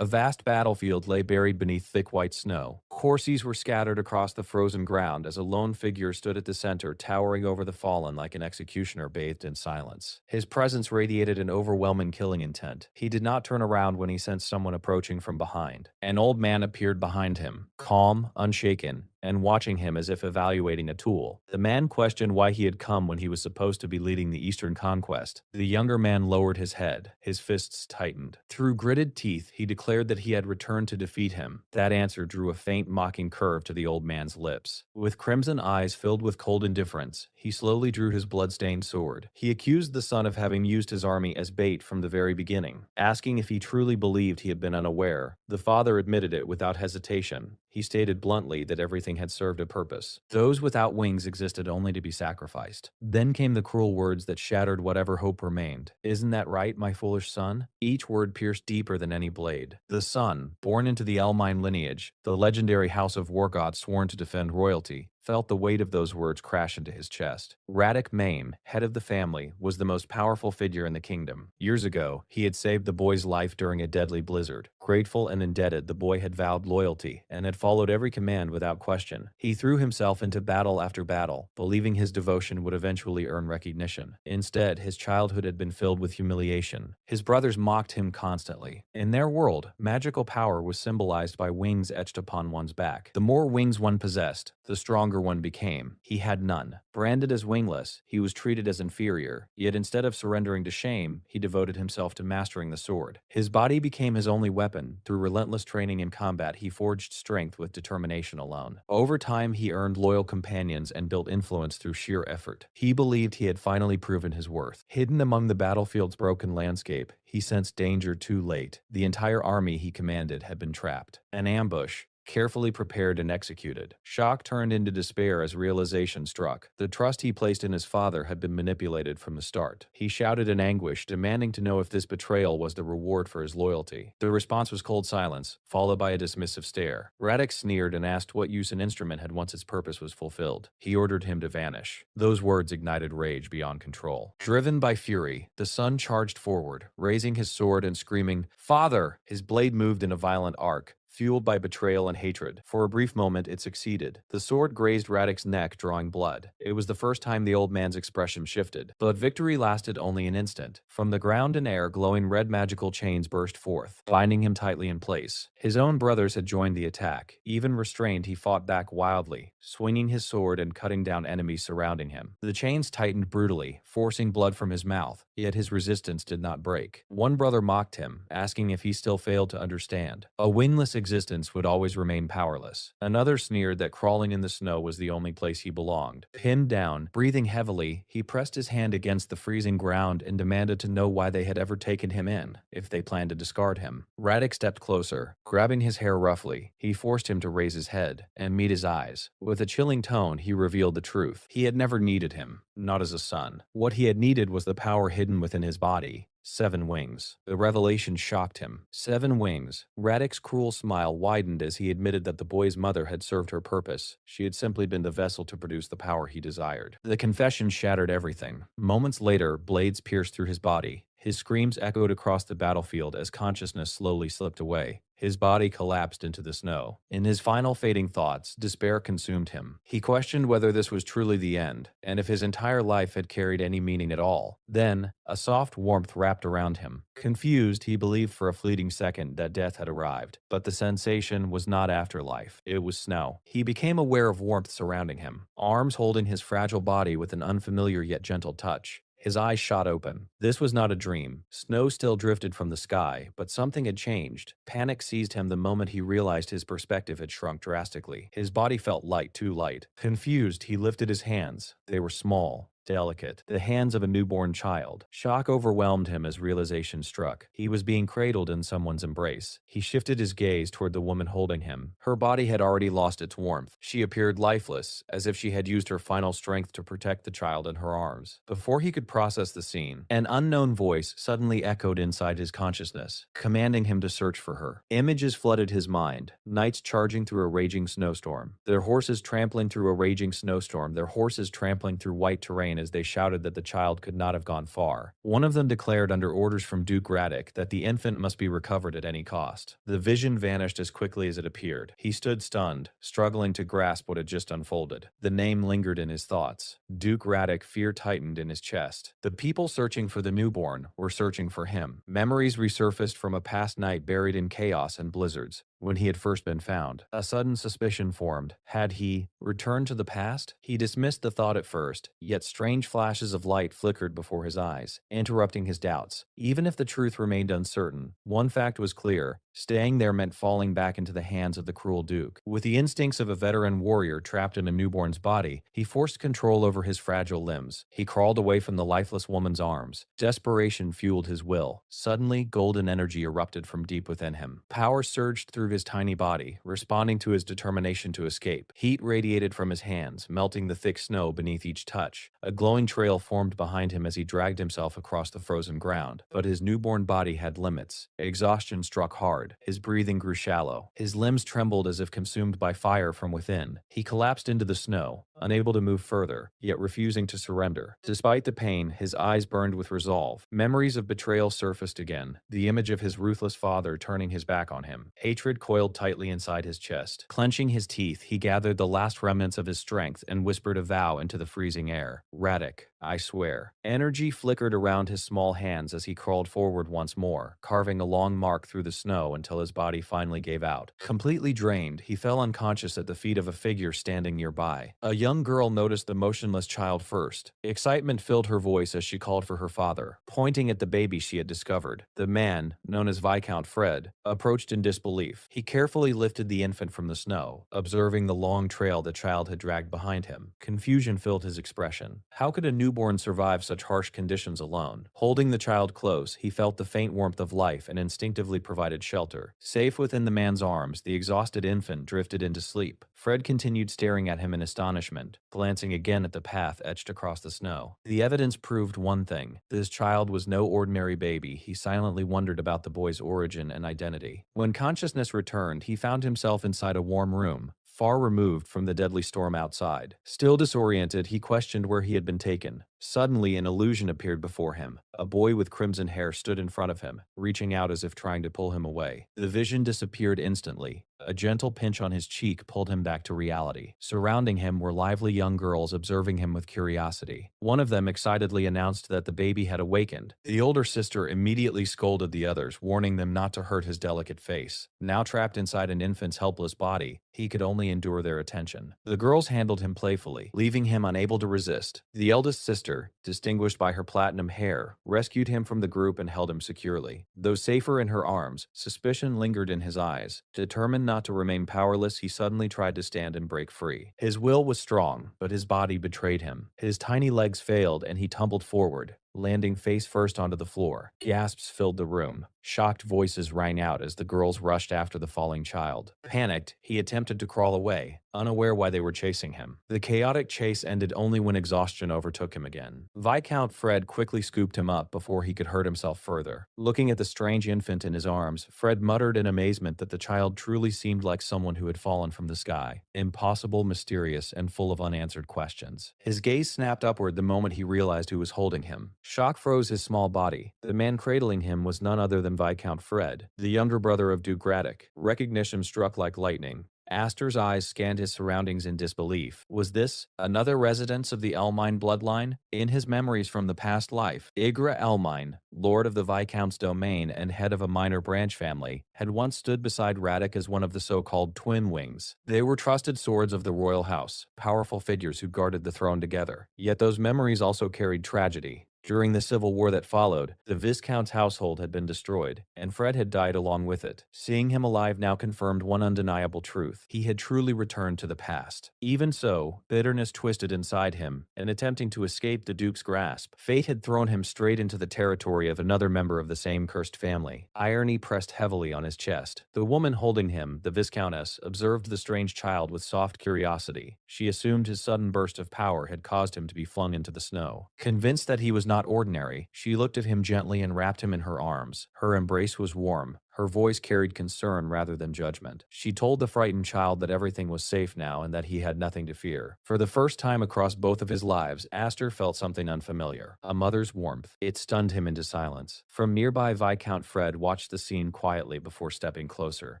A vast battlefield lay buried beneath thick white snow. Corpses were scattered across the frozen ground as a lone figure stood at the center, towering over the fallen like an executioner bathed in silence. His presence radiated an overwhelming killing intent. He did not turn around when he sensed someone approaching from behind. An old man appeared behind him, calm, unshaken, and watching him as if evaluating a tool. The man questioned why he had come when he was supposed to be leading the Eastern conquest. The younger man lowered his head, his fists tightened. Through gritted teeth, he declared that he had returned to defeat him. That answer drew a faint, mocking curve to the old man's lips. With crimson eyes filled with cold indifference, he slowly drew his blood-stained sword. He accused the son of having used his army as bait from the very beginning. Asking if he truly believed he had been unaware, the father admitted it without hesitation. He stated bluntly that everything had served a purpose. Those without wings existed only to be sacrificed. Then came the cruel words that shattered whatever hope remained. "Isn't that right, my foolish son?" Each word pierced deeper than any blade. The son, born into the Elmine lineage, the legendary house of war gods sworn to defend royalty, felt the weight of those words crash into his chest. Radek Mame, head of the family, was the most powerful figure in the kingdom. Years ago, he had saved the boy's life during a deadly blizzard. Grateful and indebted, the boy had vowed loyalty and had followed every command without question. He threw himself into battle after battle, believing his devotion would eventually earn recognition. Instead, his childhood had been filled with humiliation. His brothers mocked him constantly. In their world, magical power was symbolized by wings etched upon one's back. The more wings one possessed, the stronger one became. He had none. Branded as wingless, he was treated as inferior. Yet instead of surrendering to shame, he devoted himself to mastering the sword. His body became his only weapon. Through relentless training in combat, he forged strength with determination alone. Over time, he earned loyal companions and built influence through sheer effort. He believed he had finally proven his worth. Hidden among the battlefield's broken landscape, he sensed danger too late. The entire army he commanded had been trapped. An ambush, carefully prepared and executed. Shock turned into despair as realization struck. The trust he placed in his father had been manipulated from the start. He shouted in anguish, demanding to know if this betrayal was the reward for his loyalty. The response was cold silence, followed by a dismissive stare. Radek sneered and asked what use an instrument had once its purpose was fulfilled. He ordered him to vanish. Those words ignited rage beyond control. Driven by fury, the son charged forward, raising his sword and screaming, "Father!" His blade moved in a violent arc, fueled by betrayal and hatred. For a brief moment, it succeeded. The sword grazed Radek's neck, drawing blood. It was the first time the old man's expression shifted. But victory lasted only an instant. From the ground and air, glowing red magical chains burst forth, binding him tightly in place. His own brothers had joined the attack. Even restrained, he fought back wildly, swinging his sword and cutting down enemies surrounding him. The chains tightened brutally, forcing blood from his mouth, yet his resistance did not break. One brother mocked him, asking if he still failed to understand. A wingless existence would always remain powerless. Another sneered that crawling in the snow was the only place he belonged. Pinned down, breathing heavily, he pressed his hand against the freezing ground and demanded to know why they had ever taken him in, if they planned to discard him. Radek stepped closer. Grabbing his hair roughly, he forced him to raise his head and meet his eyes. With a chilling tone, he revealed the truth. He had never needed him, not as a son. What he had needed was the power hidden within his body. 7 wings. The revelation shocked him. 7 wings. Radek's cruel smile widened as he admitted that the boy's mother had served her purpose. She had simply been the vessel to produce the power he desired. The confession shattered everything. Moments later, blades pierced through his body. His screams echoed across the battlefield as consciousness slowly slipped away. His body collapsed into the snow. In his final fading thoughts, despair consumed him. He questioned whether this was truly the end, and if his entire life had carried any meaning at all. Then, a soft warmth wrapped around him. Confused, he believed for a fleeting second that death had arrived. But the sensation was not afterlife. It was snow. He became aware of warmth surrounding him, arms holding his fragile body with an unfamiliar yet gentle touch. His eyes shot open. This was not a dream. Snow still drifted from the sky, but something had changed. Panic seized him the moment he realized his perspective had shrunk drastically. His body felt light, too light. Confused, he lifted his hands. They were small, delicate, the hands of a newborn child. Shock overwhelmed him as realization struck. He was being cradled in someone's embrace. He shifted his gaze toward the woman holding him. Her body had already lost its warmth. She appeared lifeless, as if she had used her final strength to protect the child in her arms. Before he could process the scene, an unknown voice suddenly echoed inside his consciousness, commanding him to search for her. Images flooded his mind. Knights charging through a raging snowstorm. Their horses trampling through a raging snowstorm. Their horses trampling through white terrain train as they shouted that the child could not have gone far. One of them declared under orders from Duke Raddick that the infant must be recovered at any cost. The vision vanished as quickly as it appeared. He stood stunned, struggling to grasp what had just unfolded. The name lingered in his thoughts. Duke Raddick, fear tightened in his chest. The people searching for the newborn were searching for him. Memories resurfaced from a past night buried in chaos and blizzards. When he had first been found, a sudden suspicion formed. Had he returned to the past? He dismissed the thought at first, yet strange flashes of light flickered before his eyes, interrupting his doubts. Even if the truth remained uncertain, one fact was clear. Staying there meant falling back into the hands of the cruel Duke. With the instincts of a veteran warrior trapped in a newborn's body, he forced control over his fragile limbs. He crawled away from the lifeless woman's arms. Desperation fueled his will. Suddenly, golden energy erupted from deep within him. Power surged through his tiny body, responding to his determination to escape. Heat radiated from his hands, melting the thick snow beneath each touch. A glowing trail formed behind him as he dragged himself across the frozen ground. But his newborn body had limits. Exhaustion struck hard. His breathing grew shallow. His limbs trembled as if consumed by fire from within. He collapsed into the snow, unable to move further, yet refusing to surrender. Despite the pain, his eyes burned with resolve. Memories of betrayal surfaced again, the image of his ruthless father turning his back on him. Hatred coiled tightly inside his chest. Clenching his teeth, he gathered the last remnants of his strength and whispered a vow into the freezing air. Raddick, I swear. Energy flickered around his small hands as he crawled forward once more, carving a long mark through the snow until his body finally gave out. Completely drained, he fell unconscious at the feet of a figure standing nearby. A young girl noticed the motionless child first. Excitement filled her voice as she called for her father, pointing at the baby she had discovered. The man, known as Viscount Fred, approached in disbelief. He carefully lifted the infant from the snow, observing the long trail the child had dragged behind him. Confusion filled his expression. How could a newborn survive such harsh conditions alone? Holding the child close, he felt the faint warmth of life and instinctively provided shelter. Safe within the man's arms, the exhausted infant drifted into sleep. Fred continued staring at him in astonishment, glancing again at the path etched across the snow. The evidence proved one thing. This child was no ordinary baby. He silently wondered about the boy's origin and identity. When consciousness returned, he found himself inside a warm room, far removed from the deadly storm outside. Still disoriented, he questioned where he had been taken. Suddenly, an illusion appeared before him. A boy with crimson hair stood in front of him, reaching out as if trying to pull him away. The vision disappeared instantly. A gentle pinch on his cheek pulled him back to reality. Surrounding him were lively young girls observing him with curiosity. One of them excitedly announced that the baby had awakened. The older sister immediately scolded the others, warning them not to hurt his delicate face. Now trapped inside an infant's helpless body, he could only endure their attention. The girls handled him playfully, leaving him unable to resist. The eldest sister, distinguished by her platinum hair, rescued him from the group and held him securely. Though safer in her arms, suspicion lingered in his eyes. Determined not to remain powerless, he suddenly tried to stand and break free. His will was strong, but his body betrayed him. His tiny legs failed and he tumbled forward, landing face first onto the floor. Gasps filled the room. Shocked voices rang out as the girls rushed after the falling child. Panicked, he attempted to crawl away, unaware why they were chasing him. The chaotic chase ended only when exhaustion overtook him again. Viscount Fred quickly scooped him up before he could hurt himself further. Looking at the strange infant in his arms, Fred muttered in amazement that the child truly seemed like someone who had fallen from the sky. Impossible, mysterious, and full of unanswered questions. His gaze snapped upward the moment he realized who was holding him. Shock froze his small body. The man cradling him was none other than Viscount Fred, the younger brother of Duke Raddick. Recognition struck like lightning. Astor's eyes scanned his surroundings in disbelief. Was this another residence of the Elmine bloodline? In his memories from the past life, Igra Elmine, lord of the Viscount's domain and head of a minor branch family, had once stood beside Raddick as one of the so-called twin wings. They were trusted swords of the royal house, powerful figures who guarded the throne together. Yet those memories also carried tragedy. During the civil war that followed, the Viscount's household had been destroyed, and Fred had died along with it. Seeing him alive now confirmed one undeniable truth. He had truly returned to the past. Even so, bitterness twisted inside him, and attempting to escape the Duke's grasp, fate had thrown him straight into the territory of another member of the same cursed family. Irony pressed heavily on his chest. The woman holding him, the Viscountess, observed the strange child with soft curiosity. She assumed his sudden burst of power had caused him to be flung into the snow. Convinced that he was not ordinary, she looked at him gently and wrapped him in her arms. Her embrace was warm, Her voice carried concern rather than judgment. She told the frightened child that everything was safe now and that he had nothing to fear. For the first time across both of his lives, Aster felt something unfamiliar. A mother's warmth. It stunned him into silence. From nearby, Viscount Fred watched the scene quietly before stepping closer.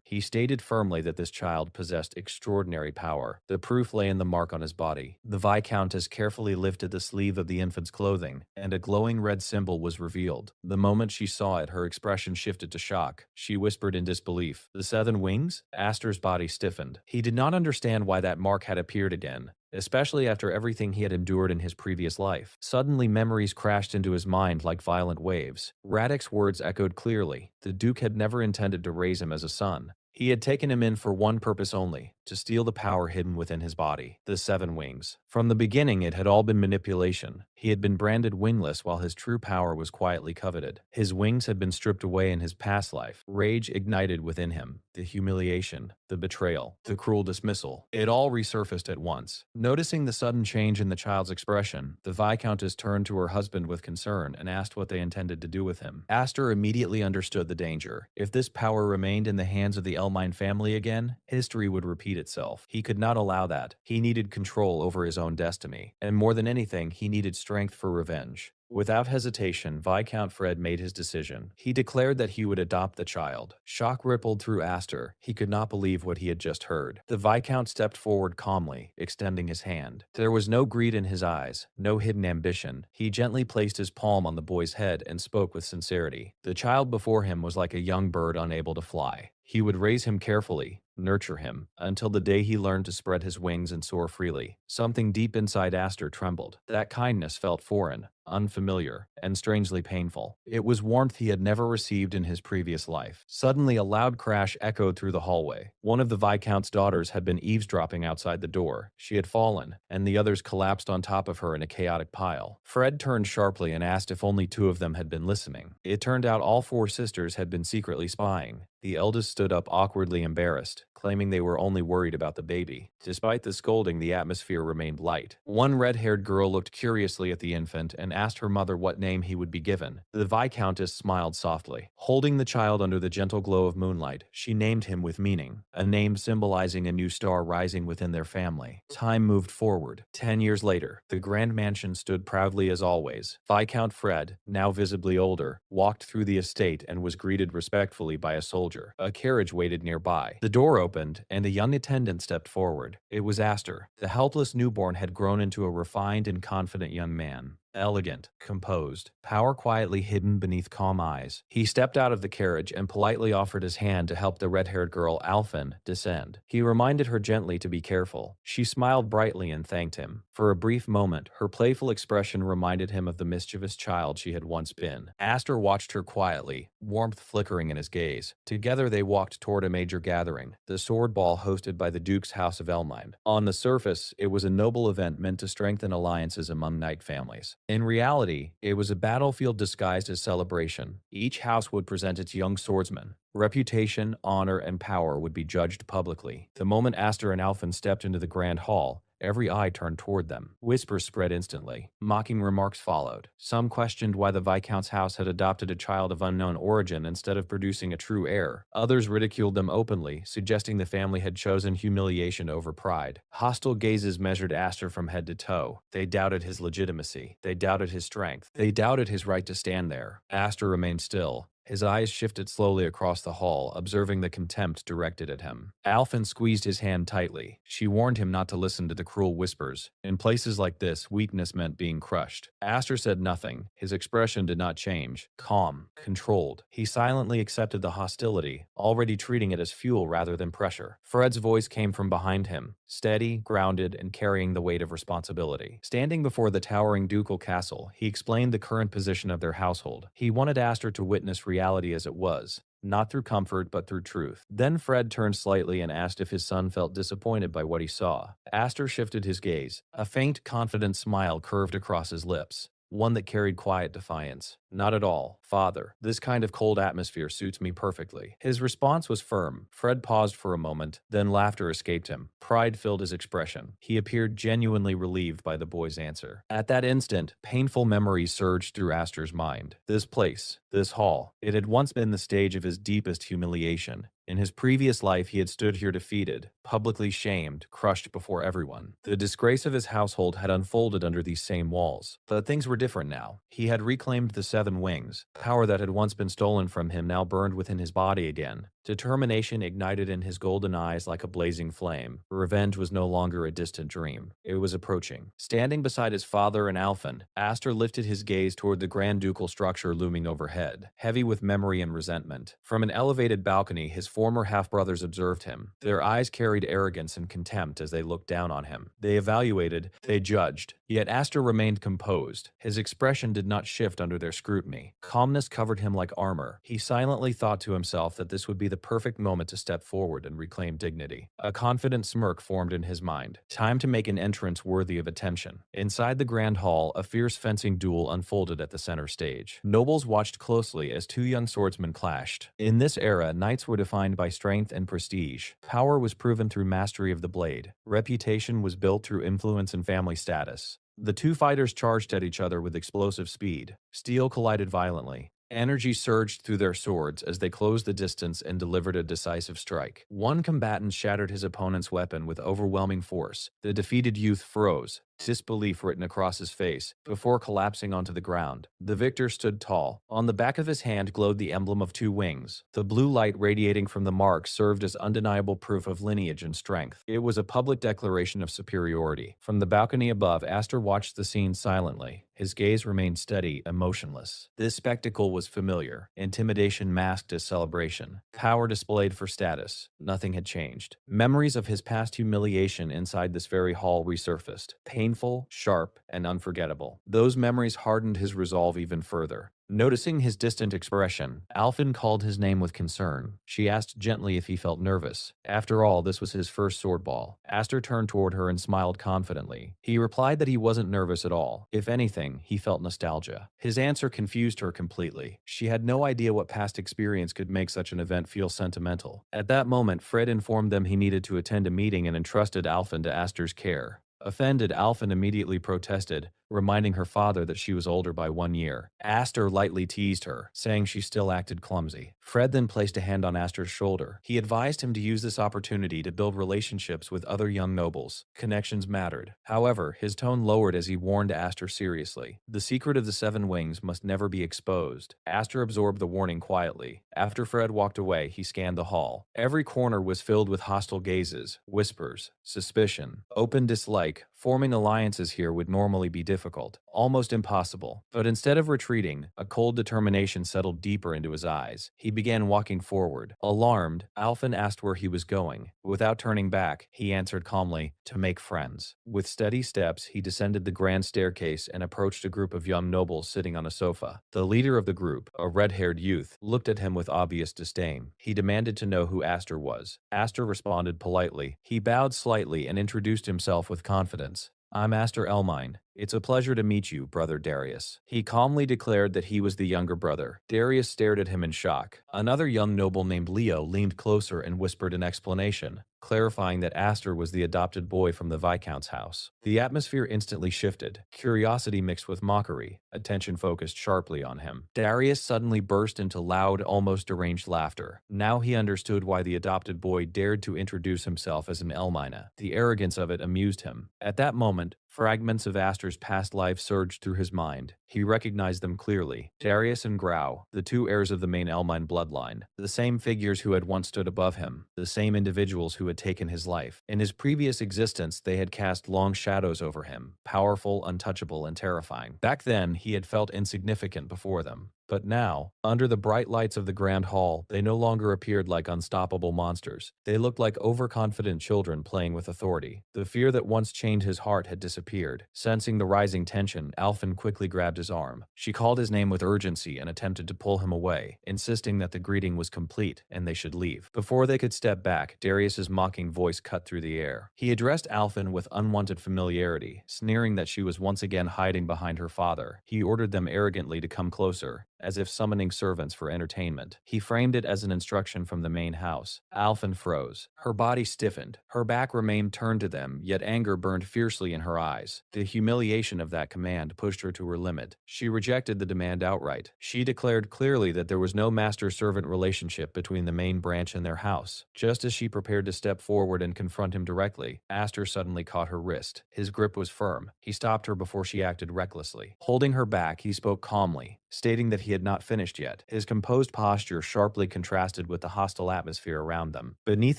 He stated firmly that this child possessed extraordinary power. The proof lay in the mark on his body. The Viscountess carefully lifted the sleeve of the infant's clothing, and a glowing red symbol was revealed. The moment she saw it, her expression shifted to shock. She whispered in disbelief, "The 7 wings?" Aster's body stiffened. He did not understand why that mark had appeared again, especially after everything he had endured in his previous life. Suddenly, memories crashed into his mind like violent waves. Radek's words echoed clearly. The Duke had never intended to raise him as a son. He had taken him in for one purpose only, to steal the power hidden within his body, the 7 wings. From the beginning, it had all been manipulation. He had been branded wingless while his true power was quietly coveted. His wings had been stripped away in his past life. Rage ignited within him. The humiliation, the betrayal, the cruel dismissal. It all resurfaced at once. Noticing the sudden change in the child's expression, the Viscountess turned to her husband with concern and asked what they intended to do with him. Aster immediately understood the danger. If this power remained in the hands of the Elmine family again, history would repeat itself. He could not allow that. He needed control over his own destiny. And more than anything, he needed strength for revenge. Without hesitation, Viscount Fred made his decision. He declared that he would adopt the child. Shock rippled through Aster. He could not believe what he had just heard. The Viscount stepped forward calmly, extending his hand. There was no greed in his eyes, no hidden ambition. He gently placed his palm on the boy's head and spoke with sincerity. The child before him was like a young bird unable to fly. He would raise him carefully, nurture him, until the day he learned to spread his wings and soar freely. Something deep inside Aster trembled. That kindness felt foreign, unfamiliar, and strangely painful. It was warmth he had never received in his previous life. Suddenly, a loud crash echoed through the hallway. One of the Viscount's daughters had been eavesdropping outside the door. She had fallen, and the others collapsed on top of her in a chaotic pile. Fred turned sharply and asked if only 2 of them had been listening. It turned out all 4 sisters had been secretly spying. The eldest stood up awkwardly embarrassed, claiming they were only worried about the baby. Despite the scolding, the atmosphere remained light. One red-haired girl looked curiously at the infant and asked her mother what name he would be given. The Viscountess smiled softly. Holding the child under the gentle glow of moonlight, she named him with meaning, a name symbolizing a new star rising within their family. Time moved forward. 10 years later, the grand mansion stood proudly as always. Viscount Fred, now visibly older, walked through the estate and was greeted respectfully by a soldier. A carriage waited nearby. The door opened, and a young attendant stepped forward. It was Aster. The helpless newborn had grown into a refined and confident young man. Elegant, composed, power quietly hidden beneath calm eyes. He stepped out of the carriage and politely offered his hand to help the red-haired girl, Alphen, descend. He reminded her gently to be careful. She smiled brightly and thanked him. For a brief moment, her playful expression reminded him of the mischievous child she had once been. Aster watched her quietly, warmth flickering in his gaze. Together they walked toward a major gathering, the sword ball hosted by the Duke's House of Elmine. On the surface, it was a noble event meant to strengthen alliances among knight families. In reality, it was a battlefield disguised as celebration. Each house would present its young swordsman. Reputation, honor, and power would be judged publicly. The moment Aster and Alphen stepped into the grand hall, every eye turned toward them. Whispers spread instantly. Mocking remarks followed. Some questioned why the Viscount's house had adopted a child of unknown origin instead of producing a true heir. Others ridiculed them openly, suggesting the family had chosen humiliation over pride. Hostile gazes measured Aster from head to toe. They doubted his legitimacy. They doubted his strength. They doubted his right to stand there. Aster remained still. His eyes shifted slowly across the hall, observing the contempt directed at him. Alphen squeezed his hand tightly. She warned him not to listen to the cruel whispers. In places like this, weakness meant being crushed. Aster said nothing. His expression did not change. Calm, controlled. He silently accepted the hostility, already treating it as fuel rather than pressure. Fred's voice came from behind him, steady, grounded, and carrying the weight of responsibility. Standing before the towering ducal castle, he explained the current position of their household. He wanted Aster to witness reality as it was, not through comfort but through truth. Then Fred turned slightly and asked if his son felt disappointed by what he saw. Aster shifted his gaze. A faint, confident smile curved across his lips, one that carried quiet defiance. Not at all, father. This kind of cold atmosphere suits me perfectly. His response was firm. Fred paused for a moment, then laughter escaped him. Pride filled his expression. He appeared genuinely relieved by the boy's answer. At that instant, painful memories surged through Astor's mind. This place, this hall, it had once been the stage of his deepest humiliation. In his previous life, he had stood here defeated, publicly shamed, crushed before everyone. The disgrace of his household had unfolded under these same walls. But things were different now. He had reclaimed the seven wings. Power that had once been stolen from him now burned within his body again. Determination ignited in his golden eyes like a blazing flame. Revenge was no longer a distant dream. It was approaching. Standing beside his father and Alphen, Astor lifted his gaze toward the grand ducal structure looming overhead, heavy with memory and resentment. From an elevated balcony, his former half-brothers observed him. Their eyes carried arrogance and contempt as they looked down on him. They evaluated, they judged. Yet Astor remained composed. His expression did not shift under their scrutiny. Calmness covered him like armor. He silently thought to himself that this would be the perfect moment to step forward and reclaim dignity. A confident smirk formed in his mind. Time to make an entrance worthy of attention. Inside the grand hall, a fierce fencing duel unfolded at the center stage. Nobles watched closely as two young swordsmen clashed. In this era, knights were defined by strength and prestige. Power was proven through mastery of the blade. Reputation was built through influence and family status. The two fighters charged at each other with explosive speed. Steel collided violently. Energy surged through their swords as they closed the distance and delivered a decisive strike. One combatant shattered his opponent's weapon with overwhelming force. The defeated youth froze, disbelief written across his face, before collapsing onto the ground. The victor stood tall. On the back of his hand glowed the emblem of two wings. The blue light radiating from the mark served as undeniable proof of lineage and strength. It was a public declaration of superiority. From the balcony above, Astor watched the scene silently. His gaze remained steady, emotionless. This spectacle was familiar. Intimidation masked as celebration. Power displayed for status. Nothing had changed. Memories of his past humiliation inside this very hall resurfaced. Painful, sharp, and unforgettable. Those memories hardened his resolve even further. Noticing his distant expression, Alphen called his name with concern. She asked gently if he felt nervous. After all, this was his first sword ball. Astor turned toward her and smiled confidently. He replied that he wasn't nervous at all. If anything, he felt nostalgia. His answer confused her completely. She had no idea what past experience could make such an event feel sentimental. At that moment, Fred informed them he needed to attend a meeting and entrusted Alphen to Astor's care. Offended, Alphen immediately protested, reminding her father that she was older by 1 year. Astor lightly teased her, saying she still acted clumsy. Fred then placed a hand on Astor's shoulder. He advised him to use this opportunity to build relationships with other young nobles. Connections mattered. However, his tone lowered as he warned Astor seriously. The secret of the seven wings must never be exposed. Astor absorbed the warning quietly. After Fred walked away, he scanned the hall. Every corner was filled with hostile gazes, whispers, suspicion, open dislike. Forming alliances here would normally be difficult, almost impossible. But instead of retreating, a cold determination settled deeper into his eyes. He began walking forward. Alarmed, Alphen asked where he was going. Without turning back, he answered calmly, to make friends. With steady steps, he descended the grand staircase and approached a group of young nobles sitting on a sofa. The leader of the group, a red-haired youth, looked at him with obvious disdain. He demanded to know who Astor was. Astor responded politely. He bowed slightly and introduced himself with confidence. I'm Astor Elmine. It's a pleasure to meet you, Brother Darius. He calmly declared that he was the younger brother. Darius stared at him in shock. Another young noble named Leo leaned closer and whispered an explanation, clarifying that Astor was the adopted boy from the Viscount's house. The atmosphere instantly shifted. Curiosity mixed with mockery. Attention focused sharply on him. Darius suddenly burst into loud, almost deranged laughter. Now he understood why the adopted boy dared to introduce himself as an Elmina. The arrogance of it amused him. At that moment, fragments of Astor's past life surged through his mind. He recognized them clearly. Darius and Grau, the two heirs of the main Elmine bloodline. The same figures who had once stood above him. The same individuals who had taken his life. In his previous existence, they had cast long shadows over him, powerful, untouchable, and terrifying. Back then, he had felt insignificant before them. But now, under the bright lights of the grand hall, they no longer appeared like unstoppable monsters. They looked like overconfident children playing with authority. The fear that once chained his heart had disappeared. Sensing the rising tension, Alphen quickly grabbed his arm. She called his name with urgency and attempted to pull him away, insisting that the greeting was complete and they should leave. Before they could step back, Darius's mocking voice cut through the air. He addressed Alphen with unwanted familiarity, sneering that she was once again hiding behind her father. He ordered them arrogantly to come closer, as if summoning servants for entertainment. He framed it as an instruction from the main house. Alphen froze. Her body stiffened. Her back remained turned to them, yet anger burned fiercely in her eyes. The humiliation of that command pushed her to her limit. She rejected the demand outright. She declared clearly that there was no master-servant relationship between the main branch and their house. Just as she prepared to step forward and confront him directly, Aster suddenly caught her wrist. His grip was firm. He stopped her before she acted recklessly. Holding her back, he spoke calmly, stating that he had not finished yet. His composed posture sharply contrasted with the hostile atmosphere around them. Beneath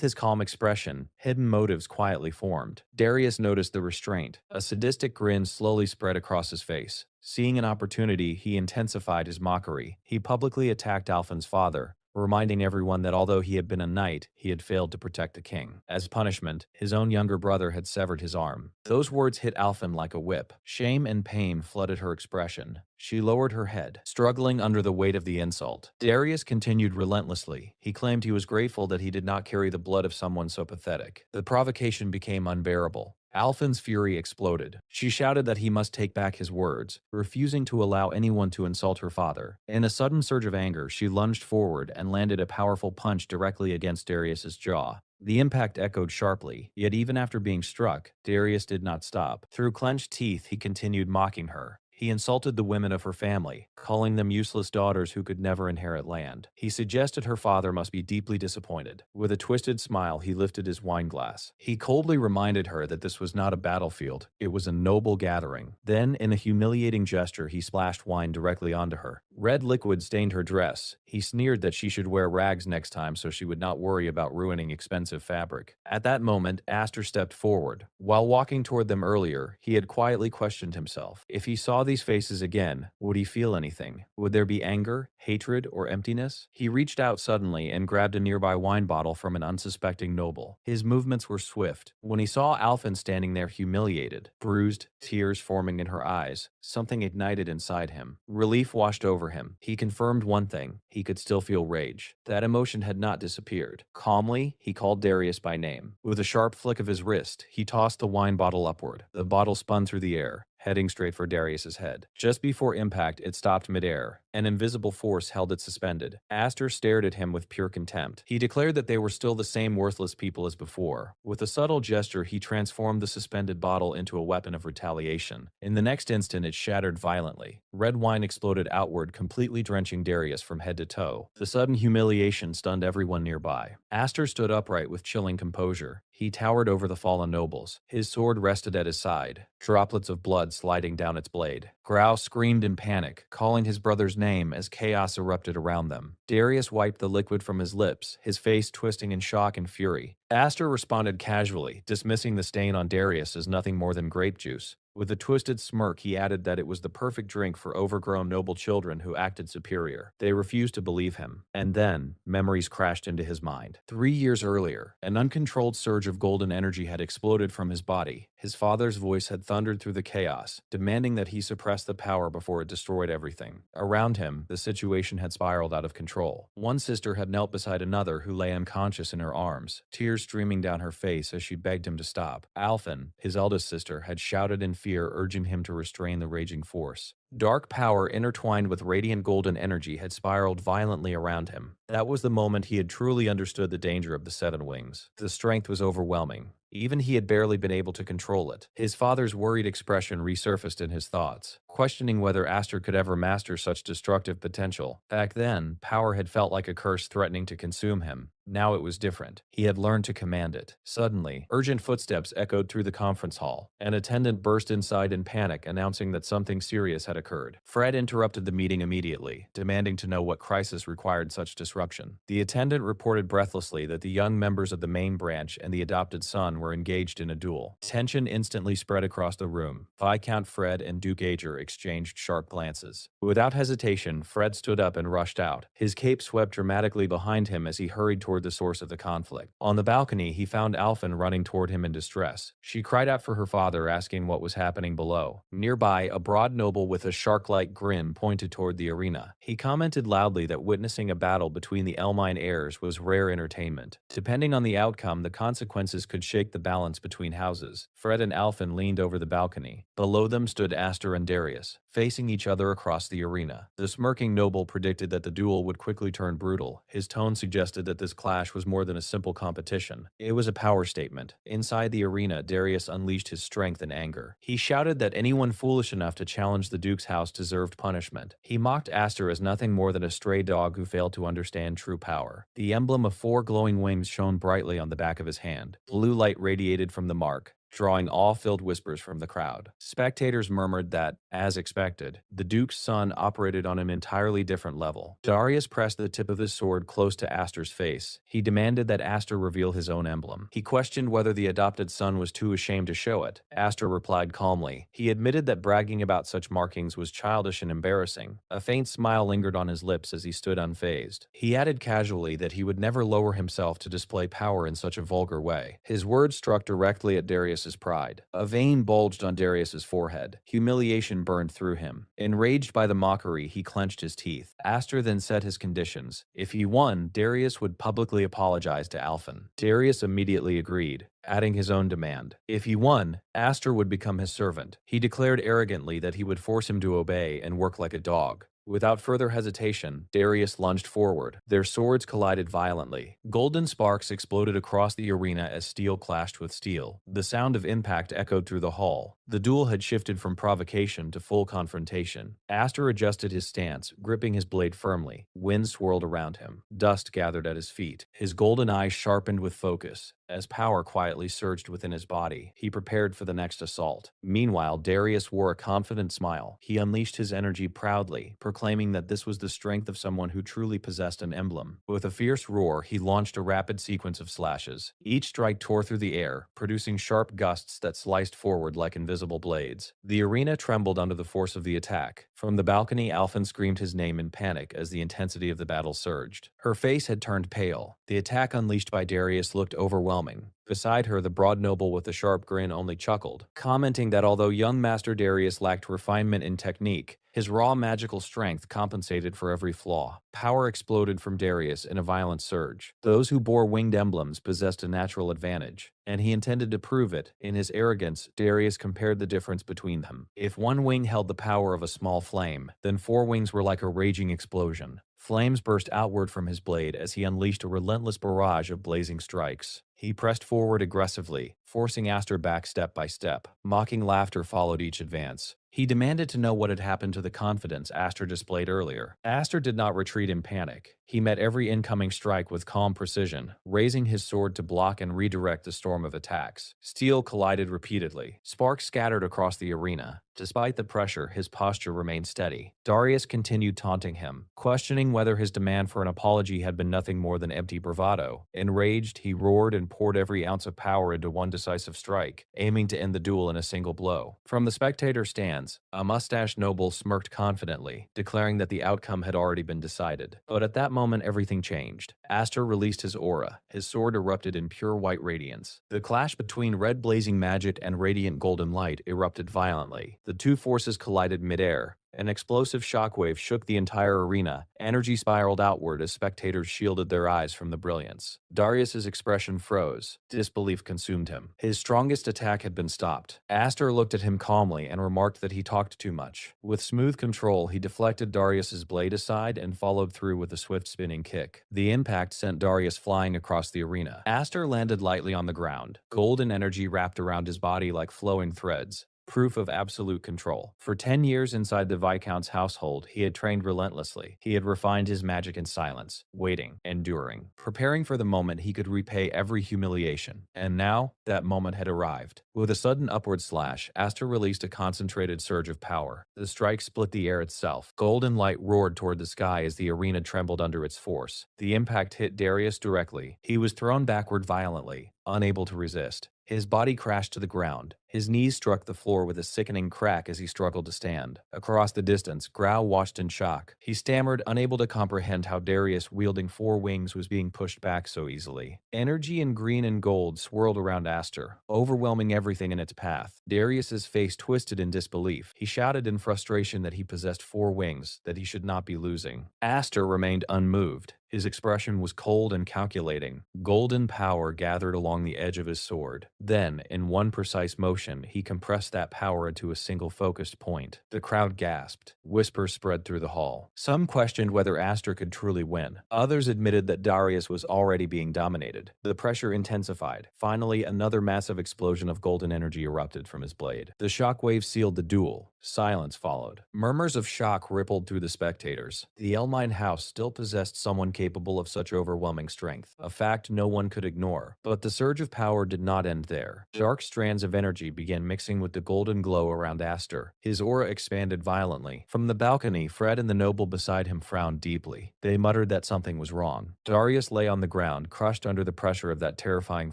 his calm expression, hidden motives quietly formed. Darius noticed the restraint. A sadistic grin slowly spread across his face. Seeing an opportunity, he intensified his mockery. He publicly attacked Alphen's father, reminding everyone that although he had been a knight, he had failed to protect the king. As punishment, his own younger brother had severed his arm. Those words hit Alphen like a whip. Shame and pain flooded her expression. She lowered her head, struggling under the weight of the insult. Darius continued relentlessly. He claimed he was grateful that he did not carry the blood of someone so pathetic. The provocation became unbearable. Alphen's fury exploded. She shouted that he must take back his words, refusing to allow anyone to insult her father. In a sudden surge of anger, she lunged forward and landed a powerful punch directly against Darius's jaw. The impact echoed sharply, yet even after being struck, Darius did not stop. Through clenched teeth, he continued mocking her. He insulted the women of her family, calling them useless daughters who could never inherit land. He suggested her father must be deeply disappointed. With a twisted smile, he lifted his wine glass. He coldly reminded her that this was not a battlefield, it was a noble gathering. Then, in a humiliating gesture, he splashed wine directly onto her. Red liquid stained her dress. He sneered that she should wear rags next time so she would not worry about ruining expensive fabric. At that moment, Aster stepped forward. While walking toward them earlier, he had quietly questioned himself. If he saw these faces again, would he feel anything? Would there be anger, hatred, or emptiness? He reached out suddenly and grabbed a nearby wine bottle from an unsuspecting noble. His movements were swift. When he saw Alphen standing there humiliated, bruised, tears forming in her eyes, something ignited inside him. Relief washed over him. He confirmed one thing: he could still feel rage. That emotion had not disappeared. Calmly, he called Darius by name. With a sharp flick of his wrist, he tossed the wine bottle upward. The bottle spun through the air, heading straight for Darius's head. Just before impact, it stopped midair. An invisible force held it suspended. Aster stared at him with pure contempt. He declared that they were still the same worthless people as before. With a subtle gesture, he transformed the suspended bottle into a weapon of retaliation. In the next instant, it shattered violently. Red wine exploded outward, completely drenching Darius from head to toe. The sudden humiliation stunned everyone nearby. Aster stood upright with chilling composure. He towered over the fallen nobles. His sword rested at his side, droplets of blood sliding down its blade. Grau screamed in panic, calling his brother's name as chaos erupted around them. Darius wiped the liquid from his lips, his face twisting in shock and fury. Aster responded casually, dismissing the stain on Darius as nothing more than grape juice. With a twisted smirk, he added that it was the perfect drink for overgrown noble children who acted superior. They refused to believe him. And then, memories crashed into his mind. 3 years earlier, an uncontrolled surge of golden energy had exploded from his body. His father's voice had thundered through the chaos, demanding that he suppress the power before it destroyed everything. Around him, the situation had spiraled out of control. One sister had knelt beside another who lay unconscious in her arms, tears streaming down her face as she begged him to stop. Alphen, his eldest sister, had shouted in fear, urging him to restrain the raging force. Dark power intertwined with radiant golden energy had spiraled violently around him. That was the moment he had truly understood the danger of the Seven Wings. The strength was overwhelming. Even he had barely been able to control it. His father's worried expression resurfaced in his thoughts, questioning whether Aster could ever master such destructive potential. Back then, power had felt like a curse threatening to consume him. Now it was different. He had learned to command it. Suddenly, urgent footsteps echoed through the conference hall. An attendant burst inside in panic, announcing that something serious had occurred. Fred interrupted the meeting immediately, demanding to know what crisis required such disruption. The attendant reported breathlessly that the young members of the main branch and the adopted son were engaged in a duel. Tension instantly spread across the room. Viscount Fred and Duke Ager exchanged sharp glances. Without hesitation, Fred stood up and rushed out. His cape swept dramatically behind him as he hurried toward the source of the conflict. On the balcony, he found Alphen running toward him in distress. She cried out for her father, asking what was happening below. Nearby, a broad noble with a shark-like grin pointed toward the arena. He commented loudly that witnessing a battle between the Elmine heirs was rare entertainment. Depending on the outcome, the consequences could shake the balance between houses. Fred and Alphen leaned over the balcony. Below them stood Aster and Darius, facing each other across the arena. The smirking noble predicted that the duel would quickly turn brutal. His tone suggested that this clash was more than a simple competition. It was a power statement. Inside the arena, Darius unleashed his strength and anger. He shouted that anyone foolish enough to challenge the Duke's house deserved punishment. He mocked Aster as nothing more than a stray dog who failed to understand true power. The emblem of 4 glowing wings shone brightly on the back of his hand. Blue light radiated from the mark, drawing awe-filled whispers from the crowd. Spectators murmured that, as expected, the Duke's son operated on an entirely different level. Darius pressed the tip of his sword close to Aster's face. He demanded that Aster reveal his own emblem. He questioned whether the adopted son was too ashamed to show it. Aster replied calmly. He admitted that bragging about such markings was childish and embarrassing. A faint smile lingered on his lips as he stood unfazed. He added casually that he would never lower himself to display power in such a vulgar way. His words struck directly at Darius' pride. A vein bulged on Darius' forehead. Humiliation burned through him. Enraged by the mockery, he clenched his teeth. Aster then set his conditions. If he won, Darius would publicly apologize to Alphen. Darius immediately agreed, adding his own demand. If he won, Aster would become his servant. He declared arrogantly that he would force him to obey and work like a dog. Without further hesitation, Darius lunged forward. Their swords collided violently. Golden sparks exploded across the arena as steel clashed with steel. The sound of impact echoed through the hall. The duel had shifted from provocation to full confrontation. Aster adjusted his stance, gripping his blade firmly. Wind swirled around him. Dust gathered at his feet. His golden eyes sharpened with focus. As power quietly surged within his body, he prepared for the next assault. Meanwhile, Darius wore a confident smile. He unleashed his energy proudly, proclaiming that this was the strength of someone who truly possessed an emblem. With a fierce roar, he launched a rapid sequence of slashes. Each strike tore through the air, producing sharp gusts that sliced forward like invisible blades. The arena trembled under the force of the attack. From the balcony, Alphen screamed his name in panic as the intensity of the battle surged. Her face had turned pale. The attack unleashed by Darius looked overwhelming. Beside her, the broad noble with a sharp grin only chuckled, commenting that although young Master Darius lacked refinement in technique, his raw magical strength compensated for every flaw. Power exploded from Darius in a violent surge. Those who bore winged emblems possessed a natural advantage, and he intended to prove it. In his arrogance, Darius compared the difference between them. If one wing held the power of a small flame, then 4 wings were like a raging explosion. Flames burst outward from his blade as he unleashed a relentless barrage of blazing strikes. He pressed forward aggressively, forcing Aster back step by step. Mocking laughter followed each advance. He demanded to know what had happened to the confidence Aster displayed earlier. Aster did not retreat in panic. He met every incoming strike with calm precision, raising his sword to block and redirect the storm of attacks. Steel collided repeatedly. Sparks scattered across the arena. Despite the pressure, his posture remained steady. Darius continued taunting him, questioning whether his demand for an apology had been nothing more than empty bravado. Enraged, he roared and poured every ounce of power into one decisive strike, aiming to end the duel in a single blow. From the spectator stands, a mustached noble smirked confidently, declaring that the outcome had already been decided. But at that moment, everything changed. Aster released his aura. His sword erupted in pure white radiance. The clash between red blazing magic and radiant golden light erupted violently. The two forces collided midair. An explosive shockwave shook the entire arena. Energy spiraled outward as spectators shielded their eyes from the brilliance. Darius's expression froze. Disbelief consumed him. His strongest attack had been stopped. Aster looked at him calmly and remarked that he talked too much. With smooth control, he deflected Darius's blade aside and followed through with a swift spinning kick. The impact sent Darius flying across the arena. Aster landed lightly on the ground. Golden energy wrapped around his body like flowing threads. Proof of absolute control. For 10 years inside the Viscount's household, he had trained relentlessly. He had refined his magic in silence, waiting, enduring, preparing for the moment he could repay every humiliation. And now, that moment had arrived. With a sudden upward slash, Aster released a concentrated surge of power. The strike split the air itself. Golden light roared toward the sky as the arena trembled under its force. The impact hit Darius directly. He was thrown backward violently, unable to resist. His body crashed to the ground. His knees struck the floor with a sickening crack as he struggled to stand. Across the distance, Grau watched in shock. He stammered, unable to comprehend how Darius, wielding 4 wings, was being pushed back so easily. Energy in green and gold swirled around Aster, overwhelming everything in its path. Darius's face twisted in disbelief. He shouted in frustration that he possessed 4 wings, that he should not be losing. Aster remained unmoved. His expression was cold and calculating. Golden power gathered along the edge of his sword. Then, in one precise motion, he compressed that power into a single focused point. The crowd gasped. Whispers spread through the hall. Some questioned whether Aster could truly win. Others admitted that Darius was already being dominated. The pressure intensified. Finally, another massive explosion of golden energy erupted from his blade. The shockwave sealed the duel. Silence followed. Murmurs of shock rippled through the spectators. The Elmine house still possessed someone capable of such overwhelming strength, a fact no one could ignore. But the surge of power did not end there. Dark strands of energy began mixing with the golden glow around Aster. His aura expanded violently. From the balcony, Fred and the noble beside him frowned deeply. They muttered that something was wrong. Darius lay on the ground, crushed under the pressure of that terrifying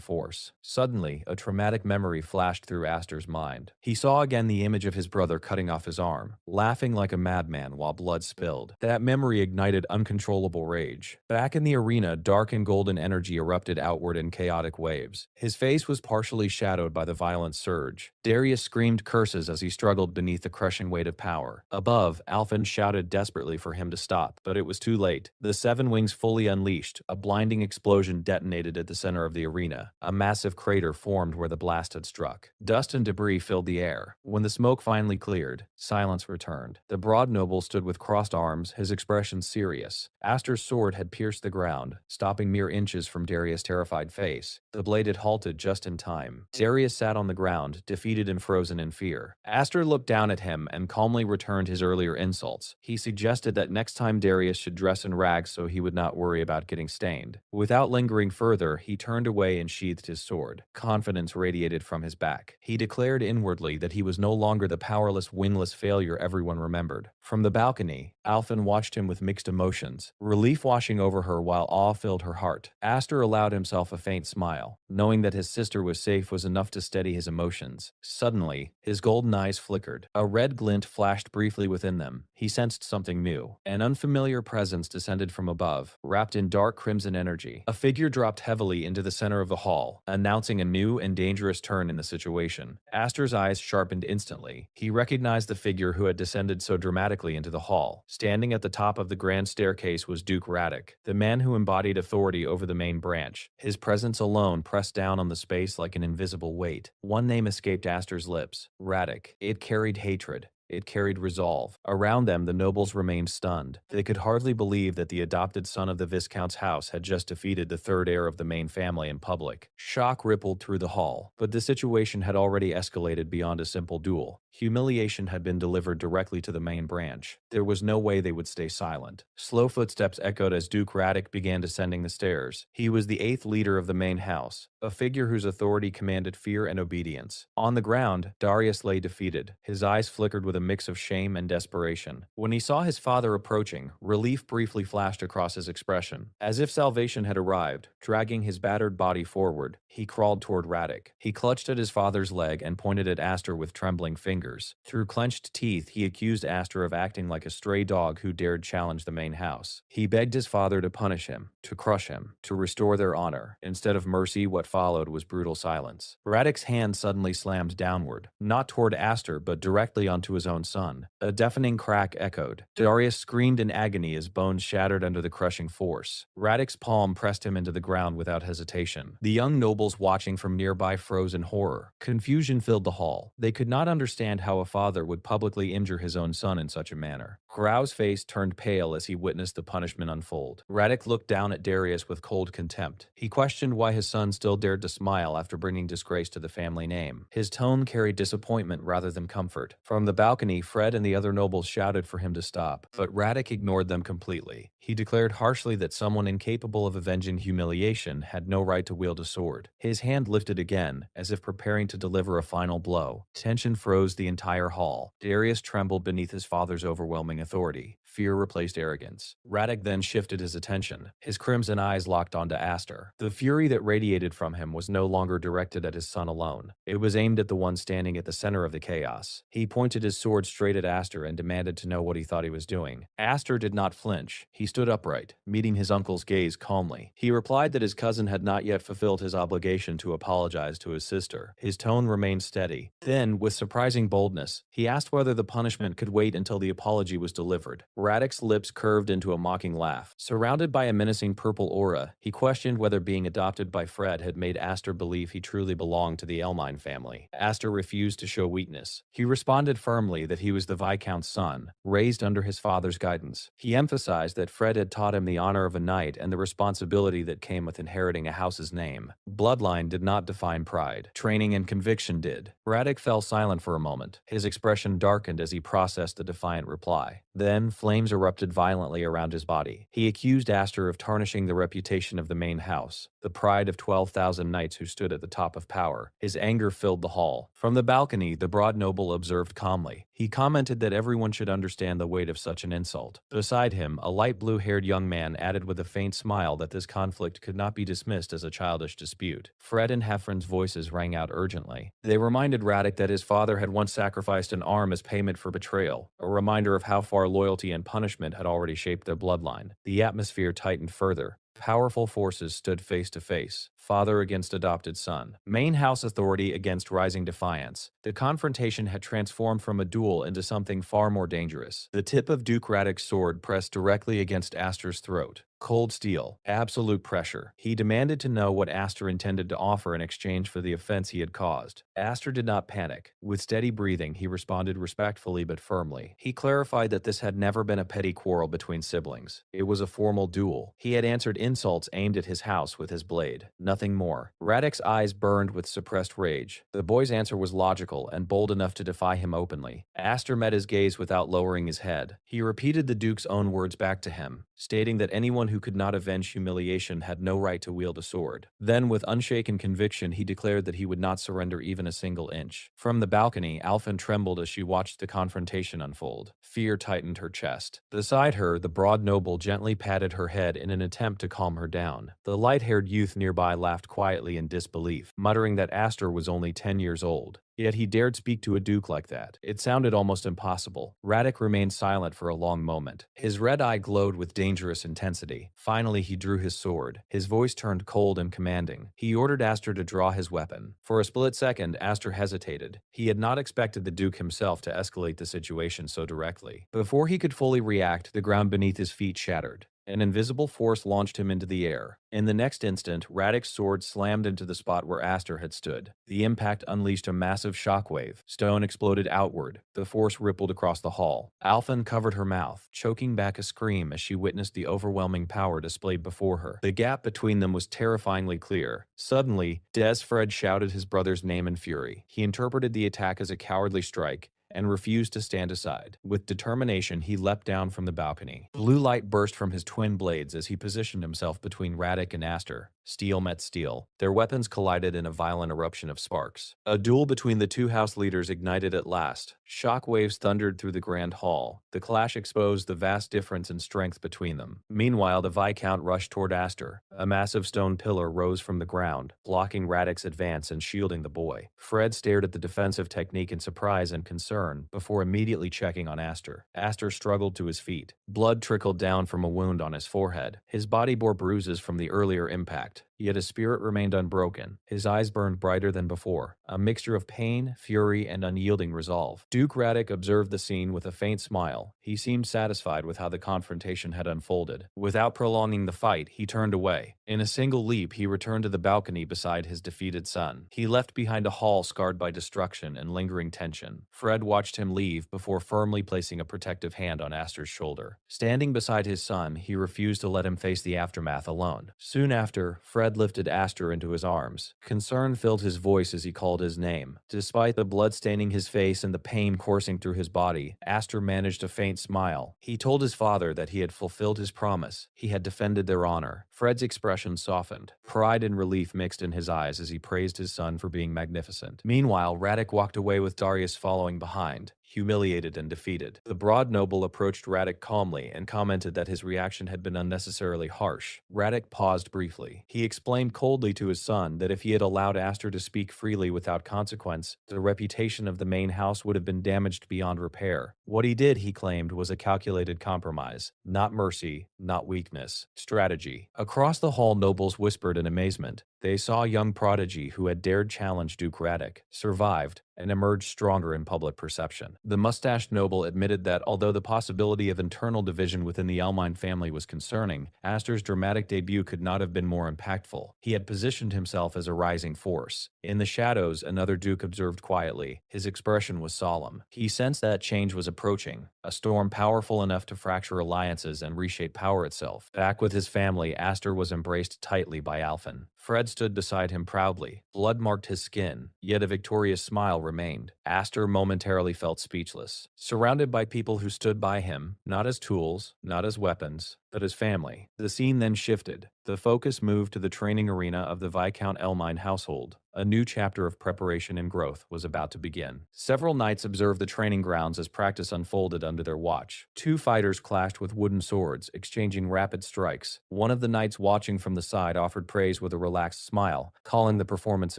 force. Suddenly, a traumatic memory flashed through Aster's mind. He saw again the image of his brother cutting off his arm, laughing like a madman while blood spilled. That memory ignited uncontrollable rage. Back in the arena, dark and golden energy erupted outward in chaotic waves. His face was partially shadowed by the violent surge. Darius screamed curses as he struggled beneath the crushing weight of power. Above, Alphen shouted desperately for him to stop, but it was too late. The 7 wings fully unleashed, a blinding explosion detonated at the center of the arena. A massive crater formed where the blast had struck. Dust and debris filled the air. When the smoke finally cleared, silence returned. The broad noble stood with crossed arms, his expression serious. Aster's sword had pierced the ground, stopping mere inches from Darius' terrified face. The blade had halted just in time. Darius sat on the ground, defeated and frozen in fear. Aster looked down at him and calmly returned his earlier insults. He suggested that next time Darius should dress in rags so he would not worry about getting stained. Without lingering further, he turned away and sheathed his sword. Confidence radiated from his back. He declared inwardly that he was no longer the powerless, wingless failure everyone remembered. From the balcony, Alphen watched him with mixed emotions, relief washing over her while awe filled her heart. Aster allowed himself a faint smile. Knowing that his sister was safe was enough to steady his emotions. Suddenly, his golden eyes flickered. A red glint flashed briefly within them. He sensed something new. An unfamiliar presence descended from above, wrapped in dark crimson energy. A figure dropped heavily into the center of the hall, announcing a new and dangerous turn in the situation. Aster's eyes sharpened instantly. He recognized the figure who had descended so dramatically into the hall. Standing at the top of the grand staircase was Duke Radek, the man who embodied authority over the main branch. His presence alone pressed down on the space like an invisible weight. One name escaped Aster's lips: Radek. It carried hatred. It carried resolve. Around them, the nobles remained stunned. They could hardly believe that the adopted son of the Viscount's house had just defeated the third heir of the main family in public. Shock rippled through the hall, but the situation had already escalated beyond a simple duel. Humiliation had been delivered directly to the main branch. There was no way they would stay silent. Slow footsteps echoed as Duke Radek began descending the stairs. He was the 8th leader of the main house, a figure whose authority commanded fear and obedience. On the ground, Darius lay defeated. His eyes flickered with a mix of shame and desperation. When he saw his father approaching, relief briefly flashed across his expression. As if salvation had arrived, dragging his battered body forward, he crawled toward Radek. He clutched at his father's leg and pointed at Aster with trembling fingers. Through clenched teeth, he accused Aster of acting like a stray dog who dared challenge the main house. He begged his father to punish him, to crush him, to restore their honor. Instead of mercy, what followed was brutal silence. Radek's hand suddenly slammed downward, not toward Aster, but directly onto his own son. A deafening crack echoed. Darius screamed in agony as bones shattered under the crushing force. Radek's palm pressed him into the ground without hesitation. The young nobles watching from nearby froze in horror. Confusion filled the hall. They could not understand how a father would publicly injure his own son in such a manner. Grau's face turned pale as he witnessed the punishment unfold. Radek looked down at Darius with cold contempt. He questioned why his son still dared to smile after bringing disgrace to the family name. His tone carried disappointment rather than comfort. From the balcony, Fred and the other nobles shouted for him to stop, but Radek ignored them completely. He declared harshly that someone incapable of avenging humiliation had no right to wield a sword. His hand lifted again, as if preparing to deliver a final blow. Tension froze the entire hall. Darius trembled beneath his father's overwhelming authority. Fear replaced arrogance. Radek then shifted his attention. His crimson eyes locked onto Aster. The fury that radiated from him was no longer directed at his son alone. It was aimed at the one standing at the center of the chaos. He pointed his sword straight at Aster and demanded to know what he thought he was doing. Aster did not flinch. He stood upright, meeting his uncle's gaze calmly. He replied that his cousin had not yet fulfilled his obligation to apologize to his sister. His tone remained steady. Then, with surprising boldness, he asked whether the punishment could wait until the apology was delivered. Radek's lips curved into a mocking laugh. Surrounded by a menacing purple aura, he questioned whether being adopted by Fred had made Aster believe he truly belonged to the Elmine family. Aster refused to show weakness. He responded firmly that he was the Viscount's son, raised under his father's guidance. He emphasized that Fred had taught him the honor of a knight and the responsibility that came with inheriting a house's name. Bloodline did not define pride. Training and conviction did. Radek fell silent for a moment. His expression darkened as he processed the defiant reply. Then, flames erupted violently around his body. He accused Aster of tarnishing the reputation of the main house, the pride of 12,000 knights who stood at the top of power. His anger filled the hall. From the balcony, the broad noble observed calmly. He commented that everyone should understand the weight of such an insult. Beside him, a light blue-haired young man added with a faint smile that this conflict could not be dismissed as a childish dispute. Fred and Heffron's voices rang out urgently. They reminded Radek that his father had once sacrificed an arm as payment for betrayal, a reminder of how far loyalty and punishment had already shaped their bloodline. The atmosphere tightened further. Powerful forces stood face to face, father against adopted son, main house authority against rising defiance. The confrontation had transformed from a duel into something far more dangerous. The tip of Duke Radek's sword pressed directly against Aster's throat. Cold steel, absolute pressure. He demanded to know what Aster intended to offer in exchange for the offense he had caused. Aster did not panic. With steady breathing, he responded respectfully but firmly. He clarified that this had never been a petty quarrel between siblings. It was a formal duel. He had answered insults aimed at his house with his blade. Nothing more. Radek's eyes burned with suppressed rage. The boy's answer was logical and bold enough to defy him openly. Aster met his gaze without lowering his head. He repeated the Duke's own words back to him, stating that anyone who could not avenge humiliation had no right to wield a sword. Then, with unshaken conviction, he declared that he would not surrender even a single inch. From the balcony, Alphen trembled as she watched the confrontation unfold. Fear tightened her chest. Beside her, the broad noble gently patted her head in an attempt to calm her down. The light-haired youth nearby laughed quietly in disbelief, muttering that Aster was only 10 years old. Yet he dared speak to a duke like that. It sounded almost impossible. Radek remained silent for a long moment. His red eye glowed with dangerous intensity. Finally, he drew his sword. His voice turned cold and commanding. He ordered Aster to draw his weapon. For a split second, Aster hesitated. He had not expected the duke himself to escalate the situation so directly. Before he could fully react, the ground beneath his feet shattered. An invisible force launched him into the air. In the next instant, Radek's sword slammed into the spot where Aster had stood. The impact unleashed a massive shockwave. Stone exploded outward. The force rippled across the hall. Alphen covered her mouth, choking back a scream as she witnessed the overwhelming power displayed before her. The gap between them was terrifyingly clear. Suddenly, Fred shouted his brother's name in fury. He interpreted the attack as a cowardly strike and refused to stand aside. With determination, he leapt down from the balcony. Blue light burst from his twin blades as he positioned himself between Radek and Aster. Steel met steel. Their weapons collided in a violent eruption of sparks. A duel between the two house leaders ignited at last. Shock waves thundered through the grand hall. The clash exposed the vast difference in strength between them. Meanwhile, the Viscount rushed toward Aster. A massive stone pillar rose from the ground, blocking Radek's advance and shielding the boy. Fred stared at the defensive technique in surprise and concern before immediately checking on Aster. Aster struggled to his feet. Blood trickled down from a wound on his forehead. His body bore bruises from the earlier impact. yet his spirit remained unbroken. His eyes burned brighter than before, a mixture of pain, fury, and unyielding resolve. Duke Radek observed the scene with a faint smile. He seemed satisfied with how the confrontation had unfolded. Without prolonging the fight, he turned away. In a single leap, he returned to the balcony beside his defeated son. He left behind a hall scarred by destruction and lingering tension. Fred watched him leave before firmly placing a protective hand on Aster's shoulder. Standing beside his son, he refused to let him face the aftermath alone. Soon after, Fred lifted Aster into his arms. Concern filled his voice as he called his name. Despite the blood staining his face and the pain coursing through his body, Aster managed a faint smile. He told his father that he had fulfilled his promise. He had defended their honor. Fred's expression softened. Pride and relief mixed in his eyes as he praised his son for being magnificent. Meanwhile, Radek walked away with Darius following behind, humiliated and defeated. The broad noble approached Radek calmly and commented that his reaction had been unnecessarily harsh. Radek paused briefly. He explained coldly to his son that if he had allowed Aster to speak freely without consequence, the reputation of the main house would have been damaged beyond repair. What he did, he claimed, was a calculated compromise. Not mercy, not weakness. Strategy. Across the hall, nobles whispered in amazement. They saw a young prodigy who had dared challenge Duke Radek, survived, and emerged stronger in public perception. The mustached noble admitted that although the possibility of internal division within the Elmine family was concerning, Aster's dramatic debut could not have been more impactful. He had positioned himself as a rising force. In the shadows, another duke observed quietly. His expression was solemn. He sensed that change was approaching, a storm powerful enough to fracture alliances and reshape power itself. Back with his family, Aster was embraced tightly by Alphen. Fred stood beside him proudly. Blood marked his skin, yet a victorious smile remained. Aster momentarily felt speechless. Surrounded by people who stood by him, not as tools, not as weapons, but as family. The scene then shifted. The focus moved to the training arena of the Viscount Elmine household. A new chapter of preparation and growth was about to begin. Several knights observed the training grounds as practice unfolded under their watch. Two fighters clashed with wooden swords, exchanging rapid strikes. One of the knights watching from the side offered praise with a relaxed smile, calling the performance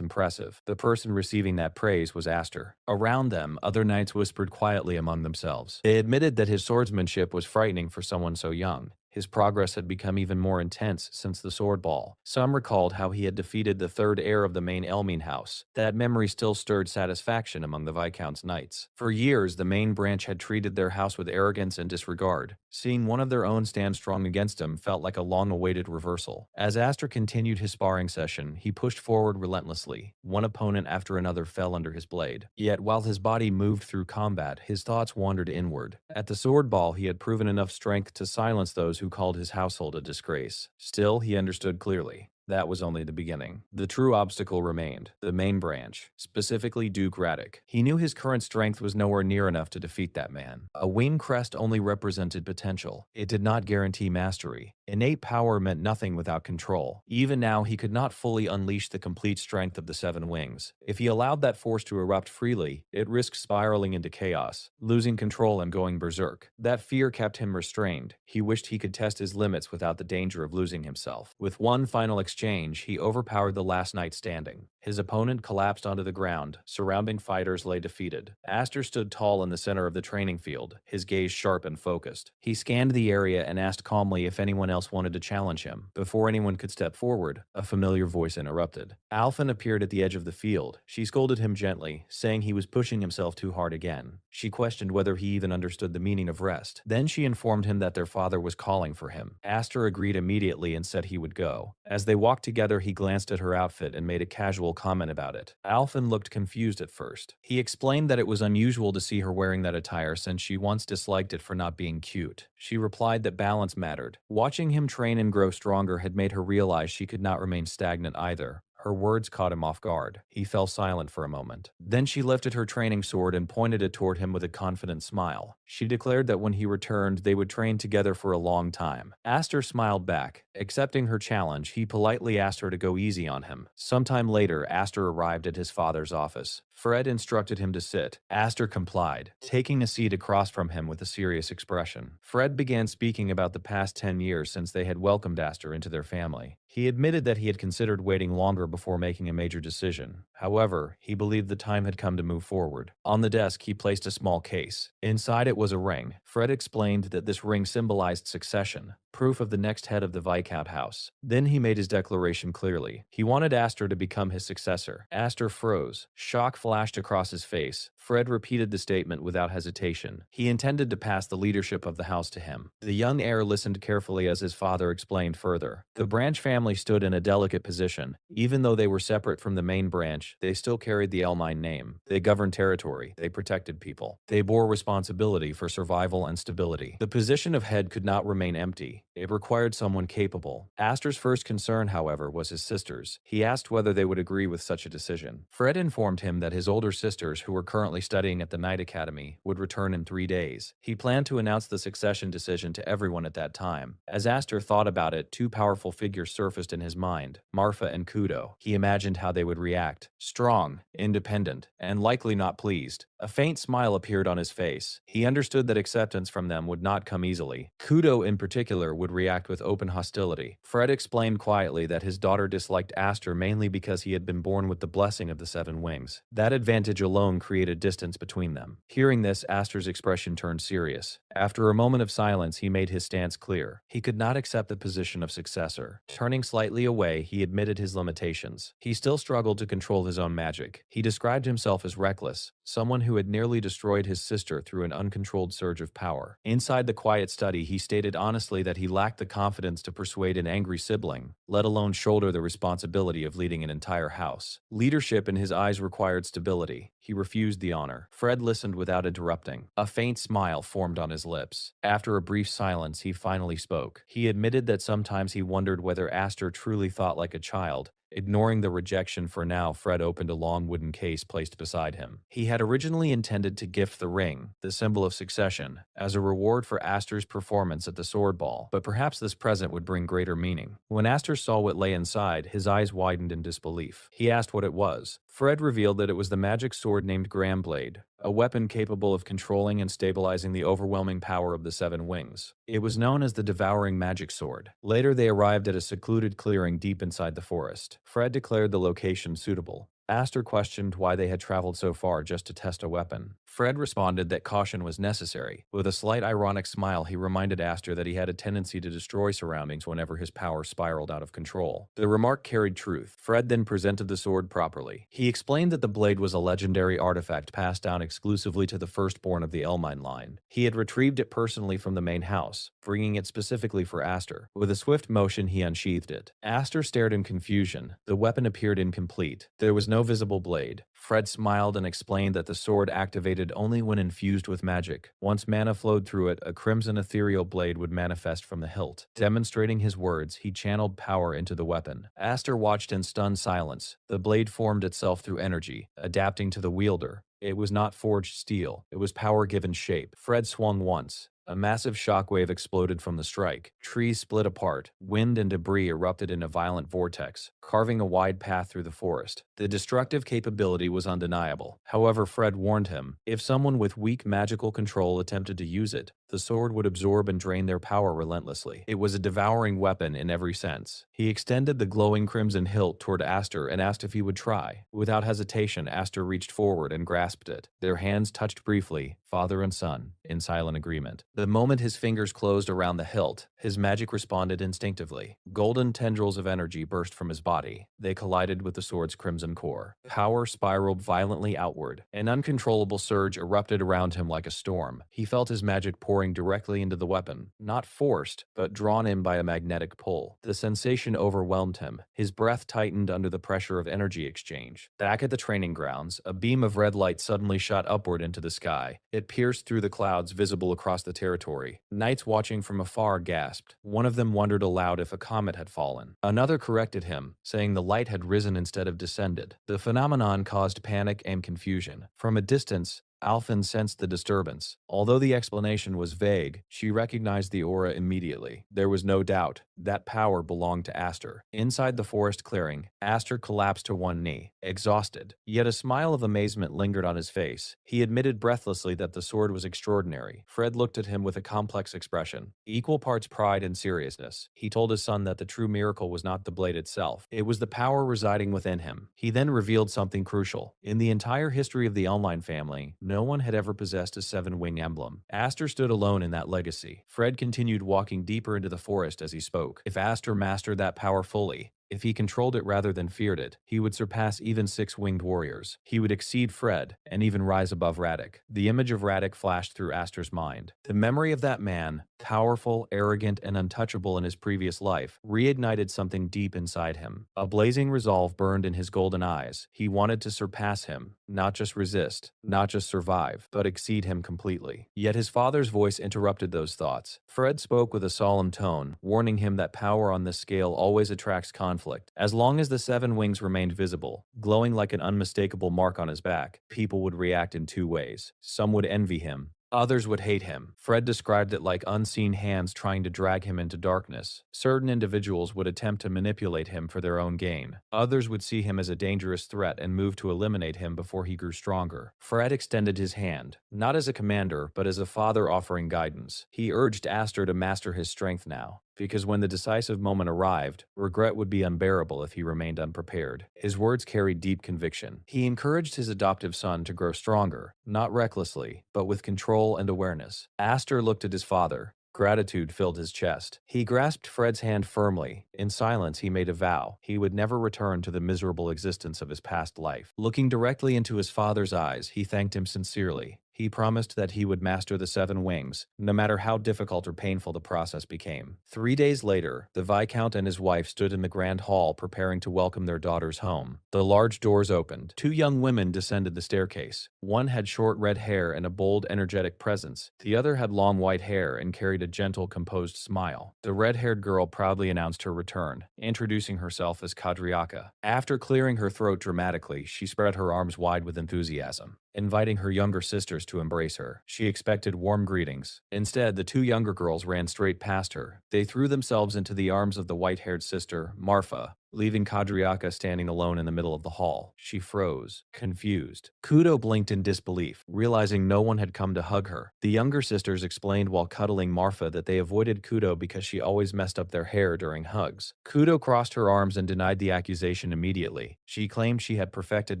impressive. The person receiving that praise was Aster. Around them, other knights whispered quietly among themselves. They admitted that his swordsmanship was frightening for someone so young. His progress had become even more intense since the sword ball. Some recalled how he had defeated the third heir of the main Elmine house. That memory still stirred satisfaction among the Viscount's knights. For years, the main branch had treated their house with arrogance and disregard. Seeing one of their own stand strong against him felt like a long-awaited reversal. As Aster continued his sparring session, he pushed forward relentlessly. One opponent after another fell under his blade. Yet while his body moved through combat, his thoughts wandered inward. At the sword ball, he had proven enough strength to silence those who called his household a disgrace. Still, he understood clearly. That was only the beginning. The true obstacle remained, the main branch, specifically Duke Radek. He knew his current strength was nowhere near enough to defeat that man. A wing crest only represented potential. It did not guarantee mastery. Innate power meant nothing without control. Even now, he could not fully unleash the complete strength of the seven wings. If he allowed that force to erupt freely, it risked spiraling into chaos, losing control and going berserk. That fear kept him restrained. He wished he could test his limits without the danger of losing himself. With one final exchange, he overpowered the last knight standing. His opponent collapsed onto the ground. Surrounding fighters lay defeated. Aster stood tall in the center of the training field, his gaze sharp and focused. He scanned the area and asked calmly if anyone else wanted to challenge him. Before anyone could step forward, a familiar voice interrupted. Alphen appeared at the edge of the field. She scolded him gently, saying he was pushing himself too hard again. She questioned whether he even understood the meaning of rest. Then she informed him that their father was calling for him. Aster agreed immediately and said he would go. As they walked together, he glanced at her outfit and made a casual comment about it. Alphen looked confused at first. He explained that it was unusual to see her wearing that attire since she once disliked it for not being cute. She replied that balance mattered. Watching him train and grow stronger had made her realize she could not remain stagnant either. Her words caught him off guard. He fell silent for a moment. Then she lifted her training sword and pointed it toward him with a confident smile. She declared that when he returned, they would train together for a long time. Aster smiled back. Accepting her challenge, he politely asked her to go easy on him. Sometime later, Aster arrived at his father's office. Fred instructed him to sit. Aster complied, taking a seat across from him with a serious expression. Fred began speaking about the past 10 years since they had welcomed Aster into their family. He admitted that he had considered waiting longer before making a major decision. However, he believed the time had come to move forward. On the desk, he placed a small case. Inside it was a ring. Fred explained that this ring symbolized succession. proof of the next head of the Viscount house. Then he made his declaration clearly. He wanted Aster to become his successor. Aster froze. Shock flashed across his face. Fred repeated the statement without hesitation. He intended to pass the leadership of the house to him. The young heir listened carefully as his father explained further. The Branch family stood in a delicate position. Even though they were separate from the main branch, they still carried the Elmine name. They governed territory. They protected people. They bore responsibility for survival and stability. The position of head could not remain empty. It required someone capable. Aster's first concern, however, was his sisters. He asked whether they would agree with such a decision. Fred informed him that his older sisters, who were currently studying at the Night Academy, would return in 3 days. He planned to announce the succession decision to everyone at that time. As Aster thought about it, two powerful figures surfaced in his mind, Marfa and Kudo. He imagined how they would react. Strong, independent, and likely not pleased. A faint smile appeared on his face. He understood that acceptance from them would not come easily. Kudo, in particular, would react with open hostility. Fred explained quietly that his daughter disliked Aster mainly because he had been born with the blessing of the 7 wings. That advantage alone created distance between them. Hearing this, Aster's expression turned serious. After a moment of silence, he made his stance clear. He could not accept the position of successor. Turning slightly away, he admitted his limitations. He still struggled to control his own magic. He described himself as reckless, someone who had nearly destroyed his sister through an uncontrolled surge of power. Inside the quiet study, he stated honestly that he lacked the confidence to persuade an angry sibling, let alone shoulder the responsibility of leading an entire house. Leadership in his eyes required stability. He refused the honor. Fred listened without interrupting. A faint smile formed on his lips. After a brief silence, he finally spoke. He admitted that sometimes he wondered whether Aster truly thought like a child. Ignoring the rejection for now, Fred opened a long wooden case placed beside him. He had originally intended to gift the ring, the symbol of succession, as a reward for Aster's performance at the sword ball, but perhaps this present would bring greater meaning. When Aster saw what lay inside, his eyes widened in disbelief. He asked what it was. Fred revealed that it was the magic sword named Gramblade, a weapon capable of controlling and stabilizing the overwhelming power of the 7 wings. It was known as the Devouring Magic Sword. Later, they arrived at a secluded clearing deep inside the forest. Fred declared the location suitable. Aster questioned why they had traveled so far just to test a weapon. Fred responded that caution was necessary. With a slight ironic smile, he reminded Aster that he had a tendency to destroy surroundings whenever his power spiraled out of control. The remark carried truth. Fred then presented the sword properly. He explained that the blade was a legendary artifact passed down exclusively to the firstborn of the Elmine line. He had retrieved it personally from the main house, bringing it specifically for Aster. With a swift motion, he unsheathed it. Aster stared in confusion. The weapon appeared incomplete. There was no visible blade. Fred smiled and explained that the sword activated only when infused with magic. Once mana flowed through it, a crimson ethereal blade would manifest from the hilt. Demonstrating his words, he channeled power into the weapon. Aster watched in stunned silence. The blade formed itself through energy, adapting to the wielder. It was not forged steel. It was power given shape. Fred swung once. A massive shockwave exploded from the strike. Trees split apart. Wind and debris erupted in a violent vortex, carving a wide path through the forest. The destructive capability was undeniable. However, Fred warned him, if someone with weak magical control attempted to use it, the sword would absorb and drain their power relentlessly. It was a devouring weapon in every sense. He extended the glowing crimson hilt toward Aster and asked if he would try. Without hesitation, Aster reached forward and grasped it. Their hands touched briefly, father and son, in silent agreement. The moment his fingers closed around the hilt, his magic responded instinctively. Golden tendrils of energy burst from his body. They collided with the sword's crimson core. Power spiraled violently outward. An uncontrollable surge erupted around him like a storm. He felt his magic pouring directly into the weapon, not forced, but drawn in by a magnetic pull. The sensation overwhelmed him. His breath tightened under the pressure of energy exchange. Back at the training grounds, a beam of red light suddenly shot upward into the sky. It pierced through the clouds visible across the territory. Knights watching from afar gasped. One of them wondered aloud if a comet had fallen. Another corrected him, saying the light had risen instead of descended. The phenomenon caused panic and confusion. From a distance, Alphen sensed the disturbance. Although the explanation was vague, she recognized the aura immediately. There was no doubt. That power belonged to Aster. Inside the forest clearing, Aster collapsed to one knee, exhausted. Yet a smile of amazement lingered on his face. He admitted breathlessly that the sword was extraordinary. Fred looked at him with a complex expression, equal parts pride and seriousness. He told his son that the true miracle was not the blade itself. It was the power residing within him. He then revealed something crucial. In the entire history of the Elmine family, No one had ever possessed a seven-wing emblem. Aster stood alone in that legacy. Fred continued walking deeper into the forest as he spoke. If Aster mastered that power fully, if he controlled it rather than feared it, he would surpass even six-winged warriors. He would exceed Fred, and even rise above Radek. The image of Radek flashed through Aster's mind. The memory of that man, powerful, arrogant, and untouchable in his previous life, reignited something deep inside him. A blazing resolve burned in his golden eyes. He wanted to surpass him, not just resist, not just survive, but exceed him completely. Yet his father's voice interrupted those thoughts. Fred spoke with a solemn tone, warning him that power on this scale always attracts conflict. As long as the seven wings remained visible, glowing like an unmistakable mark on his back, people would react in two ways. Some would envy him. Others would hate him. Fred described it like unseen hands trying to drag him into darkness. Certain individuals would attempt to manipulate him for their own gain. Others would see him as a dangerous threat and move to eliminate him before he grew stronger. Fred extended his hand, not as a commander, but as a father offering guidance. He urged Aster to master his strength now, because when the decisive moment arrived, regret would be unbearable if he remained unprepared. His words carried deep conviction. He encouraged his adoptive son to grow stronger, not recklessly, but with control and awareness. Aster looked at his father. Gratitude filled his chest. He grasped Fred's hand firmly. In silence, he made a vow. He would never return to the miserable existence of his past life. Looking directly into his father's eyes, he thanked him sincerely. He promised that he would master the seven wings, no matter how difficult or painful the process became. 3 days later, the Viscount and his wife stood in the grand hall preparing to welcome their daughters home. The large doors opened. Two young women descended the staircase. One had short red hair and a bold, energetic presence. The other had long white hair and carried a gentle, composed smile. The red-haired girl proudly announced her return, introducing herself as Kadriaka. After clearing her throat dramatically, she spread her arms wide with enthusiasm, inviting her younger sisters to embrace her. She expected warm greetings. Instead, the two younger girls ran straight past her. They threw themselves into the arms of the white-haired sister, Marfa, leaving Kadriaka standing alone in the middle of the hall. She froze, confused. Kudo blinked in disbelief, realizing no one had come to hug her. The younger sisters explained while cuddling Marfa that they avoided Kudo because she always messed up their hair during hugs. Kudo crossed her arms and denied the accusation immediately. She claimed she had perfected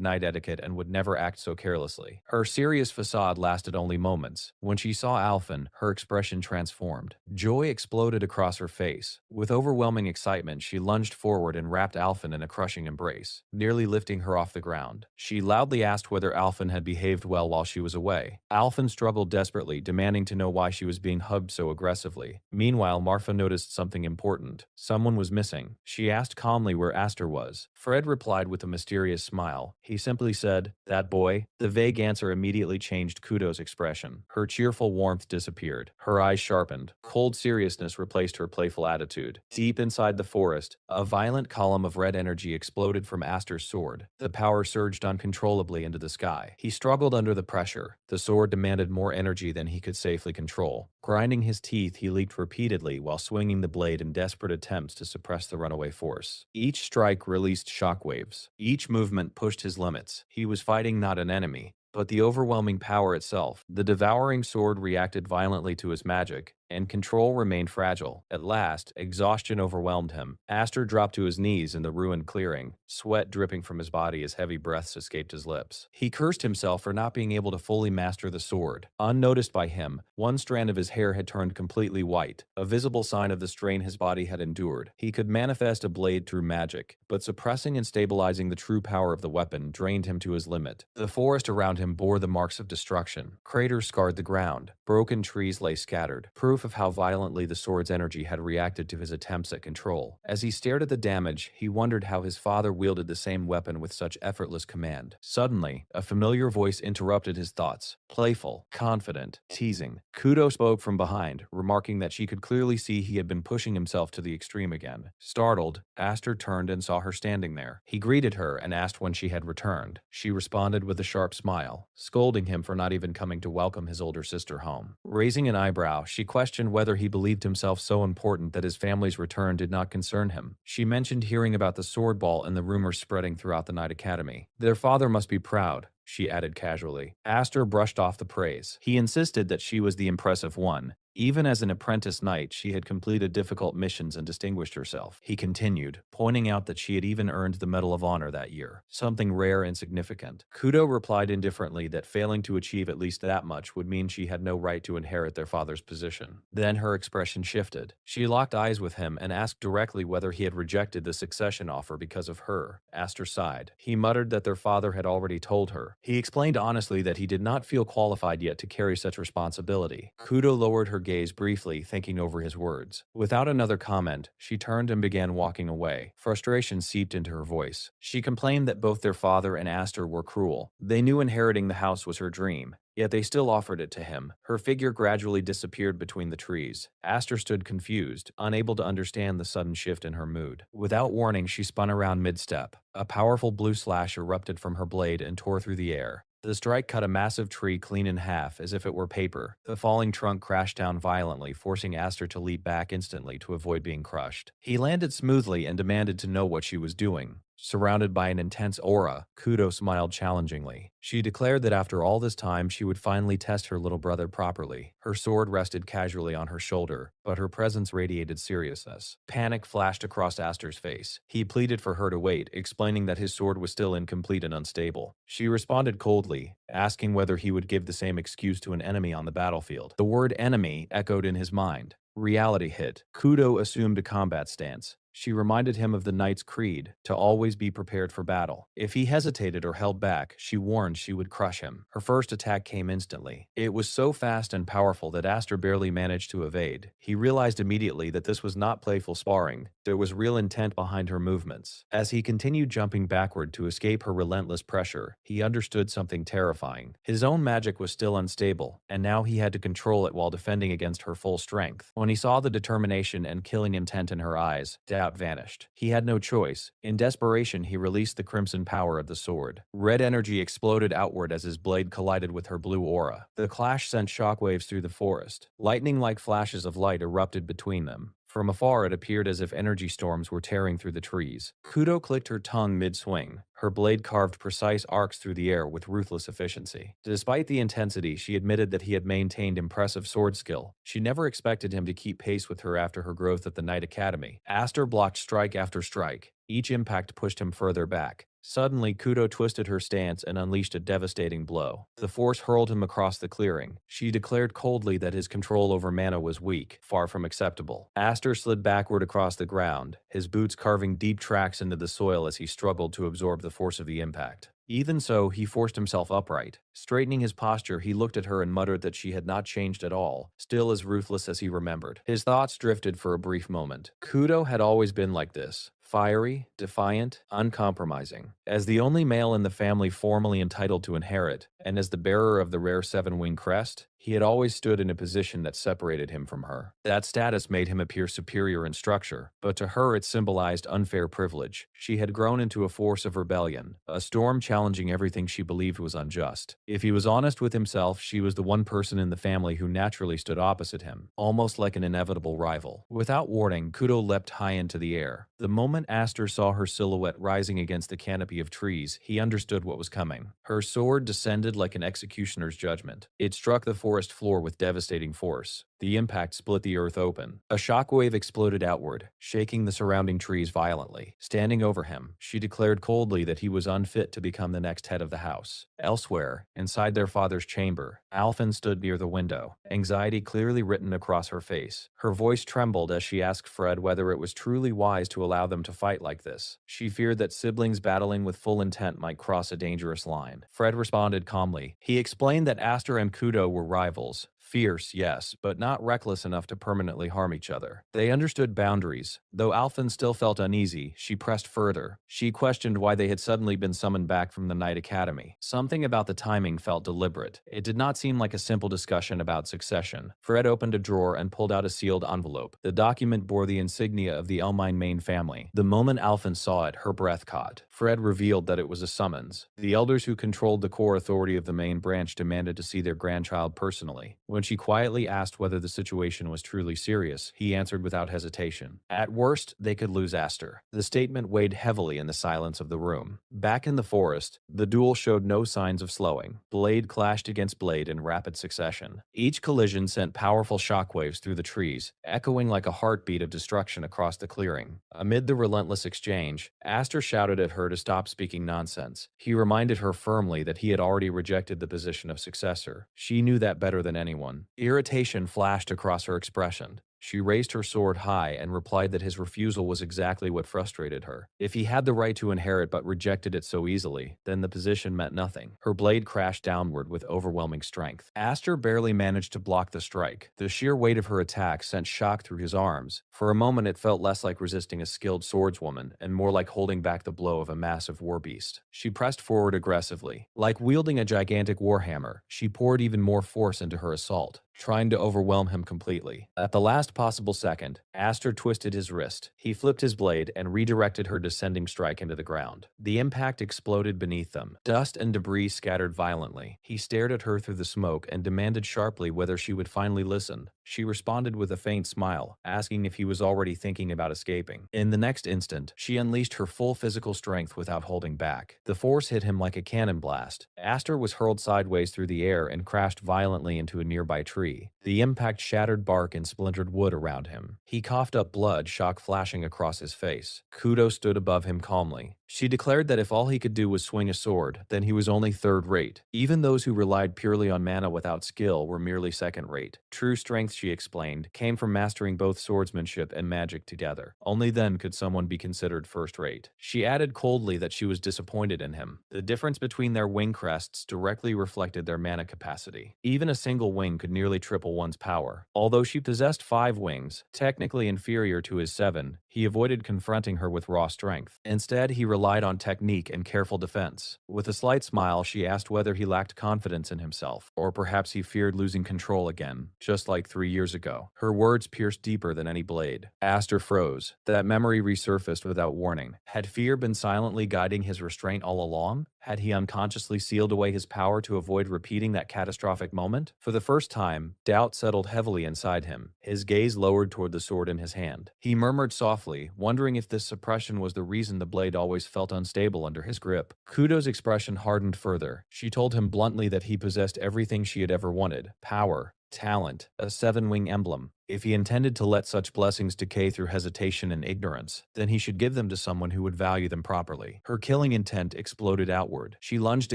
night etiquette and would never act so carelessly. Her serious facade lasted only moments. When she saw Alphen, her expression transformed. Joy exploded across her face. With overwhelming excitement, she lunged forward and wrapped Alphen in a crushing embrace, nearly lifting her off the ground. She loudly asked whether Alphen had behaved well while she was away. Alphen struggled desperately, demanding to know why she was being hugged so aggressively. Meanwhile, Marfa noticed something important. Someone was missing. She asked calmly where Aster was. Fred replied with a mysterious smile. He simply said, "That boy." The vague answer immediately changed Kudo's expression. Her cheerful warmth disappeared. Her eyes sharpened. Cold seriousness replaced her playful attitude. Deep inside the forest, a violent column of red energy exploded from Aster's sword. The power surged uncontrollably into the sky. He struggled under the pressure. The sword demanded more energy than he could safely control. Grinding his teeth, he leaped repeatedly while swinging the blade in desperate attempts to suppress the runaway force. Each strike released shockwaves. Each movement pushed his limits. He was fighting not an enemy, but the overwhelming power itself. The devouring sword reacted violently to his magic, and control remained fragile. At last, exhaustion overwhelmed him. Aster dropped to his knees in the ruined clearing, sweat dripping from his body as heavy breaths escaped his lips. He cursed himself for not being able to fully master the sword. Unnoticed by him, one strand of his hair had turned completely white, a visible sign of the strain his body had endured. He could manifest a blade through magic, but suppressing and stabilizing the true power of the weapon drained him to his limit. The forest around him bore the marks of destruction. Craters scarred the ground. Broken trees lay scattered, proof of how violently the sword's energy had reacted to his attempts at control. As he stared at the damage, he wondered how his father wielded the same weapon with such effortless command. Suddenly, a familiar voice interrupted his thoughts. Playful, confident, teasing. Kudo spoke from behind, remarking that she could clearly see he had been pushing himself to the extreme again. Startled, Aster turned and saw her standing there. He greeted her and asked when she had returned. She responded with a sharp smile, scolding him for not even coming to welcome his older sister home. Raising an eyebrow, she questioned whether he believed himself so important that his family's return did not concern him. She mentioned hearing about the sword ball and the rumors spreading throughout the Night Academy. Their father must be proud, she added casually. Aster brushed off the praise. He insisted that she was the impressive one, Even as an apprentice knight, she had completed difficult missions and distinguished herself. He continued, pointing out that she had even earned the Medal of Honor that year, something rare and significant. Kudo replied indifferently that failing to achieve at least that much would mean she had no right to inherit their father's position. Then her expression shifted. She locked eyes with him and asked directly whether he had rejected the succession offer because of her. Aster sighed. He muttered that their father had already told her. He explained honestly that he did not feel qualified yet to carry such responsibility. Kudo lowered her gaze briefly, thinking over his words. Without another comment, she turned and began walking away. Frustration seeped into her voice. She complained that both their father and Aster were cruel. They knew inheriting the house was her dream, yet they still offered it to him. Her figure gradually disappeared between the trees. Aster stood confused, unable to understand the sudden shift in her mood. Without warning, she spun around mid-step. A powerful blue slash erupted from her blade and tore through the air. The strike cut a massive tree clean in half, as if it were paper. The falling trunk crashed down violently, forcing Aster to leap back instantly to avoid being crushed. He landed smoothly and demanded to know what she was doing. Surrounded by an intense aura, Kudo smiled challengingly. She declared that after all this time, she would finally test her little brother properly. Her sword rested casually on her shoulder, but her presence radiated seriousness. Panic flashed across Aster's face. He pleaded for her to wait, explaining that his sword was still incomplete and unstable. She responded coldly, asking whether he would give the same excuse to an enemy on the battlefield. The word enemy echoed in his mind. Reality hit. Kudo assumed a combat stance. She reminded him of the knight's creed, to always be prepared for battle. If he hesitated or held back, she warned she would crush him. Her first attack came instantly. It was so fast and powerful that Aster barely managed to evade. He realized immediately that this was not playful sparring. There was real intent behind her movements. As he continued jumping backward to escape her relentless pressure, he understood something terrifying. His own magic was still unstable, and now he had to control it while defending against her full strength. When he saw the determination and killing intent in her eyes, doubt vanished. He had no choice. In desperation, he released the crimson power of the sword. Red energy exploded outward as his blade collided with her blue aura. The clash sent shockwaves through the forest. Lightning-like flashes of light erupted between them. From afar, it appeared as if energy storms were tearing through the trees. Kudo clicked her tongue mid-swing. Her blade carved precise arcs through the air with ruthless efficiency. Despite the intensity, she admitted that he had maintained impressive sword skill. She never expected him to keep pace with her after her growth at the Knight Academy. Aster blocked strike after strike. Each impact pushed him further back. Suddenly, Kudo twisted her stance and unleashed a devastating blow. The force hurled him across the clearing. She declared coldly that his control over mana was weak, far from acceptable. Aster slid backward across the ground, his boots carving deep tracks into the soil as he struggled to absorb the force of the impact. Even so, he forced himself upright. Straightening his posture, he looked at her and muttered that she had not changed at all, still as ruthless as he remembered. His thoughts drifted for a brief moment. Kudo had always been like this. Fiery, defiant, uncompromising. As the only male in the family formally entitled to inherit, and as the bearer of the rare seven-wing crest, he had always stood in a position that separated him from her. That status made him appear superior in structure, but to her it symbolized unfair privilege. She had grown into a force of rebellion, a storm challenging everything she believed was unjust. If he was honest with himself, she was the one person in the family who naturally stood opposite him, almost like an inevitable rival. Without warning, Kudo leapt high into the air. The moment Aster saw her silhouette rising against the canopy of trees, he understood what was coming. Her sword descended like an executioner's judgment. It struck the forest floor with devastating force. The impact split the earth open. A shockwave exploded outward, shaking the surrounding trees violently. Standing over him, she declared coldly that he was unfit to become the next head of the house. Elsewhere, inside their father's chamber, Alphen stood near the window, anxiety clearly written across her face. Her voice trembled as she asked Fred whether it was truly wise to allow them to fight like this. She feared that siblings battling with full intent might cross a dangerous line. Fred responded calmly. He explained that Aster and Kudo were rivals. Fierce, yes, but not reckless enough to permanently harm each other. They understood boundaries. Though Alphen still felt uneasy, she pressed further. She questioned why they had suddenly been summoned back from the Knight Academy. Something about the timing felt deliberate. It did not seem like a simple discussion about succession. Fred opened a drawer and pulled out a sealed envelope. The document bore the insignia of the Elmine Main family. The moment Alphen saw it, her breath caught. Fred revealed that it was a summons. The elders who controlled the core authority of the main branch demanded to see their grandchild personally. When When she quietly asked whether the situation was truly serious, he answered without hesitation. At worst, they could lose Aster. The statement weighed heavily in the silence of the room. Back in the forest, the duel showed no signs of slowing. Blade clashed against blade in rapid succession. Each collision sent powerful shockwaves through the trees, echoing like a heartbeat of destruction across the clearing. Amid the relentless exchange, Aster shouted at her to stop speaking nonsense. He reminded her firmly that he had already rejected the position of successor. She knew that better than anyone. Irritation flashed across her expression. She raised her sword high and replied that his refusal was exactly what frustrated her. If he had the right to inherit but rejected it so easily, then the position meant nothing. Her blade crashed downward with overwhelming strength. Aster barely managed to block the strike. The sheer weight of her attack sent shock through his arms. For a moment it felt less like resisting a skilled swordswoman and more like holding back the blow of a massive war beast. She pressed forward aggressively. Like wielding a gigantic warhammer, she poured even more force into her assault, trying to overwhelm him completely. At the last possible second, Aster twisted his wrist. He flipped his blade and redirected her descending strike into the ground. The impact exploded beneath them. Dust and debris scattered violently. He stared at her through the smoke and demanded sharply whether she would finally listen. She responded with a faint smile, asking if he was already thinking about escaping. In the next instant, she unleashed her full physical strength without holding back. The force hit him like a cannon blast. Aster was hurled sideways through the air and crashed violently into a nearby tree. The impact shattered bark and splintered wood around him. He coughed up blood, shock flashing across his face. Kudo stood above him calmly. She declared that if all he could do was swing a sword, then he was only third-rate. Even those who relied purely on mana without skill were merely second-rate. True strength, she explained, came from mastering both swordsmanship and magic together. Only then could someone be considered first-rate. She added coldly that she was disappointed in him. The difference between their wing crests directly reflected their mana capacity. Even a single wing could nearly triple one's power. Although she possessed 5 wings, technically inferior to his 7, he avoided confronting her with raw strength. Instead, he relied on technique and careful defense. With a slight smile, she asked whether he lacked confidence in himself, or perhaps he feared losing control again, just like 3 years ago. Her words pierced deeper than any blade. Aster froze. That memory resurfaced without warning. Had fear been silently guiding his restraint all along? Had he unconsciously sealed away his power to avoid repeating that catastrophic moment? For the first time, doubt settled heavily inside him. His gaze lowered toward the sword in his hand. He murmured softly, wondering if this suppression was the reason the blade always felt unstable under his grip. Kudo's expression hardened further. She told him bluntly that he possessed everything she had ever wanted: power, talent, a 7-wing emblem. If he intended to let such blessings decay through hesitation and ignorance, then he should give them to someone who would value them properly. Her killing intent exploded outward. She lunged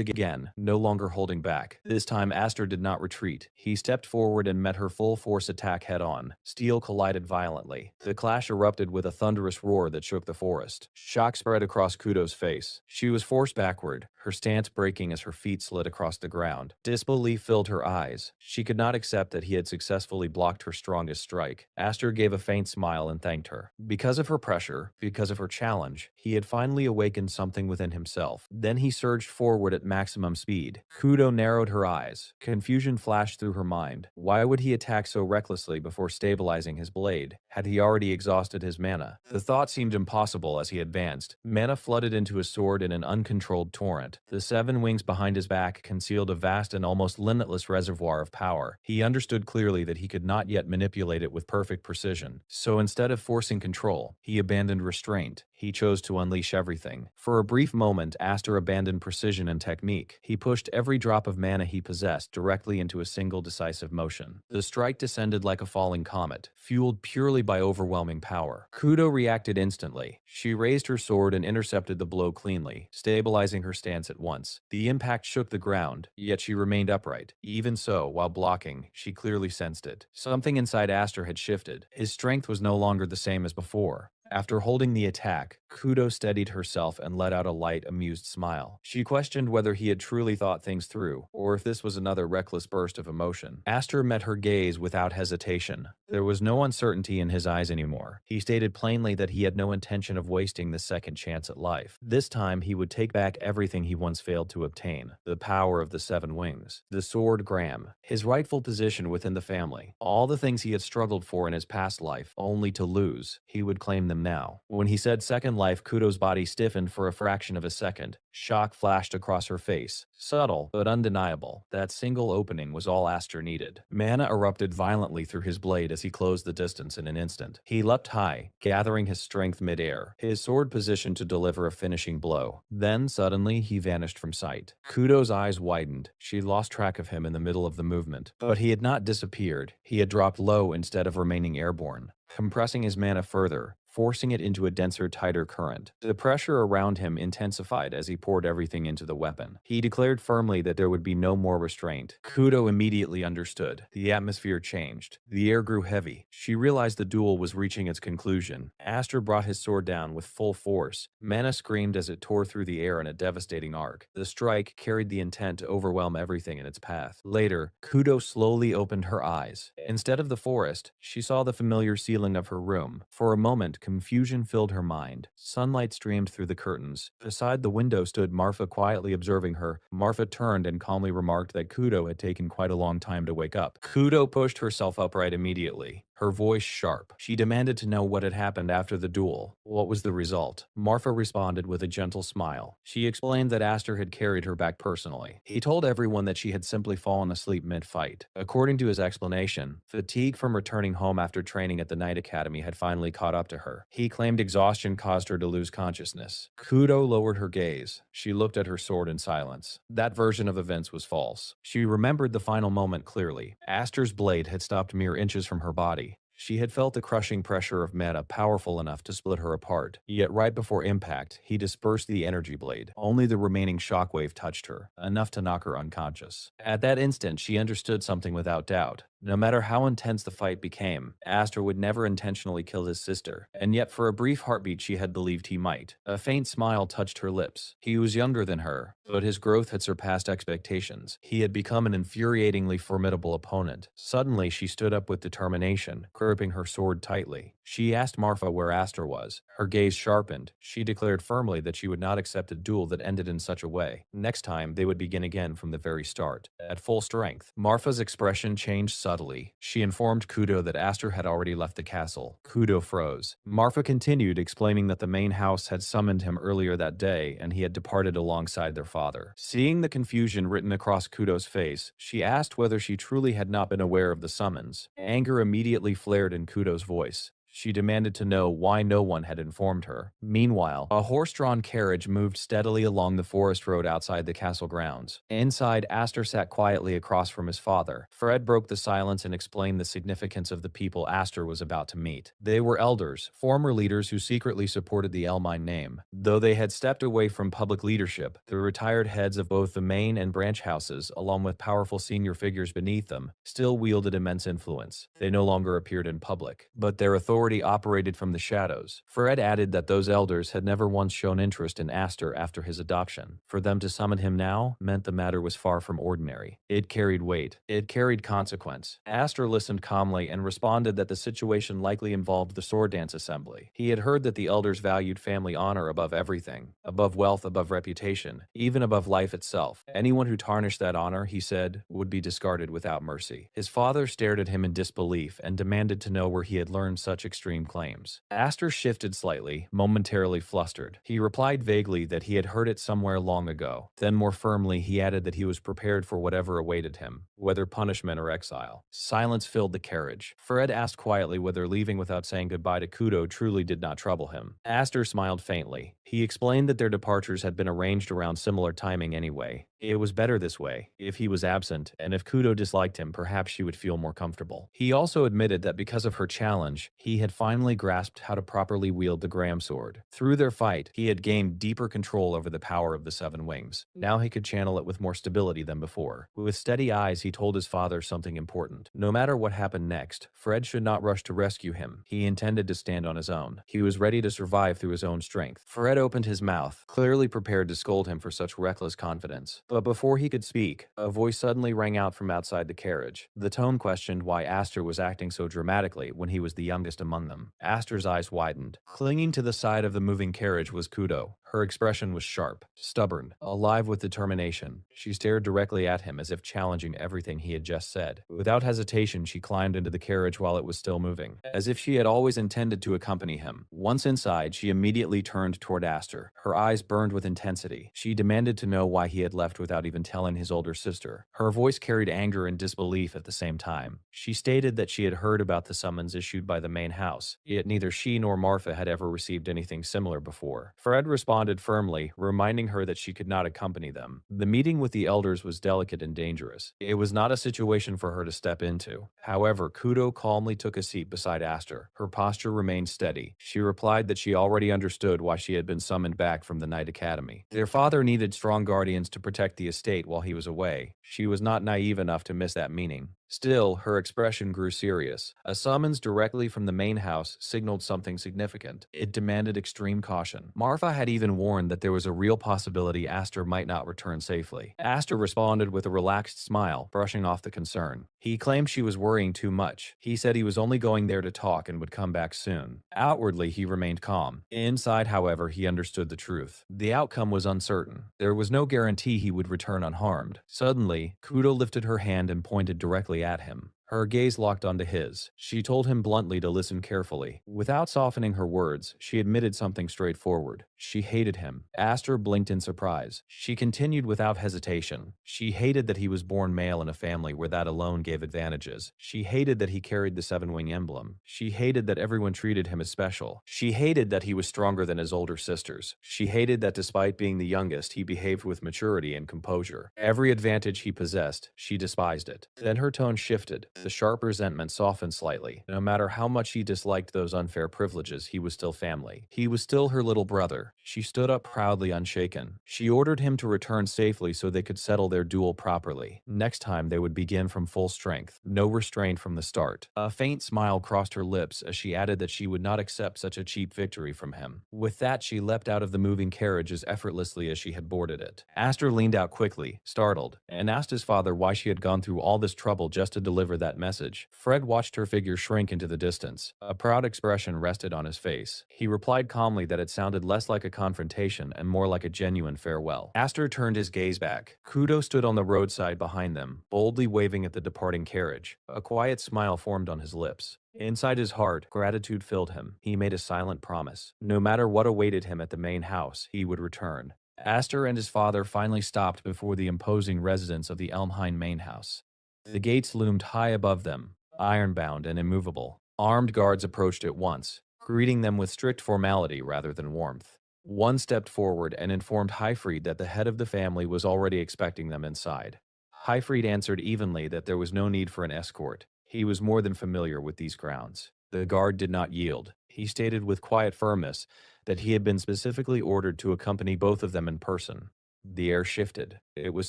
again, no longer holding back. This time Aster did not retreat. He stepped forward and met her full force attack head-on. Steel collided violently. The clash erupted with a thunderous roar that shook the forest. Shock spread across Kudo's face. She was forced backward, her stance breaking as her feet slid across the ground. Disbelief filled her eyes. She could not accept that he had successfully blocked her strongest strike. Aster gave a faint smile and thanked her. Because of her pressure, because of her challenge, he had finally awakened something within himself. Then he surged forward at maximum speed. Kudo narrowed her eyes. Confusion flashed through her mind. Why would he attack so recklessly before stabilizing his blade? Had he already exhausted his mana? The thought seemed impossible as he advanced. Mana flooded into his sword in an uncontrolled torrent. The 7 wings behind his back concealed a vast and almost limitless reservoir of power. He understood clearly that he could not yet manipulate it with perfect precision. So instead of forcing control, he abandoned restraint. He chose to unleash everything. For a brief moment, Aster abandoned precision and technique. He pushed every drop of mana he possessed directly into a single decisive motion. The strike descended like a falling comet, fueled purely by overwhelming power. Kudo reacted instantly. She raised her sword and intercepted the blow cleanly, stabilizing her stance at once. The impact shook the ground, yet she remained upright. Even so, while blocking, she clearly sensed it. Something inside Aster had shifted. His strength was no longer the same as before. After holding the attack, Kudo steadied herself and let out a light, amused smile. She questioned whether he had truly thought things through, or if this was another reckless burst of emotion. Aster met her gaze without hesitation. There was no uncertainty in his eyes anymore. He stated plainly that he had no intention of wasting this second chance at life. This time, he would take back everything he once failed to obtain: the power of the 7 wings, the sword Graham, his rightful position within the family, all the things he had struggled for in his past life, only to lose. He would claim them him now. When he said second life, Kudo's body stiffened for a fraction of a second. Shock flashed across her face. Subtle, but undeniable. That single opening was all Aster needed. Mana erupted violently through his blade as he closed the distance in an instant. He leapt high, gathering his strength midair, his sword positioned to deliver a finishing blow. Then, suddenly, he vanished from sight. Kudo's eyes widened. She lost track of him in the middle of the movement. But he had not disappeared. He had dropped low instead of remaining airborne, compressing his mana further, forcing it into a denser, tighter current. The pressure around him intensified as he poured everything into the weapon. He declared firmly that there would be no more restraint. Kudo immediately understood. The atmosphere changed. The air grew heavy. She realized the duel was reaching its conclusion. Aster brought his sword down with full force. Mana screamed as it tore through the air in a devastating arc. The strike carried the intent to overwhelm everything in its path. Later, Kudo slowly opened her eyes. Instead of the forest, she saw the familiar ceiling of her room. For a moment, confusion filled her mind. Sunlight streamed through the curtains. Beside the window stood Marfa, quietly observing her. Marfa turned and calmly remarked that Kudo had taken quite a long time to wake up. Kudo pushed herself upright immediately, her voice sharp. She demanded to know what had happened after the duel. What was the result? Marfa responded with a gentle smile. She explained that Aster had carried her back personally. He told everyone that she had simply fallen asleep mid-fight. According to his explanation, fatigue from returning home after training at the Night Academy had finally caught up to her. He claimed exhaustion caused her to lose consciousness. Kudo lowered her gaze. She looked at her sword in silence. That version of events was false. She remembered the final moment clearly. Aster's blade had stopped mere inches from her body. She had felt the crushing pressure of mana powerful enough to split her apart. Yet right before impact, he dispersed the energy blade. Only the remaining shockwave touched her, enough to knock her unconscious. At that instant, she understood something without doubt. No matter how intense the fight became, Aster would never intentionally kill his sister, and yet for a brief heartbeat she had believed he might. A faint smile touched her lips. He was younger than her, but his growth had surpassed expectations. He had become an infuriatingly formidable opponent. Suddenly she stood up with determination, gripping her sword tightly. She asked Marfa where Aster was. Her gaze sharpened. She declared firmly that she would not accept a duel that ended in such a way. Next time, they would begin again from the very start, at full strength. Marfa's expression changed subtly. She informed Kudo that Aster had already left the castle. Kudo froze. Marfa continued, explaining that the main house had summoned him earlier that day and he had departed alongside their father. Seeing the confusion written across Kudo's face, she asked whether she truly had not been aware of the summons. Anger immediately flared in Kudo's voice. She demanded to know why no one had informed her. Meanwhile, a horse-drawn carriage moved steadily along the forest road outside the castle grounds. Inside, Aster sat quietly across from his father. Fred broke the silence and explained the significance of the people Aster was about to meet. They were elders, former leaders who secretly supported the Elmine name. Though they had stepped away from public leadership, the retired heads of both the main and branch houses, along with powerful senior figures beneath them, still wielded immense influence. They no longer appeared in public, but their authority operated from the shadows. Fred added that those elders had never once shown interest in Aster after his adoption. For them to summon him now meant the matter was far from ordinary. It carried weight. It carried consequence. Aster listened calmly and responded that the situation likely involved the sword dance assembly. He had heard that the elders valued family honor above everything, above wealth, above reputation, even above life itself. Anyone who tarnished that honor, he said, would be discarded without mercy. His father stared at him in disbelief and demanded to know where he had learned such extreme claims. Aster shifted slightly, momentarily flustered. He replied vaguely that he had heard it somewhere long ago. Then more firmly, he added that he was prepared for whatever awaited him, whether punishment or exile. Silence filled the carriage. Fred asked quietly whether leaving without saying goodbye to Kudo truly did not trouble him. Aster smiled faintly. He explained that their departures had been arranged around similar timing anyway. It was better this way. If he was absent, and if Kudo disliked him, perhaps she would feel more comfortable. He also admitted that because of her challenge, he had finally grasped how to properly wield the Graham sword. Through their fight, he had gained deeper control over the power of the Seven Wings. Now he could channel it with more stability than before. With steady eyes, he told his father something important. No matter what happened next, Fred should not rush to rescue him. He intended to stand on his own. He was ready to survive through his own strength. Fred opened his mouth, clearly prepared to scold him for such reckless confidence. But before he could speak, a voice suddenly rang out from outside the carriage. The tone questioned why Aster was acting so dramatically when he was the youngest among them. Aster's eyes widened. Clinging to the side of the moving carriage was Kudo. Her expression was sharp, stubborn, alive with determination. She stared directly at him as if challenging everything he had just said. Without hesitation, she climbed into the carriage while it was still moving, as if she had always intended to accompany him. Once inside, she immediately turned toward Aster. Her eyes burned with intensity. She demanded to know why he had left without even telling his older sister. Her voice carried anger and disbelief at the same time. She stated that she had heard about the summons issued by the main house, yet neither she nor Martha had ever received anything similar before. Fred responded firmly, reminding her that she could not accompany them. The meeting with the elders was delicate and dangerous. It was not a situation for her to step into. However, Kudo calmly took a seat beside Aster. Her posture remained steady. She replied that she already understood why she had been summoned back from the Night Academy. Their father needed strong guardians to protect the estate while he was away. She was not naive enough to miss that meaning. Still, her expression grew serious. A summons directly from the main house signaled something significant. It demanded extreme caution. Martha had even warned that there was a real possibility Aster might not return safely. Aster responded with a relaxed smile, brushing off the concern. He claimed she was worrying too much. He said he was only going there to talk and would come back soon. Outwardly, he remained calm. Inside, however, he understood the truth. The outcome was uncertain. There was no guarantee he would return unharmed. Suddenly, Kudo lifted her hand and pointed directly at him. Her gaze locked onto his. She told him bluntly to listen carefully. Without softening her words, she admitted something straightforward. She hated him. Aster blinked in surprise. She continued without hesitation. She hated that he was born male in a family where that alone gave advantages. She hated that he carried the seven-wing emblem. She hated that everyone treated him as special. She hated that he was stronger than his older sisters. She hated that despite being the youngest, he behaved with maturity and composure. Every advantage he possessed, she despised it. Then her tone shifted. The sharp resentment softened slightly. No matter how much he disliked those unfair privileges, he was still family. He was still her little brother. She stood up proudly unshaken. She ordered him to return safely so they could settle their duel properly. Next time they would begin from full strength, no restraint from the start. A faint smile crossed her lips as she added that she would not accept such a cheap victory from him. With that, she leapt out of the moving carriage as effortlessly as she had boarded it. Aster leaned out quickly, startled, and asked his father why she had gone through all this trouble just to deliver that message. Fred watched her figure shrink into the distance. A proud expression rested on his face. He replied calmly that it sounded less like a confrontation and more like a genuine farewell. Aster turned his gaze back. Kudo stood on the roadside behind them, boldly waving at the departing carriage. A quiet smile formed on his lips. Inside his heart, gratitude filled him. He made a silent promise. No matter what awaited him at the main house, he would return. Aster and his father finally stopped before the imposing residence of the Elmheim main house. The gates loomed high above them, iron-bound and immovable. Armed guards approached at once, greeting them with strict formality rather than warmth. One stepped forward and informed Highfried that the head of the family was already expecting them inside. Highfried answered evenly that there was no need for an escort. He was more than familiar with these grounds. The guard did not yield. He stated with quiet firmness that he had been specifically ordered to accompany both of them in person. The air shifted. It was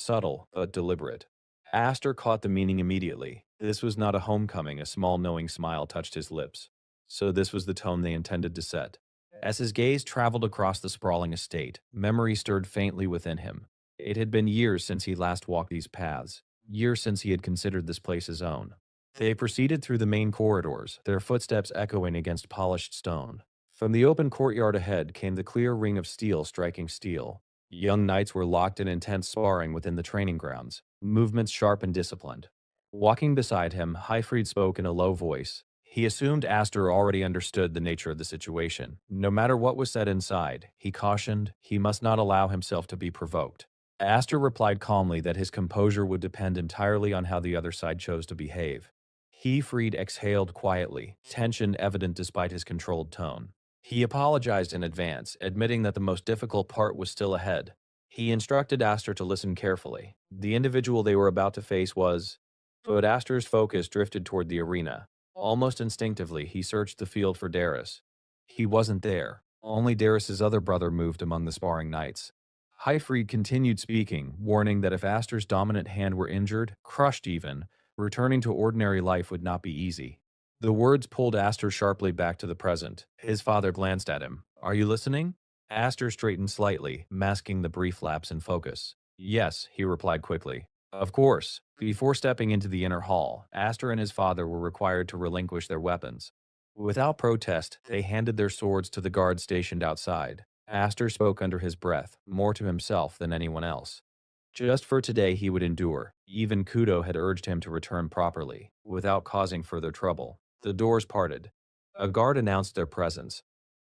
subtle, but deliberate. Aster caught the meaning immediately. This was not a homecoming. A small knowing smile touched his lips. So this was the tone they intended to set. As his gaze traveled across the sprawling estate, memory stirred faintly within him. It had been years since he last walked these paths, years since he had considered this place his own. They proceeded through the main corridors, their footsteps echoing against polished stone. From the open courtyard ahead came the clear ring of steel striking steel. Young knights were locked in intense sparring within the training grounds, movements sharp and disciplined. Walking beside him, Highfried spoke in a low voice. He assumed Aster already understood the nature of the situation. No matter what was said inside, he cautioned he must not allow himself to be provoked. Aster replied calmly that his composure would depend entirely on how the other side chose to behave. Highfried exhaled quietly, tension evident despite his controlled tone. He apologized in advance, admitting that the most difficult part was still ahead. He instructed Aster to listen carefully. The individual they were about to face was... But Aster's focus drifted toward the arena. Almost instinctively, he searched the field for Darius. He wasn't there. Only Darius's other brother moved among the sparring knights. Highfried continued speaking, warning that if Aster's dominant hand were injured, crushed even, returning to ordinary life would not be easy. The words pulled Aster sharply back to the present. His father glanced at him. "Are you listening?" Aster straightened slightly, masking the brief lapse in focus. Yes, he replied quickly. Of course. Before stepping into the inner hall, Aster and his father were required to relinquish their weapons. Without protest, they handed their swords to the guards stationed outside. Aster spoke under his breath, more to himself than anyone else. Just for today he would endure. Even Kudo had urged him to return properly, without causing further trouble. The doors parted. A guard announced their presence.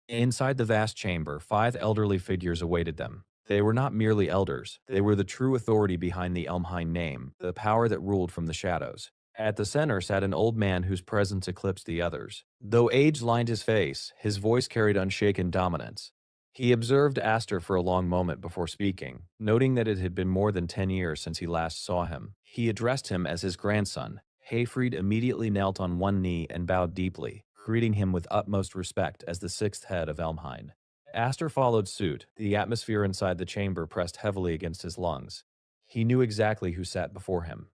Inside the vast chamber, 5 elderly figures awaited them. They were not merely elders, they were the true authority behind the Elmheim name, the power that ruled from the shadows. At the center sat an old man whose presence eclipsed the others. Though age lined his face, his voice carried unshaken dominance. He observed Aster for a long moment before speaking, noting that it had been more than 10 years since he last saw him. He addressed him as his grandson. Hayfried immediately knelt on one knee and bowed deeply, greeting him with utmost respect as the sixth head of Elmheim. Aster followed suit, the atmosphere inside the chamber pressed heavily against his lungs. He knew exactly who sat before him.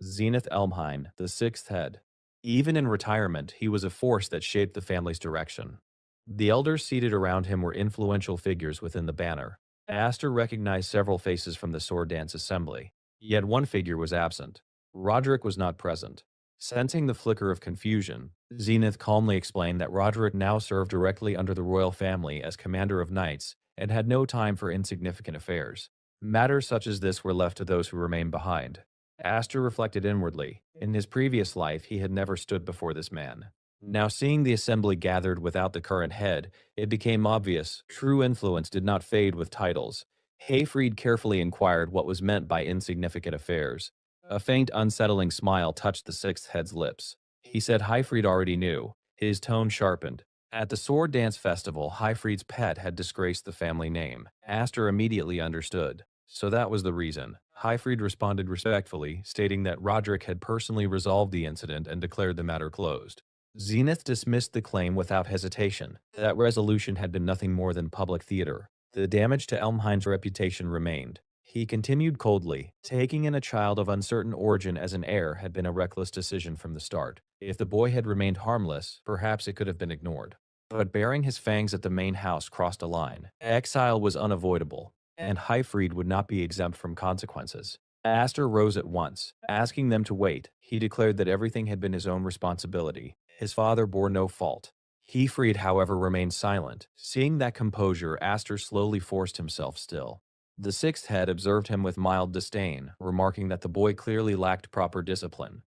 Zenith Elmheim, the sixth head. Even in retirement, he was a force that shaped the family's direction. The elders seated around him were influential figures within the banner. Aster recognized several faces from the sword dance assembly. Yet one figure was absent. Roderick was not present. Sensing the flicker of confusion, Zenith calmly explained that Roderick now served directly under the royal family as commander of knights and had no time for insignificant affairs. Matters such as this were left to those who remained behind. Aster reflected inwardly. In his previous life, he had never stood before this man. Now, seeing the assembly gathered without the current head, it became obvious true influence did not fade with titles. Hayfried carefully inquired what was meant by insignificant affairs. A faint, unsettling smile touched the sixth head's lips. He said Hayfried already knew. His tone sharpened. At the sword dance festival, Hayfried's pet had disgraced the family name. Aster immediately understood. So that was the reason. Hayfried responded respectfully, stating that Roderick had personally resolved the incident and declared the matter closed. Zenith dismissed the claim without hesitation. That resolution had been nothing more than public theater. The damage to Elmheim's reputation remained. He continued coldly, taking in a child of uncertain origin as an heir had been a reckless decision from the start. If the boy had remained harmless, perhaps it could have been ignored. But baring his fangs at the main house crossed a line. Exile was unavoidable, and Hayfried would not be exempt from consequences. Aster rose at once, asking them to wait. He declared that everything had been his own responsibility. His father bore no fault. Hayfried, however, remained silent. Seeing that composure, Aster slowly forced himself still. The sixth head observed him with mild disdain, remarking that the boy clearly lacked proper discipline.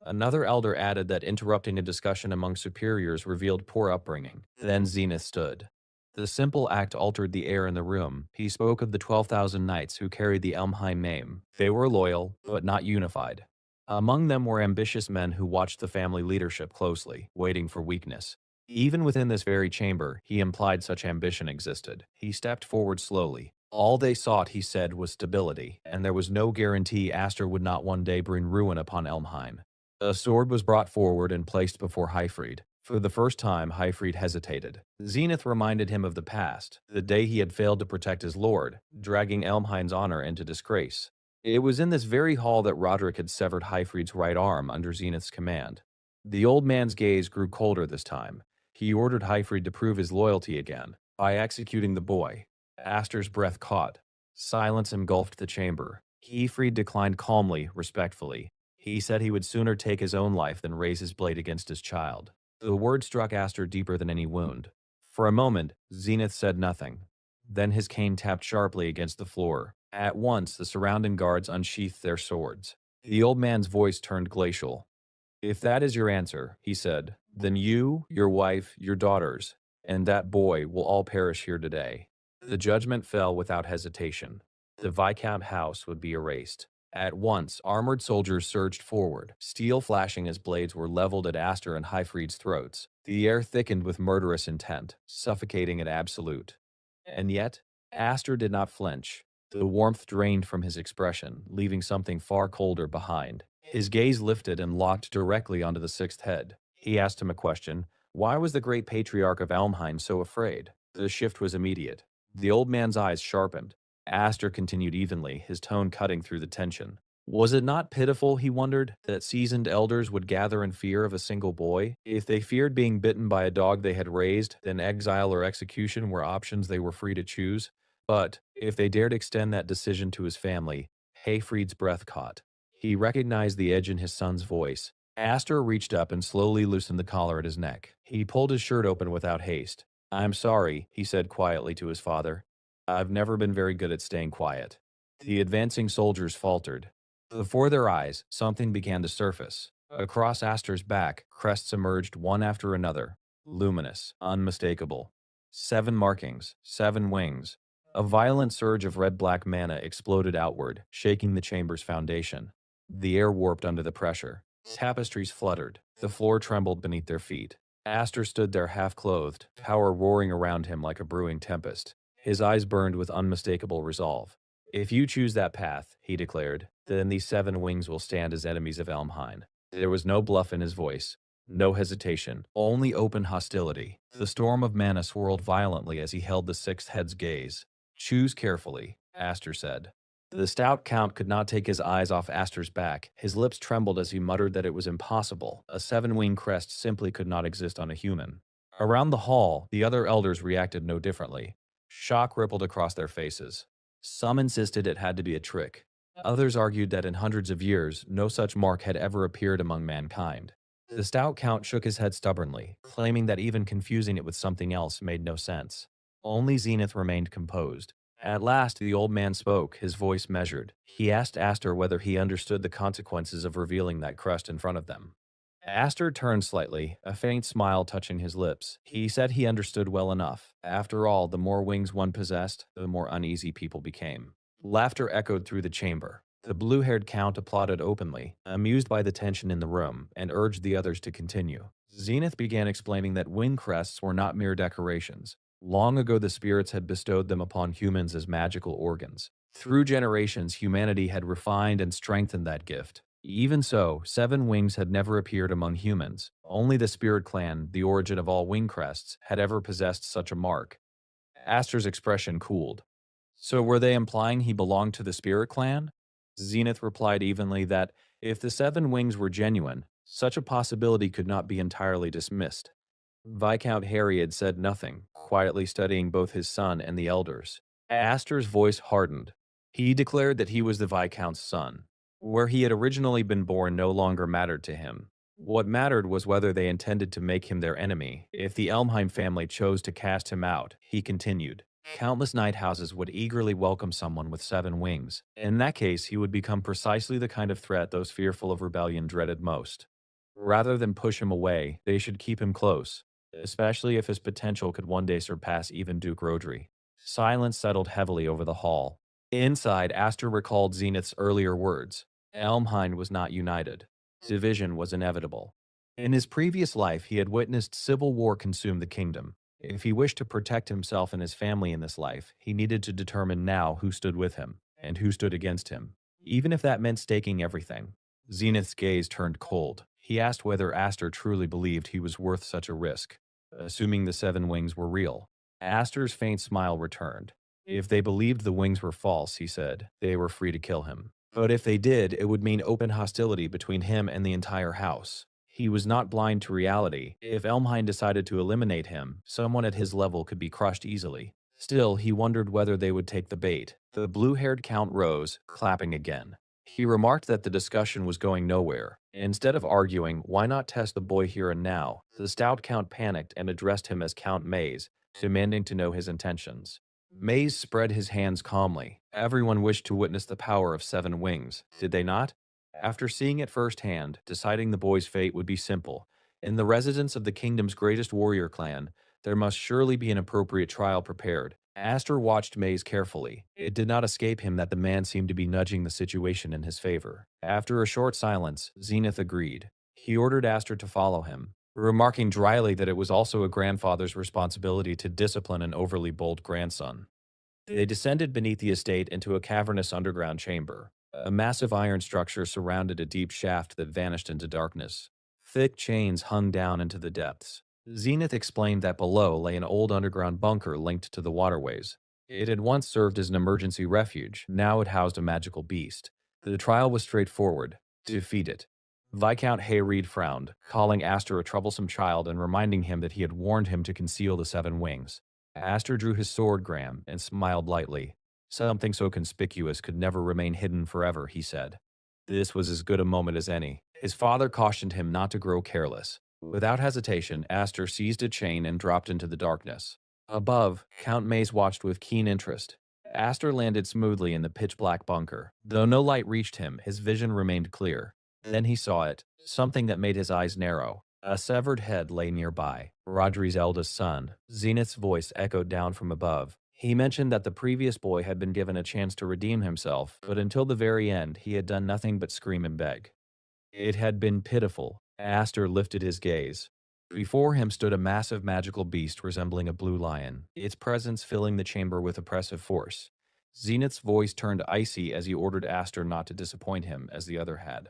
Another elder added that interrupting a discussion among superiors revealed poor upbringing. Then Zenith stood. The simple act altered the air in the room. He spoke of the 12,000 knights who carried the Elmheim name. They were loyal, but not unified. Among them were ambitious men who watched the family leadership closely, waiting for weakness. Even within this very chamber, he implied such ambition existed. He stepped forward slowly. All they sought, he said, was stability, and there was no guarantee Aster would not one day bring ruin upon Elmheim. A sword was brought forward and placed before Hayfried. For the first time, Hayfried hesitated. Zenith reminded him of the past, the day he had failed to protect his lord, dragging Elmheim's honor into disgrace. It was in this very hall that Roderick had severed Hayfried's right arm under Zenith's command. The old man's gaze grew colder this time. He ordered Hayfried to prove his loyalty again, by executing the boy. Aster's breath caught. Silence engulfed the chamber. Hayfried declined calmly, respectfully. He said he would sooner take his own life than raise his blade against his child. The word struck Aster deeper than any wound. For a moment, Zenith said nothing. Then his cane tapped sharply against the floor. At once, the surrounding guards unsheathed their swords. The old man's voice turned glacial. If that is your answer, he said, then you, your wife, your daughters, and that boy will all perish here today. The judgment fell without hesitation. The Viscount house would be erased. At once, armored soldiers surged forward, steel flashing as blades were leveled at Aster and Hayfried's throats. The air thickened with murderous intent, suffocating at absolute. And yet, Aster did not flinch. The warmth drained from his expression, leaving something far colder behind. His gaze lifted and locked directly onto the sixth head. He asked him a question. Why was the great patriarch of Elmheim so afraid? The shift was immediate. The old man's eyes sharpened. Aster continued evenly, his tone cutting through the tension. Was it not pitiful, he wondered, that seasoned elders would gather in fear of a single boy? If they feared being bitten by a dog they had raised, then exile or execution were options they were free to choose. But If they dared extend that decision to his family, Hayfried's breath caught. He recognized the edge in his son's voice. Astor reached up and slowly loosened the collar at his neck. He pulled his shirt open without haste. "I'm sorry," he said quietly to his father. "I've never been very good at staying quiet." The advancing soldiers faltered. Before their eyes, something began to surface. Across Astor's back, crests emerged one after another, luminous, unmistakable. 7 markings, 7 wings. A violent surge of red-black mana exploded outward, shaking the chamber's foundation. The air warped under the pressure. Tapestries fluttered. The floor trembled beneath their feet. Astor stood there half-clothed, power roaring around him like a brewing tempest. His eyes burned with unmistakable resolve. "If you choose that path," he declared, "then these 7 wings will stand as enemies of Elmhain." There was no bluff in his voice, no hesitation, only open hostility. The storm of mana swirled violently as he held the sixth head's gaze. "Choose carefully," Astor said. The stout count could not take his eyes off Astor's back. His lips trembled as he muttered that it was impossible. A 7-wing crest simply could not exist on a human. Around the hall, the other elders reacted no differently. Shock rippled across their faces. Some insisted it had to be a trick. Others argued that in hundreds of years, no such mark had ever appeared among mankind. The stout count shook his head stubbornly, claiming that even confusing it with something else made no sense. Only Zenith remained composed. At last, the old man spoke, his voice measured. He asked Astor whether he understood the consequences of revealing that crest in front of them. Astor turned slightly, a faint smile touching his lips. He said he understood well enough. After all, the more wings one possessed, the more uneasy people became. Laughter echoed through the chamber. The blue-haired count applauded openly, amused by the tension in the room, and urged the others to continue. Zenith began explaining that wing crests were not mere decorations. Long ago the spirits had bestowed them upon humans as magical organs. Through generations, humanity had refined and strengthened that gift. Even so, 7 wings had never appeared among humans. Only the spirit clan, the origin of all wing crests, had ever possessed such a mark. Astor's expression cooled. "So were they implying he belonged to the spirit clan?" Zenith replied evenly that, if the 7 wings were genuine, such a possibility could not be entirely dismissed. Viscount Harry had said nothing, quietly studying both his son and the elders. Astor's voice hardened. He declared that he was the Viscount's son. Where he had originally been born no longer mattered to him. What mattered was whether they intended to make him their enemy. If the Elmheim family chose to cast him out, he continued, countless night houses would eagerly welcome someone with 7 wings. In that case, he would become precisely the kind of threat those fearful of rebellion dreaded most. Rather than push him away, they should keep him close, especially if his potential could one day surpass even Duke Rodri. Silence settled heavily over the hall. Inside, Astor recalled Zenith's earlier words. Elmhain was not united. Division was inevitable. In his previous life, he had witnessed civil war consume the kingdom. If he wished to protect himself and his family in this life, he needed to determine now who stood with him and who stood against him, even if that meant staking everything. Zenith's gaze turned cold. He asked whether Astor truly believed he was worth such a risk, assuming the 7 wings were real. Astor's faint smile returned. If they believed the wings were false, he said, they were free to kill him. But if they did, it would mean open hostility between him and the entire house. He was not blind to reality. If Elmhain decided to eliminate him, someone at his level could be crushed easily. Still, he wondered whether they would take the bait. The blue-haired count rose, clapping again. He remarked that the discussion was going nowhere. Instead of arguing, why not test the boy here and now? The stout count panicked and addressed him as Count Maze, demanding to know his intentions. Maze spread his hands calmly. Everyone wished to witness the power of 7 wings, did they not? After seeing it firsthand, deciding the boy's fate would be simple. In the residence of the kingdom's greatest warrior clan, there must surely be an appropriate trial prepared. Astor watched Maze carefully. It did not escape him that the man seemed to be nudging the situation in his favor. After a short silence, Zenith agreed. He ordered Astor to follow him, remarking dryly that it was also a grandfather's responsibility to discipline an overly bold grandson. They descended beneath the estate into a cavernous underground chamber. A massive iron structure surrounded a deep shaft that vanished into darkness. Thick chains hung down into the depths. Zenith explained that below lay an old underground bunker linked to the waterways. It had once served as an emergency refuge, now it housed a magical beast. The trial was straightforward. Defeat it. Viscount Hayreed frowned, calling Astor a troublesome child and reminding him that he had warned him to conceal the 7 wings. Astor drew his sword, Graham, and smiled lightly. Something so conspicuous could never remain hidden forever, he said. This was as good a moment as any. His father cautioned him not to grow careless. Without hesitation, Aster seized a chain and dropped into the darkness. Above, Count Maze watched with keen interest. Aster landed smoothly in the pitch-black bunker. Though no light reached him, his vision remained clear. Then he saw it, something that made his eyes narrow. A severed head lay nearby. Rodri's eldest son. Zenith's voice echoed down from above. He mentioned that the previous boy had been given a chance to redeem himself, but until the very end, he had done nothing but scream and beg. It had been pitiful. Aster lifted his gaze. Before him stood a massive magical beast resembling a blue lion, its presence filling the chamber with oppressive force. Zenith's voice turned icy as he ordered Aster not to disappoint him, as the other had.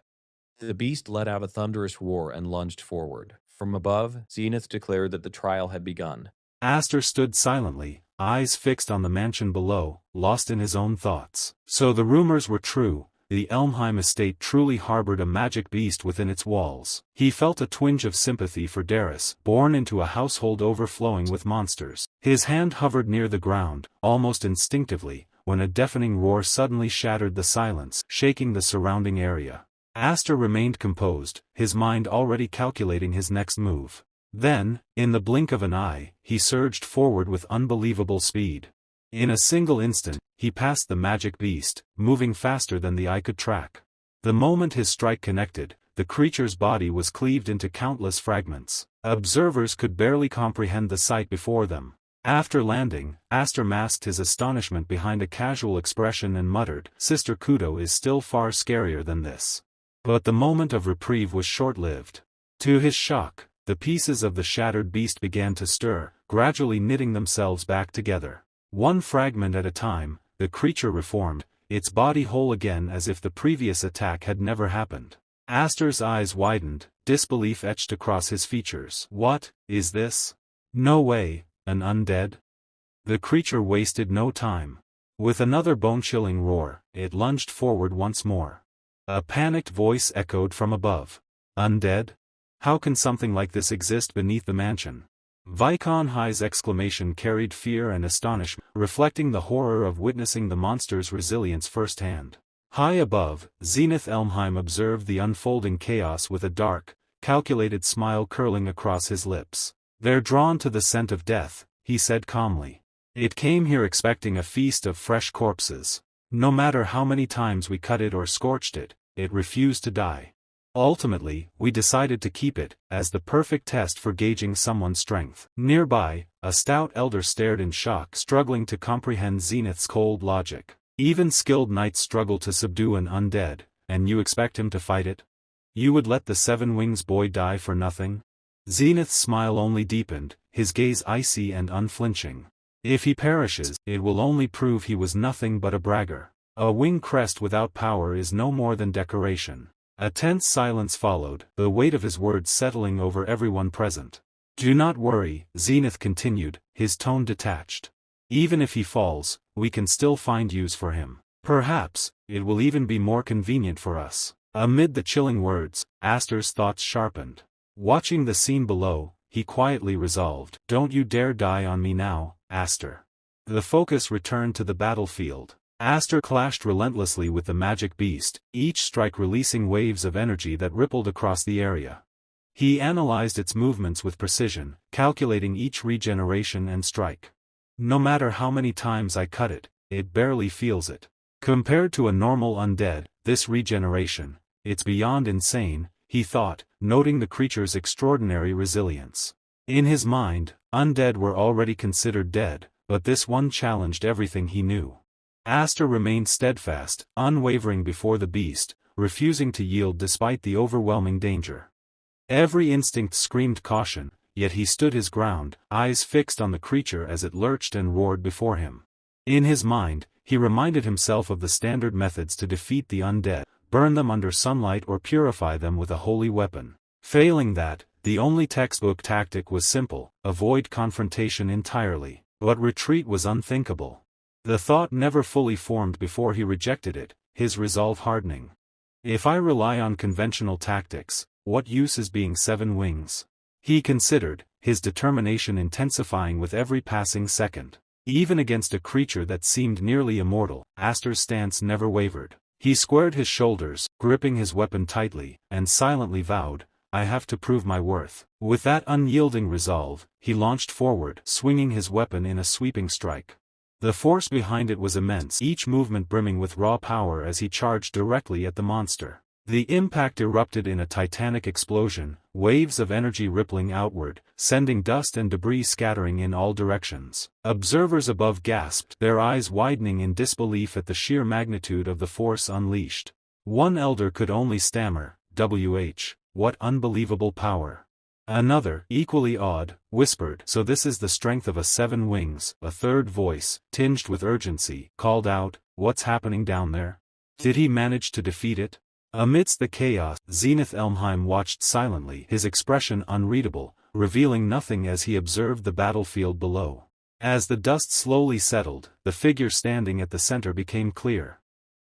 The beast let out a thunderous roar and lunged forward. From above, Zenith declared that the trial had begun. Aster stood silently, eyes fixed on the mansion below, lost in his own thoughts. So the rumors were true. The Elmheim estate truly harbored a magic beast within its walls. He felt a twinge of sympathy for Darius, born into a household overflowing with monsters. His hand hovered near the ground, almost instinctively, when a deafening roar suddenly shattered the silence, shaking the surrounding area. Aster remained composed, his mind already calculating his next move. Then, in the blink of an eye, he surged forward with unbelievable speed. In a single instant, he passed the magic beast, moving faster than the eye could track. The moment his strike connected, the creature's body was cleaved into countless fragments. Observers could barely comprehend the sight before them. After landing, Aster masked his astonishment behind a casual expression and muttered, "Sister Kudo is still far scarier than this." But the moment of reprieve was short-lived. To his shock, the pieces of the shattered beast began to stir, gradually knitting themselves back together. One fragment at a time, the creature reformed, its body whole again as if the previous attack had never happened. Aster's eyes widened, disbelief etched across his features. What is this? No way, an undead? The creature wasted no time. With another bone-chilling roar, it lunged forward once more. A panicked voice echoed from above. Undead? How can something like this exist beneath the mansion? Vicon High's exclamation carried fear and astonishment, reflecting the horror of witnessing the monster's resilience firsthand. High above, Zenith Elmheim observed the unfolding chaos with a dark, calculated smile curling across his lips. "They're drawn to the scent of death," he said calmly. "It came here expecting a feast of fresh corpses. No matter how many times we cut it or scorched it, it refused to die. Ultimately, we decided to keep it, as the perfect test for gauging someone's strength." Nearby, a stout elder stared in shock, struggling to comprehend Zenith's cold logic. Even skilled knights struggle to subdue an undead, and you expect him to fight it? You would let the Seven Wings boy die for nothing? Zenith's smile only deepened, his gaze icy and unflinching. If he perishes, it will only prove he was nothing but a bragger. A wing crest without power is no more than decoration. A tense silence followed, the weight of his words settling over everyone present. "Do not worry," Zenith continued, his tone detached. "Even if he falls, we can still find use for him. Perhaps, it will even be more convenient for us." Amid the chilling words, Aster's thoughts sharpened. Watching the scene below, he quietly resolved, "Don't you dare die on me now, Aster." The focus returned to the battlefield. Aster clashed relentlessly with the magic beast, each strike releasing waves of energy that rippled across the area. He analyzed its movements with precision, calculating each regeneration and strike. "No matter how many times I cut it, it barely feels it. Compared to a normal undead, this regeneration, it's beyond insane," he thought, noting the creature's extraordinary resilience. In his mind, undead were already considered dead, but this one challenged everything he knew. Aster remained steadfast, unwavering before the beast, refusing to yield despite the overwhelming danger. Every instinct screamed caution, yet he stood his ground, eyes fixed on the creature as it lurched and roared before him. In his mind, he reminded himself of the standard methods to defeat the undead: burn them under sunlight or purify them with a holy weapon. Failing that, the only textbook tactic was simple: avoid confrontation entirely. But retreat was unthinkable. The thought never fully formed before he rejected it, his resolve hardening. "If I rely on conventional tactics, what use is being Seven Wings?" he considered, his determination intensifying with every passing second. Even against a creature that seemed nearly immortal, Aster's stance never wavered. He squared his shoulders, gripping his weapon tightly, and silently vowed, "I have to prove my worth." With that unyielding resolve, he launched forward, swinging his weapon in a sweeping strike. The force behind it was immense, each movement brimming with raw power as he charged directly at the monster. The impact erupted in a titanic explosion, waves of energy rippling outward, sending dust and debris scattering in all directions. Observers above gasped, their eyes widening in disbelief at the sheer magnitude of the force unleashed. One elder could only stammer, what unbelievable power." Another, equally awed, whispered, "So this is the strength of a 7 wings." A third voice, tinged with urgency, called out, "What's happening down there? Did he manage to defeat it?" Amidst the chaos, Zenith Elmheim watched silently, his expression unreadable, revealing nothing as he observed the battlefield below. As the dust slowly settled, the figure standing at the center became clear.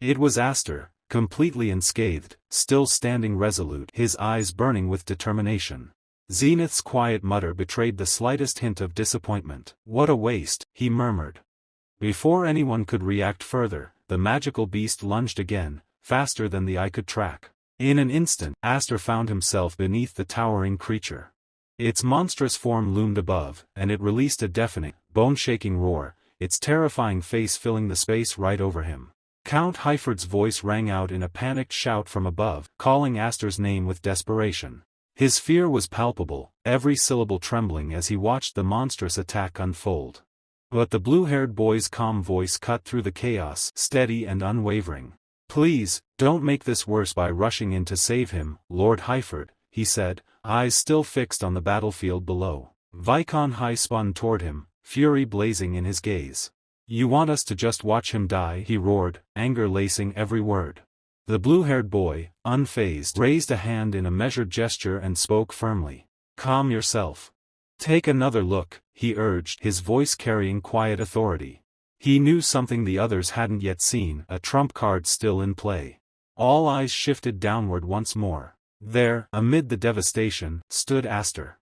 It was Aster, completely unscathed, still standing resolute, his eyes burning with determination. Zenith's quiet mutter betrayed the slightest hint of disappointment. "What a waste," he murmured. Before anyone could react further, the magical beast lunged again, faster than the eye could track. In an instant, Aster found himself beneath the towering creature. Its monstrous form loomed above, and it released a deafening, bone-shaking roar, its terrifying face filling the space right over him. Count Heiferd's voice rang out in a panicked shout from above, calling Aster's name with desperation. His fear was palpable, every syllable trembling as he watched the monstrous attack unfold. But the blue-haired boy's calm voice cut through the chaos, steady and unwavering. "Please, don't make this worse by rushing in to save him, Lord Heiferd," he said, eyes still fixed on the battlefield below. Vicon High spun toward him, fury blazing in his gaze. "You want us to just watch him die?" he roared, anger lacing every word. The blue-haired boy, unfazed, raised a hand in a measured gesture and spoke firmly. "Calm yourself. Take another look," he urged, his voice carrying quiet authority. He knew something the others hadn't yet seen, a trump card still in play. All eyes shifted downward once more. There, amid the devastation, stood Aster.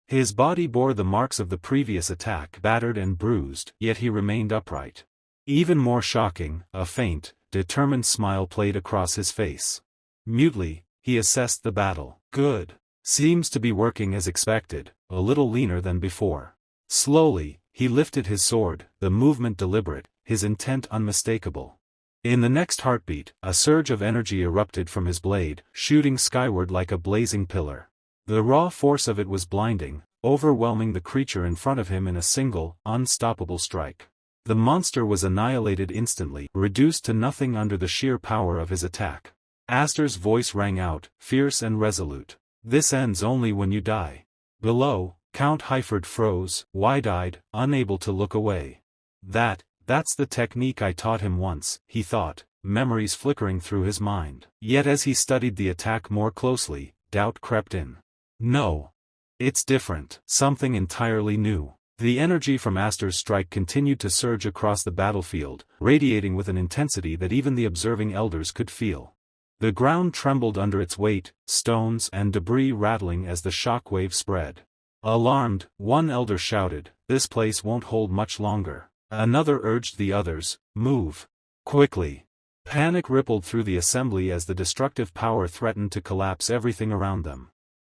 His body bore the marks of the previous attack, battered and bruised, yet he remained upright. Even more shocking, a faint, determined smile played across his face. Mutely, he assessed the battle. "Good. Seems to be working as expected, a little leaner than before." Slowly, he lifted his sword, the movement deliberate, his intent unmistakable. In the next heartbeat, a surge of energy erupted from his blade, shooting skyward like a blazing pillar. The raw force of it was blinding, overwhelming the creature in front of him in a single, unstoppable strike. The monster was annihilated instantly, reduced to nothing under the sheer power of his attack. Aster's voice rang out, fierce and resolute. "This ends only when you die." Below, Count Heiferd froze, wide-eyed, unable to look away. That's the technique I taught him once," he thought, memories flickering through his mind. Yet as he studied the attack more closely, doubt crept in. No. It's different, something entirely new. The energy from Aster's strike continued to surge across the battlefield, radiating with an intensity that even the observing elders could feel. The ground trembled under its weight, stones and debris rattling as the shockwave spread. Alarmed, one elder shouted, "This place won't hold much longer." Another urged the others, "Move. Quickly." Panic rippled through the assembly as the destructive power threatened to collapse everything around them.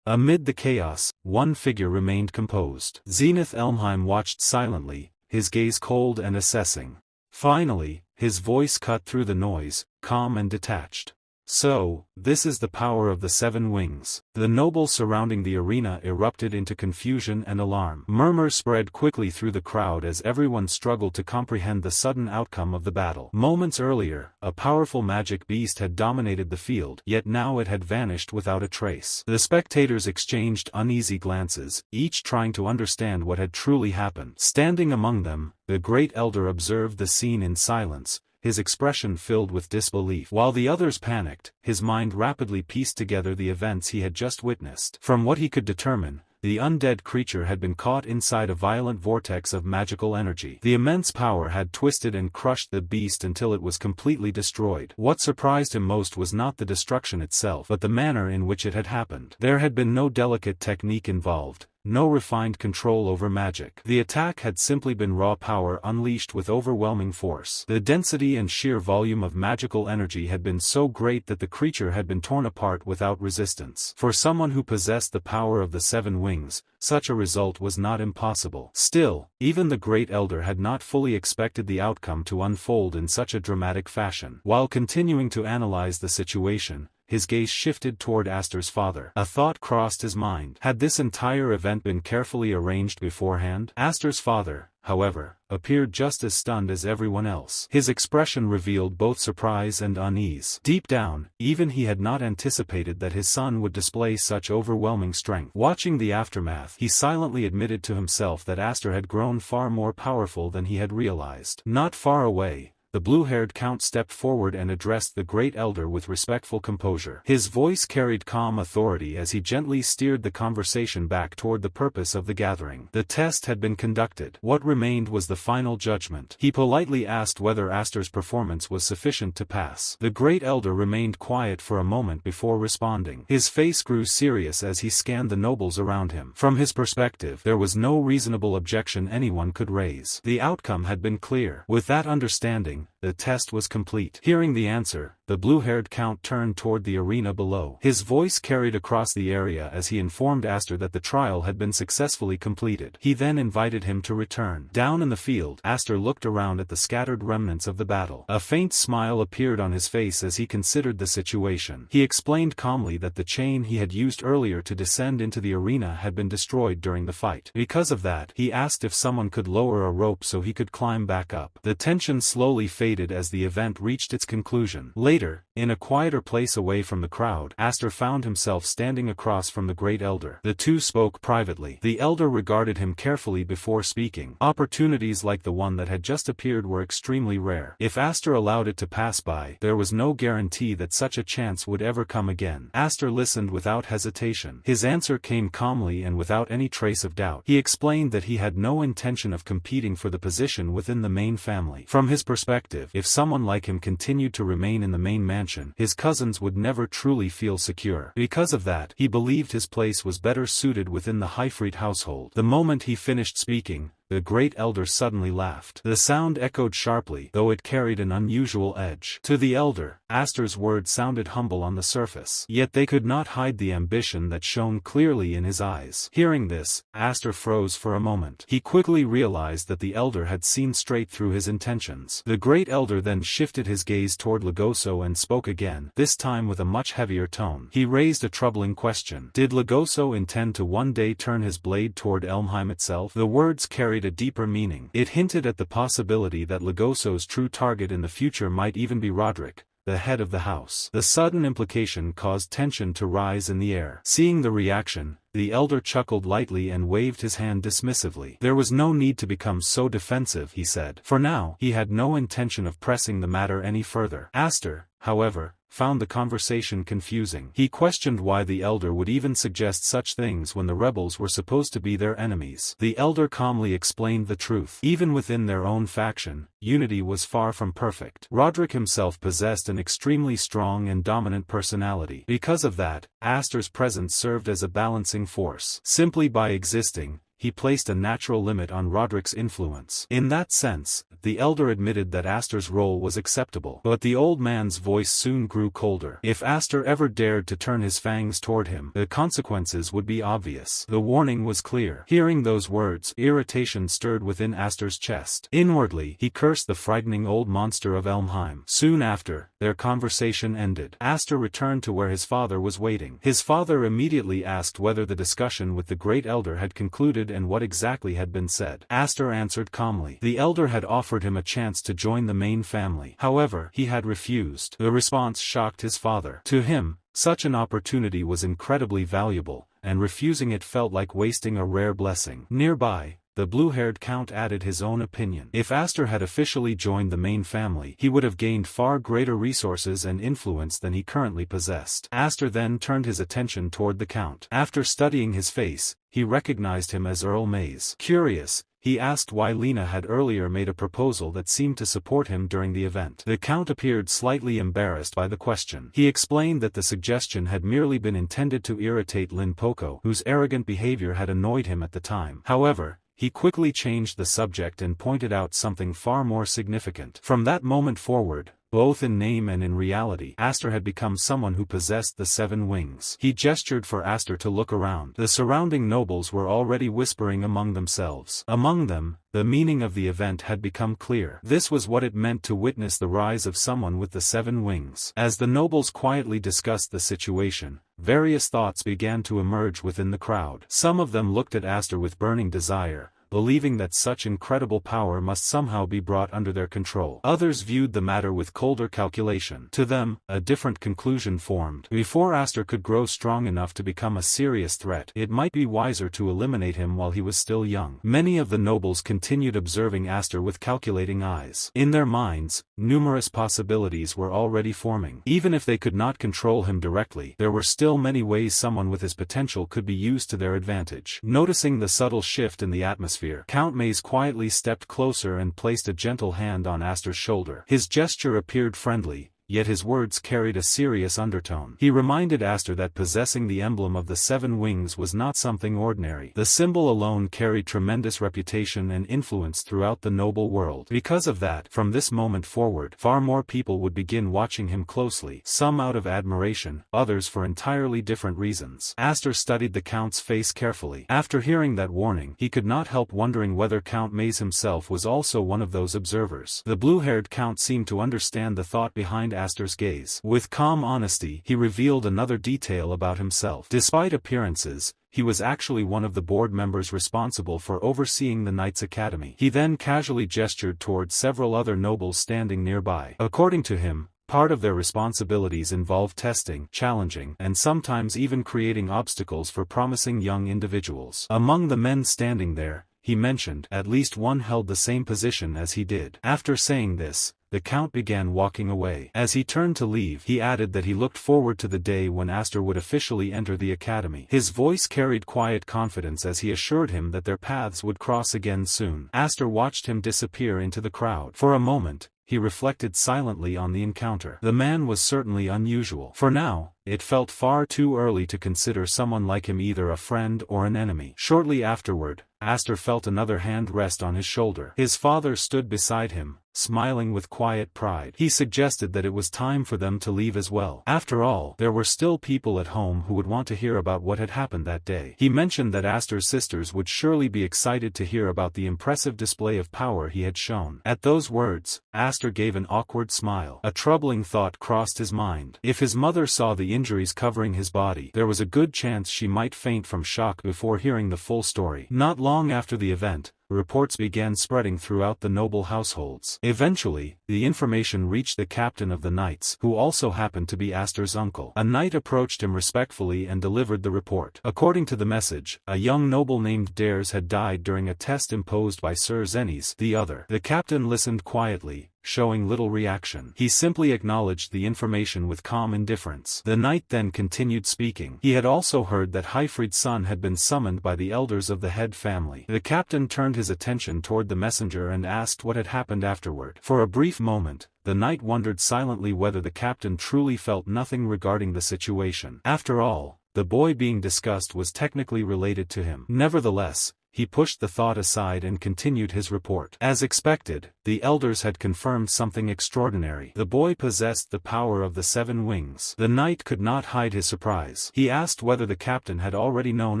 Amid the chaos, one figure remained composed. Zenith Elmheim watched silently, his gaze cold and assessing. Finally, his voice cut through the noise, calm and detached. "So, this is the power of the 7 wings." The nobles surrounding the arena erupted into confusion and alarm. Murmurs spread quickly through the crowd as everyone struggled to comprehend the sudden outcome of the battle. Moments earlier, a powerful magic beast had dominated the field, yet now it had vanished without a trace. The spectators exchanged uneasy glances, each trying to understand what had truly happened. Standing among them, the great elder observed the scene in silence, his expression filled with disbelief. While the others panicked, his mind rapidly pieced together the events he had just witnessed. From what he could determine, the undead creature had been caught inside a violent vortex of magical energy. The immense power had twisted and crushed the beast until it was completely destroyed. What surprised him most was not the destruction itself, but the manner in which it had happened. There had been no delicate technique involved, no refined control over magic. The attack had simply been raw power unleashed with overwhelming force. The density and sheer volume of magical energy had been so great that the creature had been torn apart without resistance. For someone who possessed the power of the 7 wings, such a result was not impossible. Still, even the Great Elder had not fully expected the outcome to unfold in such a dramatic fashion. While continuing to analyze the situation, his gaze shifted toward Aster's father. A thought crossed his mind. Had this entire event been carefully arranged beforehand? Aster's father, however, appeared just as stunned as everyone else. His expression revealed both surprise and unease. Deep down, even he had not anticipated that his son would display such overwhelming strength. Watching the aftermath, he silently admitted to himself that Aster had grown far more powerful than he had realized. Not far away, the blue-haired count stepped forward and addressed the Great Elder with respectful composure. His voice carried calm authority as he gently steered the conversation back toward the purpose of the gathering. The test had been conducted. What remained was the final judgment. He politely asked whether Aster's performance was sufficient to pass. The Great Elder remained quiet for a moment before responding. His face grew serious as he scanned the nobles around him. From his perspective, there was no reasonable objection anyone could raise. The outcome had been clear. With that understanding, the test was complete. Hearing the answer, the blue-haired count turned toward the arena below. His voice carried across the area as he informed Aster that the trial had been successfully completed. He then invited him to return. Down in the field, Aster looked around at the scattered remnants of the battle. A faint smile appeared on his face as he considered the situation. He explained calmly that the chain he had used earlier to descend into the arena had been destroyed during the fight. Because of that, he asked if someone could lower a rope so he could climb back up. The tension slowly faded as the event reached its conclusion. Later, in a quieter place away from the crowd, Aster found himself standing across from the Great Elder. The two spoke privately. The Elder regarded him carefully before speaking. Opportunities like the one that had just appeared were extremely rare. If Aster allowed it to pass by, there was no guarantee that such a chance would ever come again. Aster listened without hesitation. His answer came calmly and without any trace of doubt. He explained that he had no intention of competing for the position within the main family. From his perspective, if someone like him continued to remain in the main mansion, his cousins would never truly feel secure. Because of that, he believed his place was better suited within the Highfried household. The moment he finished speaking, the Great Elder suddenly laughed. The sound echoed sharply, though it carried an unusual edge. To the Elder, Aster's words sounded humble on the surface, yet they could not hide the ambition that shone clearly in his eyes. Hearing this, Aster froze for a moment. He quickly realized that the Elder had seen straight through his intentions. The Great Elder then shifted his gaze toward Legoso and spoke again, this time with a much heavier tone. He raised a troubling question. Did Legoso intend to one day turn his blade toward Elmheim itself? The words carried a deeper meaning. It hinted at the possibility that Legoso's true target in the future might even be Roderick, the head of the house. The sudden implication caused tension to rise in the air. Seeing the reaction, the Elder chuckled lightly and waved his hand dismissively. There was no need to become so defensive, he said. For now, he had no intention of pressing the matter any further. Aster, however, found the conversation confusing. He questioned why the Elder would even suggest such things when the rebels were supposed to be their enemies. The Elder calmly explained the truth. Even within their own faction, unity was far from perfect. Roderick himself possessed an extremely strong and dominant personality. Because of that, Aster's presence served as a balancing force. Simply by existing, he placed a natural limit on Roderick's influence. In that sense, the Elder admitted that Aster's role was acceptable. But the old man's voice soon grew colder. If Aster ever dared to turn his fangs toward him, the consequences would be obvious. The warning was clear. Hearing those words, irritation stirred within Aster's chest. Inwardly, he cursed the frightening old monster of Elmheim. Soon after, their conversation ended. Aster returned to where his father was waiting. His father immediately asked whether the discussion with the Great Elder had concluded and what exactly had been said. Aster answered calmly. The Elder had offered him a chance to join the main family. However, he had refused. The response shocked his father. To him, such an opportunity was incredibly valuable, and refusing it felt like wasting a rare blessing. Nearby, the blue-haired count added his own opinion. If Aster had officially joined the main family, he would have gained far greater resources and influence than he currently possessed. Aster then turned his attention toward the count. After studying his face, he recognized him as Earl Mays. Curious, he asked why Lena had earlier made a proposal that seemed to support him during the event. The Count appeared slightly embarrassed by the question. He explained that the suggestion had merely been intended to irritate Lin Poco, whose arrogant behavior had annoyed him at the time. However, he quickly changed the subject and pointed out something far more significant. From that moment forward, both in name and in reality, Aster had become someone who possessed the 7 wings. He gestured for Aster to look around. The surrounding nobles were already whispering among themselves. Among them, the meaning of the event had become clear. This was what it meant to witness the rise of someone with the 7 wings. As the nobles quietly discussed the situation, various thoughts began to emerge within the crowd. Some of them looked at Aster with burning desire, believing that such incredible power must somehow be brought under their control. Others viewed the matter with colder calculation. To them, a different conclusion formed. Before Aster could grow strong enough to become a serious threat, it might be wiser to eliminate him while he was still young. Many of the nobles continued observing Aster with calculating eyes. In their minds, numerous possibilities were already forming. Even if they could not control him directly, there were still many ways someone with his potential could be used to their advantage. Noticing the subtle shift in the atmosphere, Count Maze quietly stepped closer and placed a gentle hand on Aster's shoulder. His gesture appeared friendly, yet his words carried a serious undertone. He reminded Aster that possessing the emblem of the 7 wings was not something ordinary. The symbol alone carried tremendous reputation and influence throughout the noble world. Because of that, from this moment forward, far more people would begin watching him closely, some out of admiration, others for entirely different reasons. Aster studied the Count's face carefully. After hearing that warning, he could not help wondering whether Count Maze himself was also one of those observers. The blue-haired Count seemed to understand the thought behind Aster's gaze. With calm honesty, he revealed another detail about himself. Despite appearances, he was actually one of the board members responsible for overseeing the Knights Academy. He then casually gestured towards several other nobles standing nearby. According to him, part of their responsibilities involved testing, challenging, and sometimes even creating obstacles for promising young individuals. Among the men standing there, he mentioned, at least one held the same position as he did. After saying this, the Count began walking away. As he turned to leave, he added that he looked forward to the day when Aster would officially enter the academy. His voice carried quiet confidence as he assured him that their paths would cross again soon. Aster watched him disappear into the crowd. For a moment, he reflected silently on the encounter. The man was certainly unusual. For now, it felt far too early to consider someone like him either a friend or an enemy. Shortly afterward, Aster felt another hand rest on his shoulder. His father stood beside him, smiling with quiet pride. He suggested that it was time for them to leave as well. After all, there were still people at home who would want to hear about what had happened that day. He mentioned that Aster's sisters would surely be excited to hear about the impressive display of power he had shown. At those words, Aster gave an awkward smile. A troubling thought crossed his mind. If his mother saw the injuries covering his body, there was a good chance she might faint from shock before hearing the full story. Not long after the event, reports began spreading throughout the noble households. Eventually, the information reached the captain of the knights, who also happened to be Aster's uncle. A knight approached him respectfully and delivered the report. According to the message, a young noble named Dares had died during a test imposed by Sir Zennis the other. The captain listened quietly, showing little reaction. He simply acknowledged the information with calm indifference. The knight then continued speaking. He had also heard that Hyfried's son had been summoned by the elders of the head family. The captain turned his attention toward the messenger and asked what had happened afterward. For a brief moment, the knight wondered silently whether the captain truly felt nothing regarding the situation. After all, the boy being discussed was technically related to him. Nevertheless, he pushed the thought aside and continued his report. As expected, the elders had confirmed something extraordinary. The boy possessed the power of the 7 wings. The knight could not hide his surprise. He asked whether the captain had already known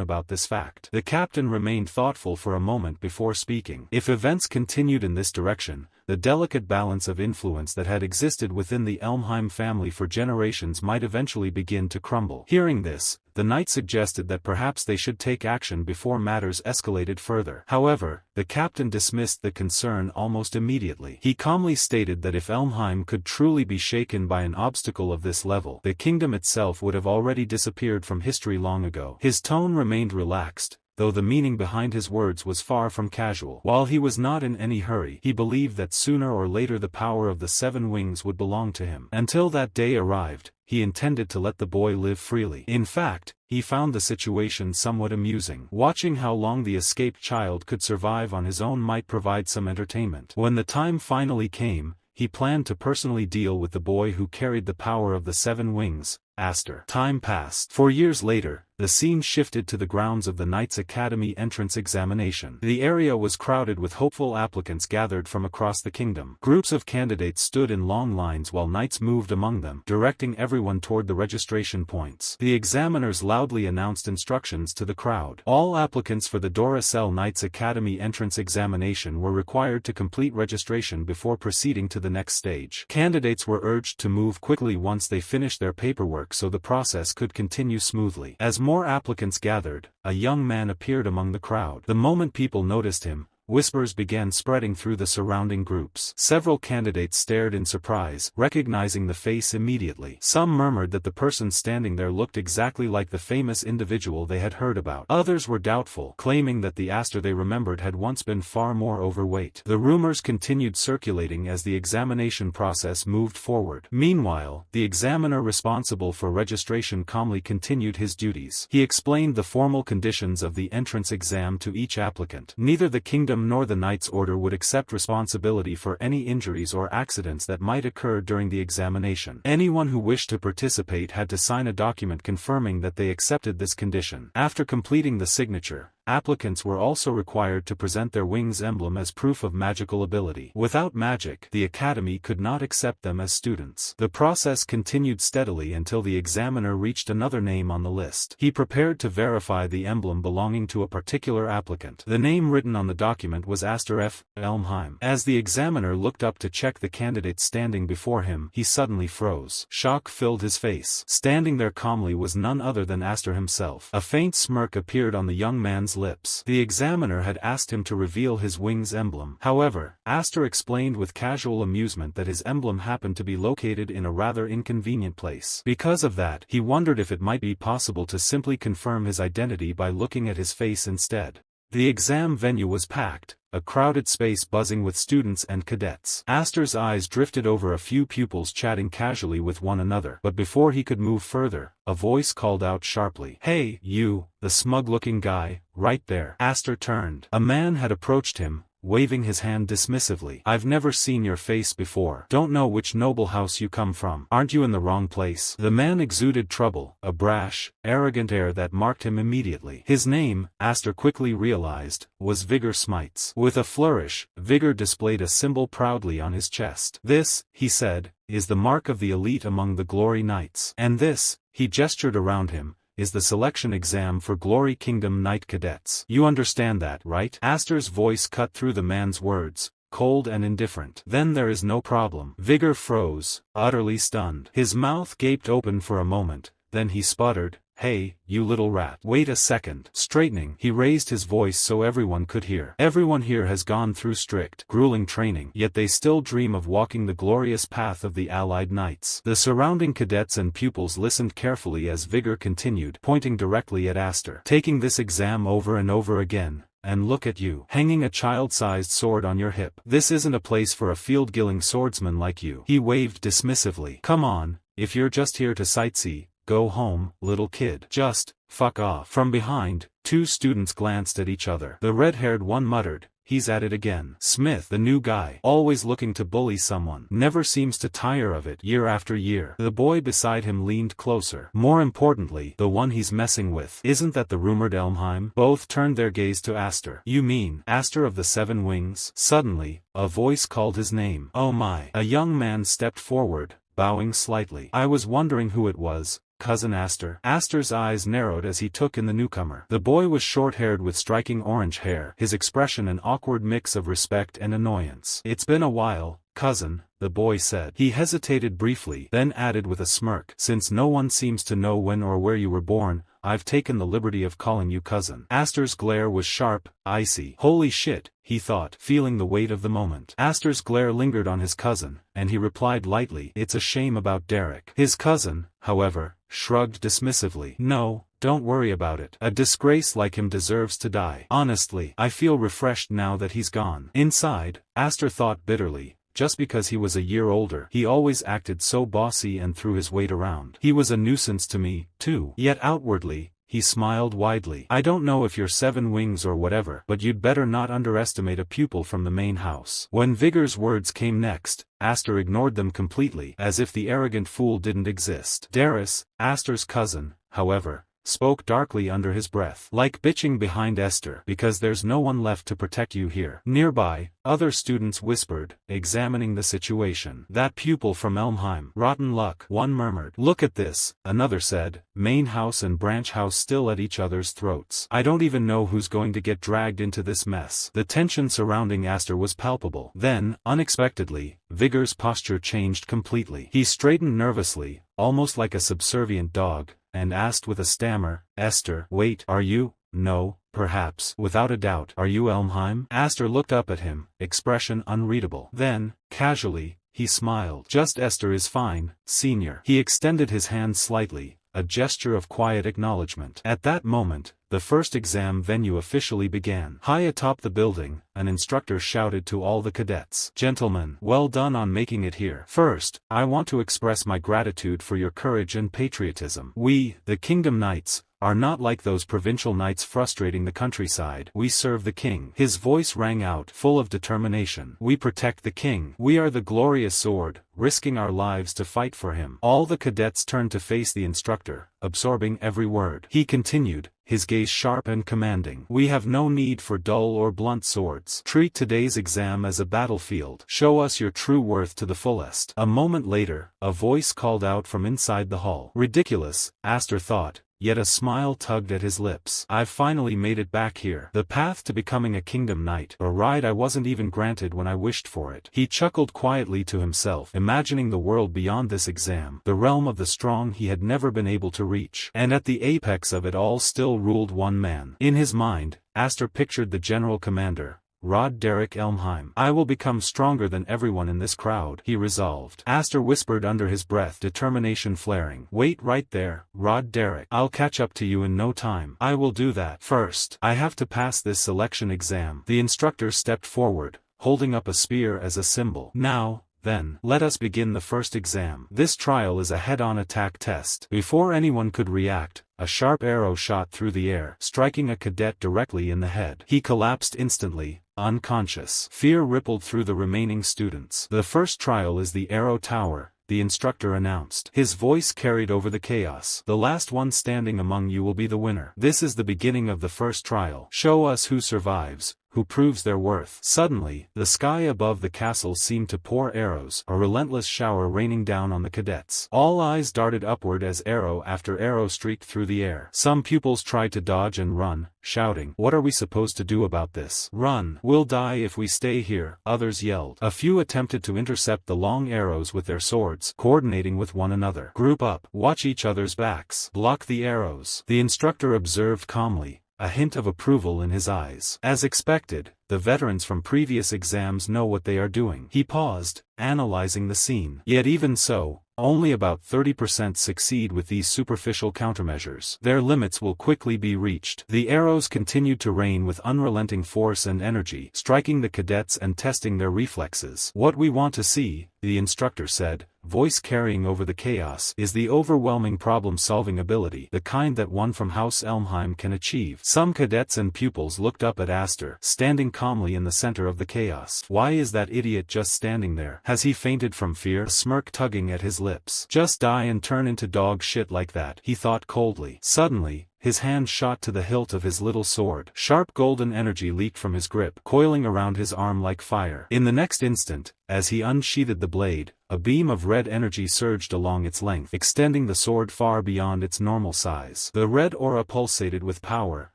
about this fact. The captain remained thoughtful for a moment before speaking. If events continued in this direction, the delicate balance of influence that had existed within the Elmheim family for generations might eventually begin to crumble. Hearing this, the knight suggested that perhaps they should take action before matters escalated further. However, the captain dismissed the concern almost immediately. He calmly stated that if Elmheim could truly be shaken by an obstacle of this level, the kingdom itself would have already disappeared from history long ago. His tone remained relaxed, though the meaning behind his words was far from casual. While he was not in any hurry, he believed that sooner or later the power of the 7 wings would belong to him. Until that day arrived, he intended to let the boy live freely. In fact, he found the situation somewhat amusing. Watching how long the escaped child could survive on his own might provide some entertainment. When the time finally came, he planned to personally deal with the boy who carried the power of the 7 wings, Aster. Time passed. 4 years later, the scene shifted to the grounds of the Knights Academy entrance examination. The area was crowded with hopeful applicants gathered from across the kingdom. Groups of candidates stood in long lines while knights moved among them, directing everyone toward the registration points. The examiners loudly announced instructions to the crowd. All applicants for the Doracel Knights Academy entrance examination were required to complete registration before proceeding to the next stage. Candidates were urged to move quickly once they finished their paperwork so the process could continue smoothly. As more applicants gathered, a young man appeared among the crowd. The moment people noticed him, whispers began spreading through the surrounding groups. Several candidates stared in surprise, recognizing the face immediately. Some murmured that the person standing there looked exactly like the famous individual they had heard about. Others were doubtful, claiming that the Aster they remembered had once been far more overweight. The rumors continued circulating as the examination process moved forward. Meanwhile, the examiner responsible for registration calmly continued his duties. He explained the formal conditions of the entrance exam to each applicant. Neither the kingdom nor the Knight's Order would accept responsibility for any injuries or accidents that might occur during the examination. Anyone who wished to participate had to sign a document confirming that they accepted this condition. After completing the signature, applicants were also required to present their wings emblem as proof of magical ability. Without magic, the academy could not accept them as students. The process continued steadily until the examiner reached another name on the list. He prepared to verify the emblem belonging to a particular applicant. The name written on the document was Aster F. Elmheim. As the examiner looked up to check the candidate standing before him, he suddenly froze. Shock filled his face. Standing there calmly was none other than Aster himself. A faint smirk appeared on the young man's lips. The examiner had asked him to reveal his wings emblem. However, Aster explained with casual amusement that his emblem happened to be located in a rather inconvenient place. Because of that, he wondered if it might be possible to simply confirm his identity by looking at his face instead. The exam venue was packed, a crowded space buzzing with students and cadets. Aster's eyes drifted over a few pupils chatting casually with one another, but before he could move further, a voice called out sharply, "Hey, you, the smug-looking guy, right there." Aster turned. A man had approached him, waving his hand dismissively. "I've never seen your face before. Don't know which noble house you come from. Aren't you in the wrong place?" The man exuded trouble, a brash, arrogant air that marked him immediately. His name, Aster quickly realized, was Vigor Smites. With a flourish, Vigor displayed a symbol proudly on his chest. "This," he said, "is the mark of the elite among the Glory Knights. And this," he gestured around him, "is the selection exam for Glory Kingdom Knight Cadets. You understand that, right?" Aster's voice cut through the man's words, cold and indifferent. "Then there is no problem." Vigor froze, utterly stunned. His mouth gaped open for a moment, then he sputtered, "Hey, you little rat. Wait a second." Straightening, he raised his voice so everyone could hear. "Everyone here has gone through strict, grueling training, yet they still dream of walking the glorious path of the Allied Knights." The surrounding cadets and pupils listened carefully as Vigor continued, pointing directly at Aster. "Taking this exam over and over again. And look at you, hanging a child-sized sword on your hip. This isn't a place for a field-gilling swordsman like you." He waved dismissively. "Come on, if you're just here to sightsee, go home, little kid. Just, fuck off." From behind, two students glanced at each other. The red-haired one muttered, "He's at it again. Smith, the new guy, always looking to bully someone. Never seems to tire of it, year after year." The boy beside him leaned closer. "More importantly, the one he's messing with. Isn't that the rumored Elmheim?" Both turned their gaze to Aster. "You mean, Aster of the 7 wings? Suddenly, a voice called his name. "Oh my." A young man stepped forward, bowing slightly. "I was wondering who it was. Cousin Aster." Aster's eyes narrowed as he took in the newcomer. The boy was short-haired with striking orange hair, his expression an awkward mix of respect and annoyance. "It's been a while, cousin," the boy said. He hesitated briefly, then added with a smirk, "Since no one seems to know when or where you were born, I've taken the liberty of calling you cousin." Aster's glare was sharp, icy. Holy shit, he thought, feeling the weight of the moment. Aster's glare lingered on his cousin, and he replied lightly, "It's a shame about Derek." His cousin, however, shrugged dismissively. "No, don't worry about it. A disgrace like him deserves to die. Honestly, I feel refreshed now that he's gone. Inside, Aster thought bitterly. Just because he was a year older, he always acted so bossy and threw his weight around. He was a nuisance to me, too. Yet outwardly, he smiled widely. I don't know if you're 7 wings or whatever, but you'd better not underestimate a pupil from the main house. When Vigor's words came next, Aster ignored them completely, as if the arrogant fool didn't exist. Darius, Aster's cousin, however, spoke darkly under his breath. Like bitching behind Esther, because there's no one left to protect you here. Nearby, other students whispered, examining the situation. That pupil from Elmheim. Rotten luck, one murmured. Look at this, another said, main house and branch house still at each other's throats. I don't even know who's going to get dragged into this mess. The tension surrounding Aster was palpable. Then, unexpectedly, Vigor's posture changed completely. He straightened nervously, almost like a subservient dog, and asked with a stammer, Esther, wait, are you? No, perhaps, without a doubt. Are you Elmheim? Aster looked up at him, expression unreadable. Then, casually, he smiled. Just Esther is fine, senior. He extended his hand slightly, a gesture of quiet acknowledgement. At that moment, the first exam venue officially began. High atop the building, an instructor shouted to all the cadets. Gentlemen, well done on making it here. First, I want to express my gratitude for your courage and patriotism. We, the Kingdom Knights, are not like those provincial knights frustrating the countryside. We serve the king. His voice rang out, full of determination. We protect the king. We are the glorious sword, risking our lives to fight for him. All the cadets turned to face the instructor, absorbing every word. He continued, his gaze sharp and commanding. We have no need for dull or blunt swords. Treat today's exam as a battlefield. Show us your true worth to the fullest. A moment later, a voice called out from inside the hall. Ridiculous, Aster thought. Yet a smile tugged at his lips. I've finally made it back here. The path to becoming a kingdom knight. A ride I wasn't even granted when I wished for it. He chuckled quietly to himself, imagining the world beyond this exam. The realm of the strong he had never been able to reach. And at the apex of it all still ruled one man. In his mind, Aster pictured the general commander, Roderick Elmheim. I will become stronger than everyone in this crowd, he resolved. Aster whispered under his breath, determination flaring. Wait right there, Roderick. I'll catch up to you in no time. I will do that. First, I have to pass this selection exam. The instructor stepped forward, holding up a spear as a symbol. Now, then, let us begin the first exam. This trial is a head-on attack test. Before anyone could react, a sharp arrow shot through the air, striking a cadet directly in the head. He collapsed instantly, unconscious. Fear rippled through the remaining students. The first trial is the Arrow Tower, the instructor announced. His voice carried over the chaos. The last one standing among you will be the winner. This is the beginning of the first trial. Show us who survives, who proves their worth. Suddenly, the sky above the castle seemed to pour arrows, a relentless shower raining down on the cadets. All eyes darted upward as arrow after arrow streaked through the air. Some pupils tried to dodge and run, shouting, "What are we supposed to do about this? Run! We'll die if we stay here," others yelled. A few attempted to intercept the long arrows with their swords, coordinating with one another. Group up, watch each other's backs, block the arrows. The instructor observed calmly, a hint of approval in his eyes. As expected, the veterans from previous exams know what they are doing. He paused, analyzing the scene. Yet even so, only about 30% succeed with these superficial countermeasures. Their limits will quickly be reached. The arrows continued to rain with unrelenting force and energy, striking the cadets and testing their reflexes. What we want to see, the instructor said, voice carrying over the chaos, is the overwhelming problem-solving ability, the kind that one from House Elmheim can achieve. Some cadets and pupils looked up at Aster, standing calmly in the center of the chaos. Why is that idiot just standing there? Has he fainted from fear? A smirk tugging at his lips. Just die and turn into dog shit like that, he thought coldly. Suddenly, his hand shot to the hilt of his little sword. Sharp golden energy leaked from his grip, coiling around his arm like fire. In the next instant, as he unsheathed the blade, a beam of red energy surged along its length, extending the sword far beyond its normal size. The red aura pulsated with power,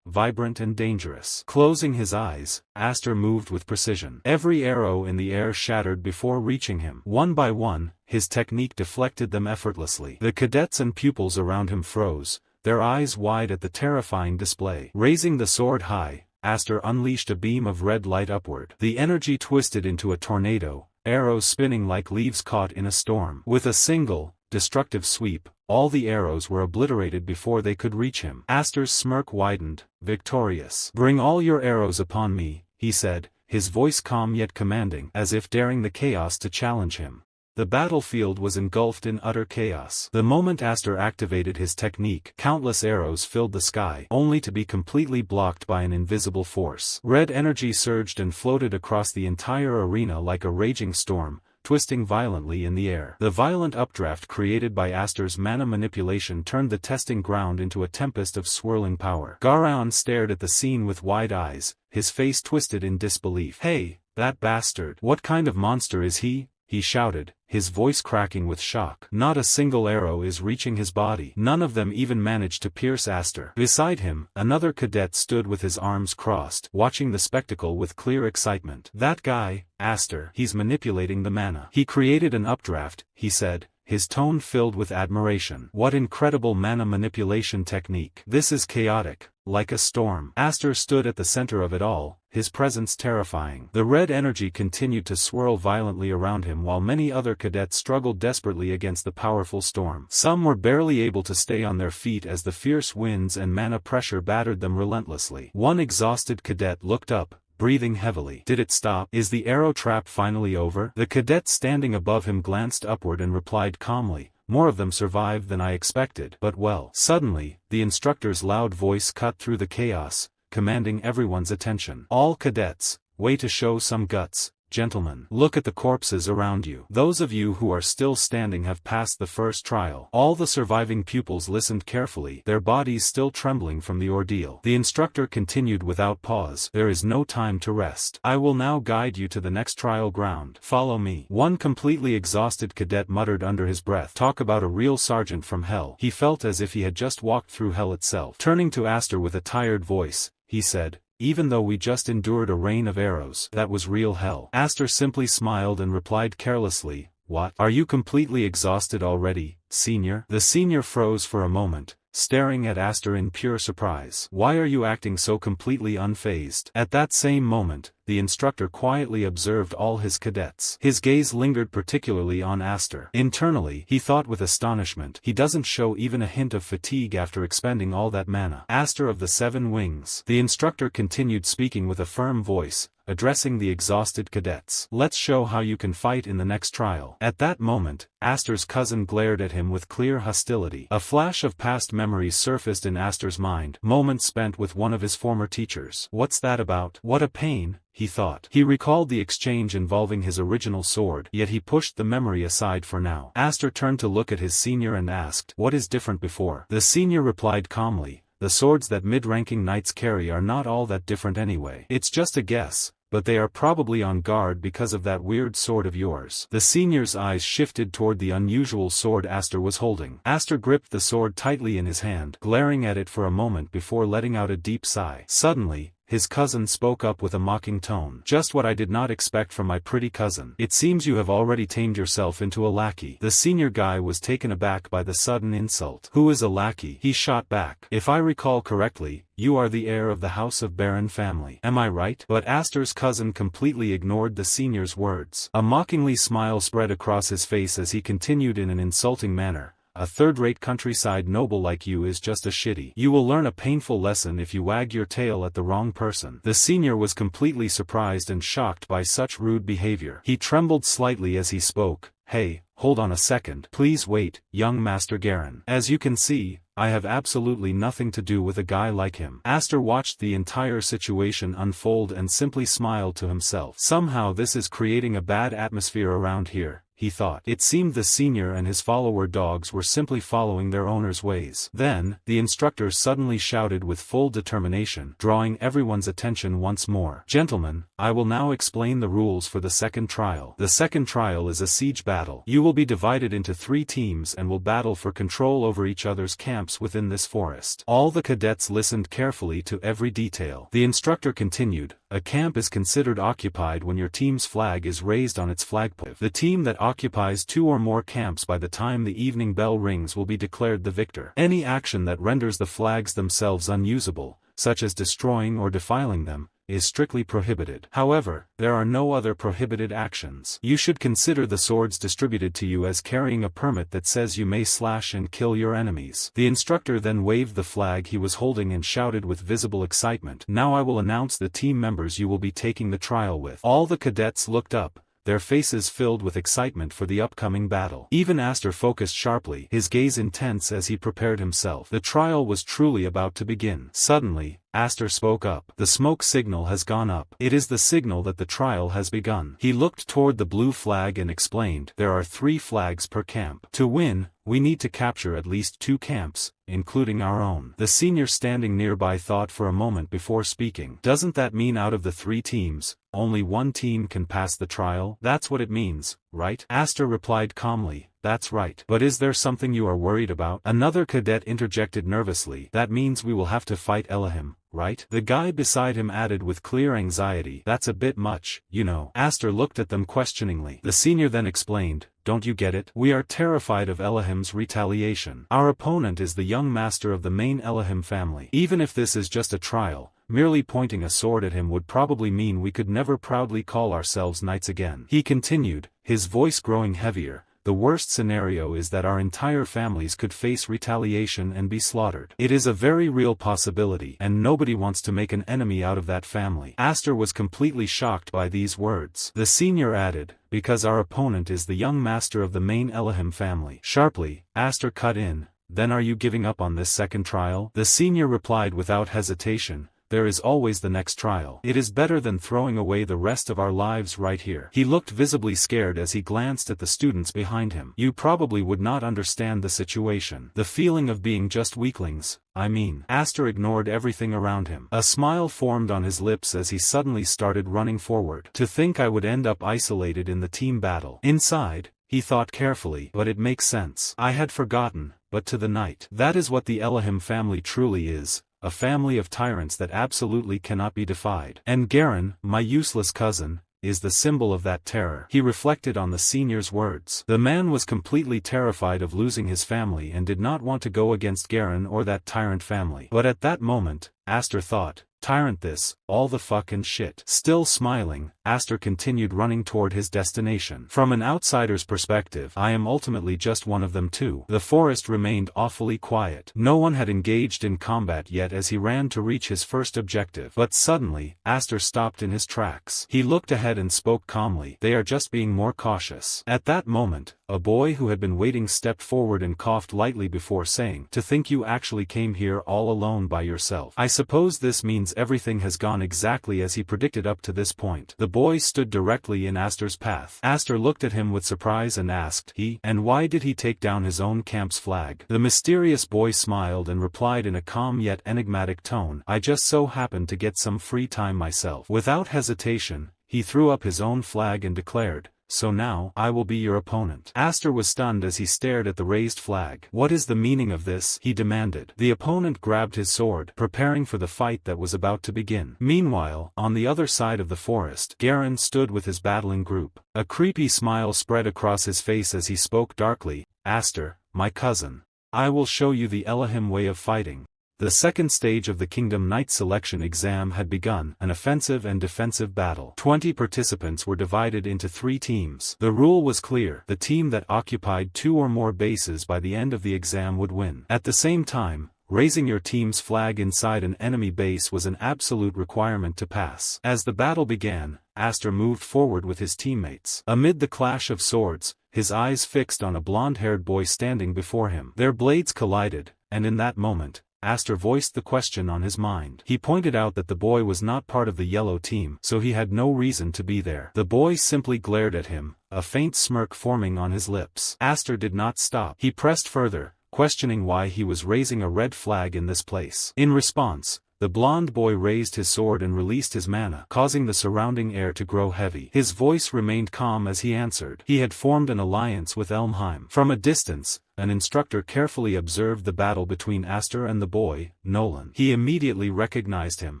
vibrant and dangerous. Closing his eyes, Aster moved with precision. Every arrow in the air shattered before reaching him. One by one, his technique deflected them effortlessly. The cadets and pupils around him froze, their eyes wide at the terrifying display. Raising the sword high, Aster unleashed a beam of red light upward. The energy twisted into a tornado, arrows spinning like leaves caught in a storm. With a single, destructive sweep, all the arrows were obliterated before they could reach him. Aster's smirk widened, victorious. "Bring all your arrows upon me," he said, his voice calm yet commanding, as if daring the chaos to challenge him. The battlefield was engulfed in utter chaos. The moment Aster activated his technique, countless arrows filled the sky, only to be completely blocked by an invisible force. Red energy surged and floated across the entire arena like a raging storm, twisting violently in the air. The violent updraft created by Aster's mana manipulation turned the testing ground into a tempest of swirling power. Garaon stared at the scene with wide eyes, his face twisted in disbelief. "Hey, that bastard! What kind of monster is he?" he shouted, his voice cracking with shock. "Not a single arrow is reaching his body. None of them even managed to pierce Aster." Beside him, another cadet stood with his arms crossed, watching the spectacle with clear excitement. "That guy, Aster, he's manipulating the mana. He created an updraft," he said, his tone filled with admiration. "What incredible mana manipulation technique. This is chaotic, like a storm." Aster stood at the center of it all, his presence terrifying. The red energy continued to swirl violently around him while many other cadets struggled desperately against the powerful storm. Some were barely able to stay on their feet as the fierce winds and mana pressure battered them relentlessly. One exhausted cadet looked up, breathing heavily. "Did it stop? Is the arrow trap finally over?" The cadet standing above him glanced upward and replied calmly, "More of them survived than I expected, but well." Suddenly, the instructor's loud voice cut through the chaos, commanding everyone's attention. "All cadets, way to show some guts, gentlemen. Look at the corpses around you. Those of you who are still standing have passed the first trial." All the surviving pupils listened carefully, their bodies still trembling from the ordeal. The instructor continued without pause, "There is no time to rest. I will now guide you to the next trial ground. Follow me." One completely exhausted cadet muttered under his breath, "Talk about a real sergeant from hell." He felt as if he had just walked through hell itself. Turning to Aster with a tired voice, he said, "Even though we just endured a rain of arrows, that was real hell." Aster simply smiled and replied carelessly, "What? Are you completely exhausted already, senior?" The senior froze for a moment, staring at Aster in pure surprise. "Why are you acting so completely unfazed?" At that same moment, the instructor quietly observed all his cadets. His gaze lingered particularly on Aster. Internally, he thought with astonishment, "He doesn't show even a hint of fatigue after expending all that mana." "Aster of the Seven Wings." The instructor continued speaking with a firm voice, addressing the exhausted cadets. "Let's show how you can fight in the next trial." At that moment, Aster's cousin glared at him with clear hostility. A flash of past memories surfaced in Aster's mind, moments spent with one of his former teachers. "What's that about? What a pain," he thought. He recalled the exchange involving his original sword, yet he pushed the memory aside for now. Aster turned to look at his senior and asked, "What is different before?" The senior replied calmly, "The swords that mid-ranking knights carry are not all that different anyway. It's just a guess, but they are probably on guard because of that weird sword of yours." The senior's eyes shifted toward the unusual sword Aster was holding. Aster gripped the sword tightly in his hand, glaring at it for a moment before letting out a deep sigh. Suddenly, his cousin spoke up with a mocking tone. "Just what I did not expect from my pretty cousin. It seems you have already tamed yourself into a lackey." The senior guy was taken aback by the sudden insult. "Who is a lackey?" he shot back. "If I recall correctly, you are the heir of the House of Baron family. Am I right?" But Aster's cousin completely ignored the senior's words. A mockingly smile spread across his face as he continued in an insulting manner, "A third-rate countryside noble like you is just a shitty. You will learn a painful lesson if you wag your tail at the wrong person." The senior was completely surprised and shocked by such rude behavior. He trembled slightly as he spoke. "Hey, hold on a second. Please wait, young Master Garen. As you can see, I have absolutely nothing to do with a guy like him." Aster watched the entire situation unfold and simply smiled to himself. "Somehow this is creating a bad atmosphere around here," he thought. It seemed the senior and his follower dogs were simply following their owner's ways. Then, the instructor suddenly shouted with full determination, drawing everyone's attention once more. "Gentlemen, I will now explain the rules for the second trial. The second trial is a siege battle. You will be divided into 3 teams and will battle for control over each other's camps within this forest." All the cadets listened carefully to every detail. The instructor continued, "A camp is considered occupied when your team's flag is raised on its flagpole. The team that occupies 2 or more camps by the time the evening bell rings will be declared the victor. Any action that renders the flags themselves unusable, such as destroying or defiling them, is strictly prohibited. However, there are no other prohibited actions. You should consider the swords distributed to you as carrying a permit that says you may slash and kill your enemies. The instructor then waved the flag he was holding and shouted with visible excitement, "Now I will announce the team members you will be taking the trial with." All the cadets looked up, their faces filled with excitement for the upcoming battle. Even Aster focused sharply, his gaze intense as he prepared himself. The trial was truly about to begin. Suddenly, Aster spoke up. "The smoke signal has gone up. It is the signal that the trial has begun." He looked toward the blue flag and explained, "There are 3 flags per camp. To win, we need to capture at least 2 camps, including our own." The senior standing nearby thought for a moment before speaking. "Doesn't that mean out of the 3 teams, only 1 team can pass the trial?" "That's what it means, right?" Aster replied calmly, "That's right. But is there something you are worried about?" Another cadet interjected nervously. "That means we will have to fight Elohim, right?" The guy beside him added with clear anxiety, "That's a bit much, you know." Aster looked at them questioningly. The senior then explained, "Don't you get it? We are terrified of Elohim's retaliation. Our opponent is the young master of the main Elohim family. Even if this is just a trial, merely pointing a sword at him would probably mean we could never proudly call ourselves knights again." He continued, his voice growing heavier, "The worst scenario is that our entire families could face retaliation and be slaughtered. It is a very real possibility, and nobody wants to make an enemy out of that family." Aster was completely shocked by these words. The senior added, "Because our opponent is the young master of the main Elohim family." Sharply, Aster cut in, "Then are you giving up on this second trial?" The senior replied without hesitation, "There is always the next trial. It is better than throwing away the rest of our lives right here." He looked visibly scared as he glanced at the students behind him. "You probably would not understand the situation. The feeling of being just weaklings, I mean." Aster ignored everything around him. A smile formed on his lips as he suddenly started running forward. "To think I would end up isolated in the team battle." Inside, he thought carefully, "But it makes sense. I had forgotten, but to the knight. That is what the Elohim family truly is. A family of tyrants that absolutely cannot be defied. And Garen, my useless cousin, is the symbol of that terror." He reflected on the senior's words. The man was completely terrified of losing his family and did not want to go against Garen or that tyrant family. But at that moment, Aster thought, "Tyrant this, all the fucking shit." Still smiling, Aster continued running toward his destination. From an outsider's perspective, I am ultimately just one of them too. The forest remained awfully quiet. No one had engaged in combat yet as he ran to reach his first objective. But suddenly, Aster stopped in his tracks. He looked ahead and spoke calmly, "They are just being more cautious." At that moment, a boy who had been waiting stepped forward and coughed lightly before saying, "To think you actually came here all alone by yourself. I suppose this means everything has gone exactly as he predicted up to this point." The boy stood directly in Aster's path. Aster looked at him with surprise and asked, "And why did he take down his own camp's flag?" The mysterious boy smiled and replied in a calm yet enigmatic tone, "I just so happened to get some free time myself." Without hesitation, he threw up his own flag and declared, "So now, I will be your opponent." Aster was stunned as he stared at the raised flag. "What is the meaning of this?" he demanded. The opponent grabbed his sword, preparing for the fight that was about to begin. Meanwhile, on the other side of the forest, Garen stood with his battling group. A creepy smile spread across his face as he spoke darkly, "Aster, my cousin. I will show you the Elohim way of fighting." The second stage of the Kingdom Knight selection exam had begun, an offensive and defensive battle. 20 participants were divided into 3 teams. The rule was clear: the team that occupied 2 or more bases by the end of the exam would win. At the same time, raising your team's flag inside an enemy base was an absolute requirement to pass. As the battle began, Aster moved forward with his teammates. Amid the clash of swords, his eyes fixed on a blonde-haired boy standing before him. Their blades collided, and in that moment, Aster voiced the question on his mind. He pointed out that the boy was not part of the yellow team, so he had no reason to be there. The boy simply glared at him, a faint smirk forming on his lips. Aster did not stop. He pressed further, questioning why he was raising a red flag in this place. In response, the blonde boy raised his sword and released his mana, causing the surrounding air to grow heavy. His voice remained calm as he answered. He had formed an alliance with Elmheim. From a distance, an instructor carefully observed the battle between Aster and the boy, Nolan. He immediately recognized him.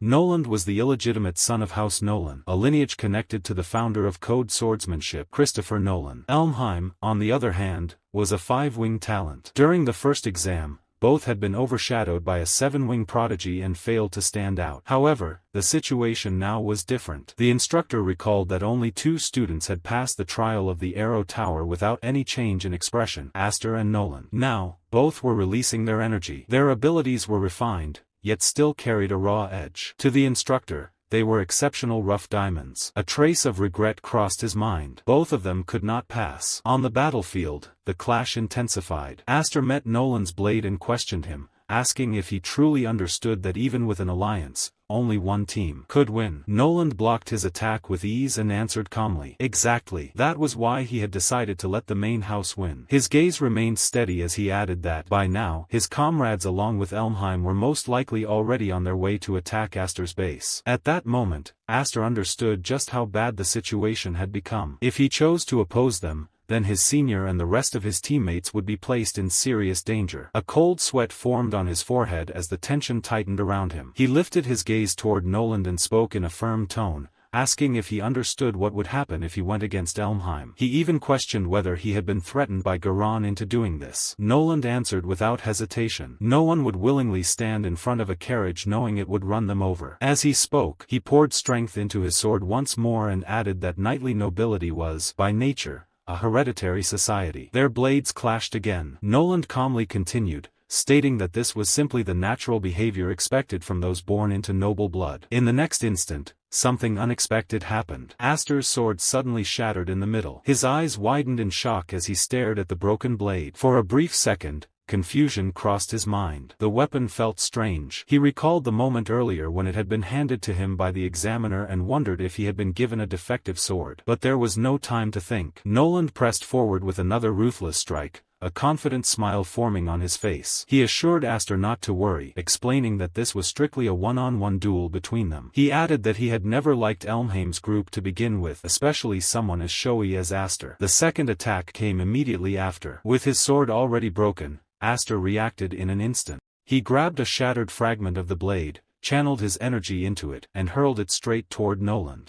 Nolan was the illegitimate son of House Nolan, a lineage connected to the founder of Code Swordsmanship, Christopher Nolan. Elmheim, on the other hand, was a 5-wing talent. During the first exam, both had been overshadowed by a seven-wing prodigy and failed to stand out. However, the situation now was different. The instructor recalled that only 2 students had passed the trial of the Arrow Tower without any change in expression, Aster and Nolan. Now, both were releasing their energy. Their abilities were refined, yet still carried a raw edge. To the instructor, they were exceptional rough diamonds. A trace of regret crossed his mind. Both of them could not pass. On the battlefield, the clash intensified. Aster met Nolan's blade and questioned him, asking if he truly understood that even with an alliance, only one team could win. Nolan blocked his attack with ease and answered calmly. Exactly. That was why he had decided to let the main house win. His gaze remained steady as he added that, by now, his comrades along with Elmheim were most likely already on their way to attack Aster's base. At that moment, Aster understood just how bad the situation had become. If he chose to oppose them, then his senior and the rest of his teammates would be placed in serious danger. A cold sweat formed on his forehead as the tension tightened around him. He lifted his gaze toward Nolan and spoke in a firm tone, asking if he understood what would happen if he went against Elmheim. He even questioned whether he had been threatened by Garan into doing this. Nolan answered without hesitation. No one would willingly stand in front of a carriage knowing it would run them over. As he spoke, he poured strength into his sword once more and added that knightly nobility was, by nature, a hereditary society. Their blades clashed again. Nolan calmly continued, stating that this was simply the natural behavior expected from those born into noble blood. In the next instant, something unexpected happened. Aster's sword suddenly shattered in the middle. His eyes widened in shock as he stared at the broken blade. For a brief second, confusion crossed his mind. The weapon felt strange. He recalled the moment earlier when it had been handed to him by the examiner and wondered if he had been given a defective sword. But there was no time to think. Nolan pressed forward with another ruthless strike, a confident smile forming on his face. He assured Aster not to worry, explaining that this was strictly a one-on-one duel between them. He added that he had never liked Elmheim's group to begin with, especially someone as showy as Aster. The second attack came immediately after. With his sword already broken, Aster reacted in an instant. He grabbed a shattered fragment of the blade, channeled his energy into it, and hurled it straight toward Nolan.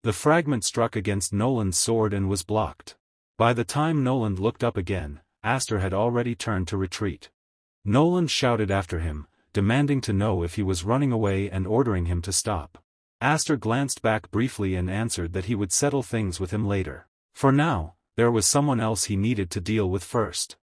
The fragment struck against Nolan's sword and was blocked. By the time Nolan looked up again, Aster had already turned to retreat. Nolan shouted after him, demanding to know if he was running away and ordering him to stop. Aster glanced back briefly and answered that he would settle things with him later. For now, there was someone else he needed to deal with first.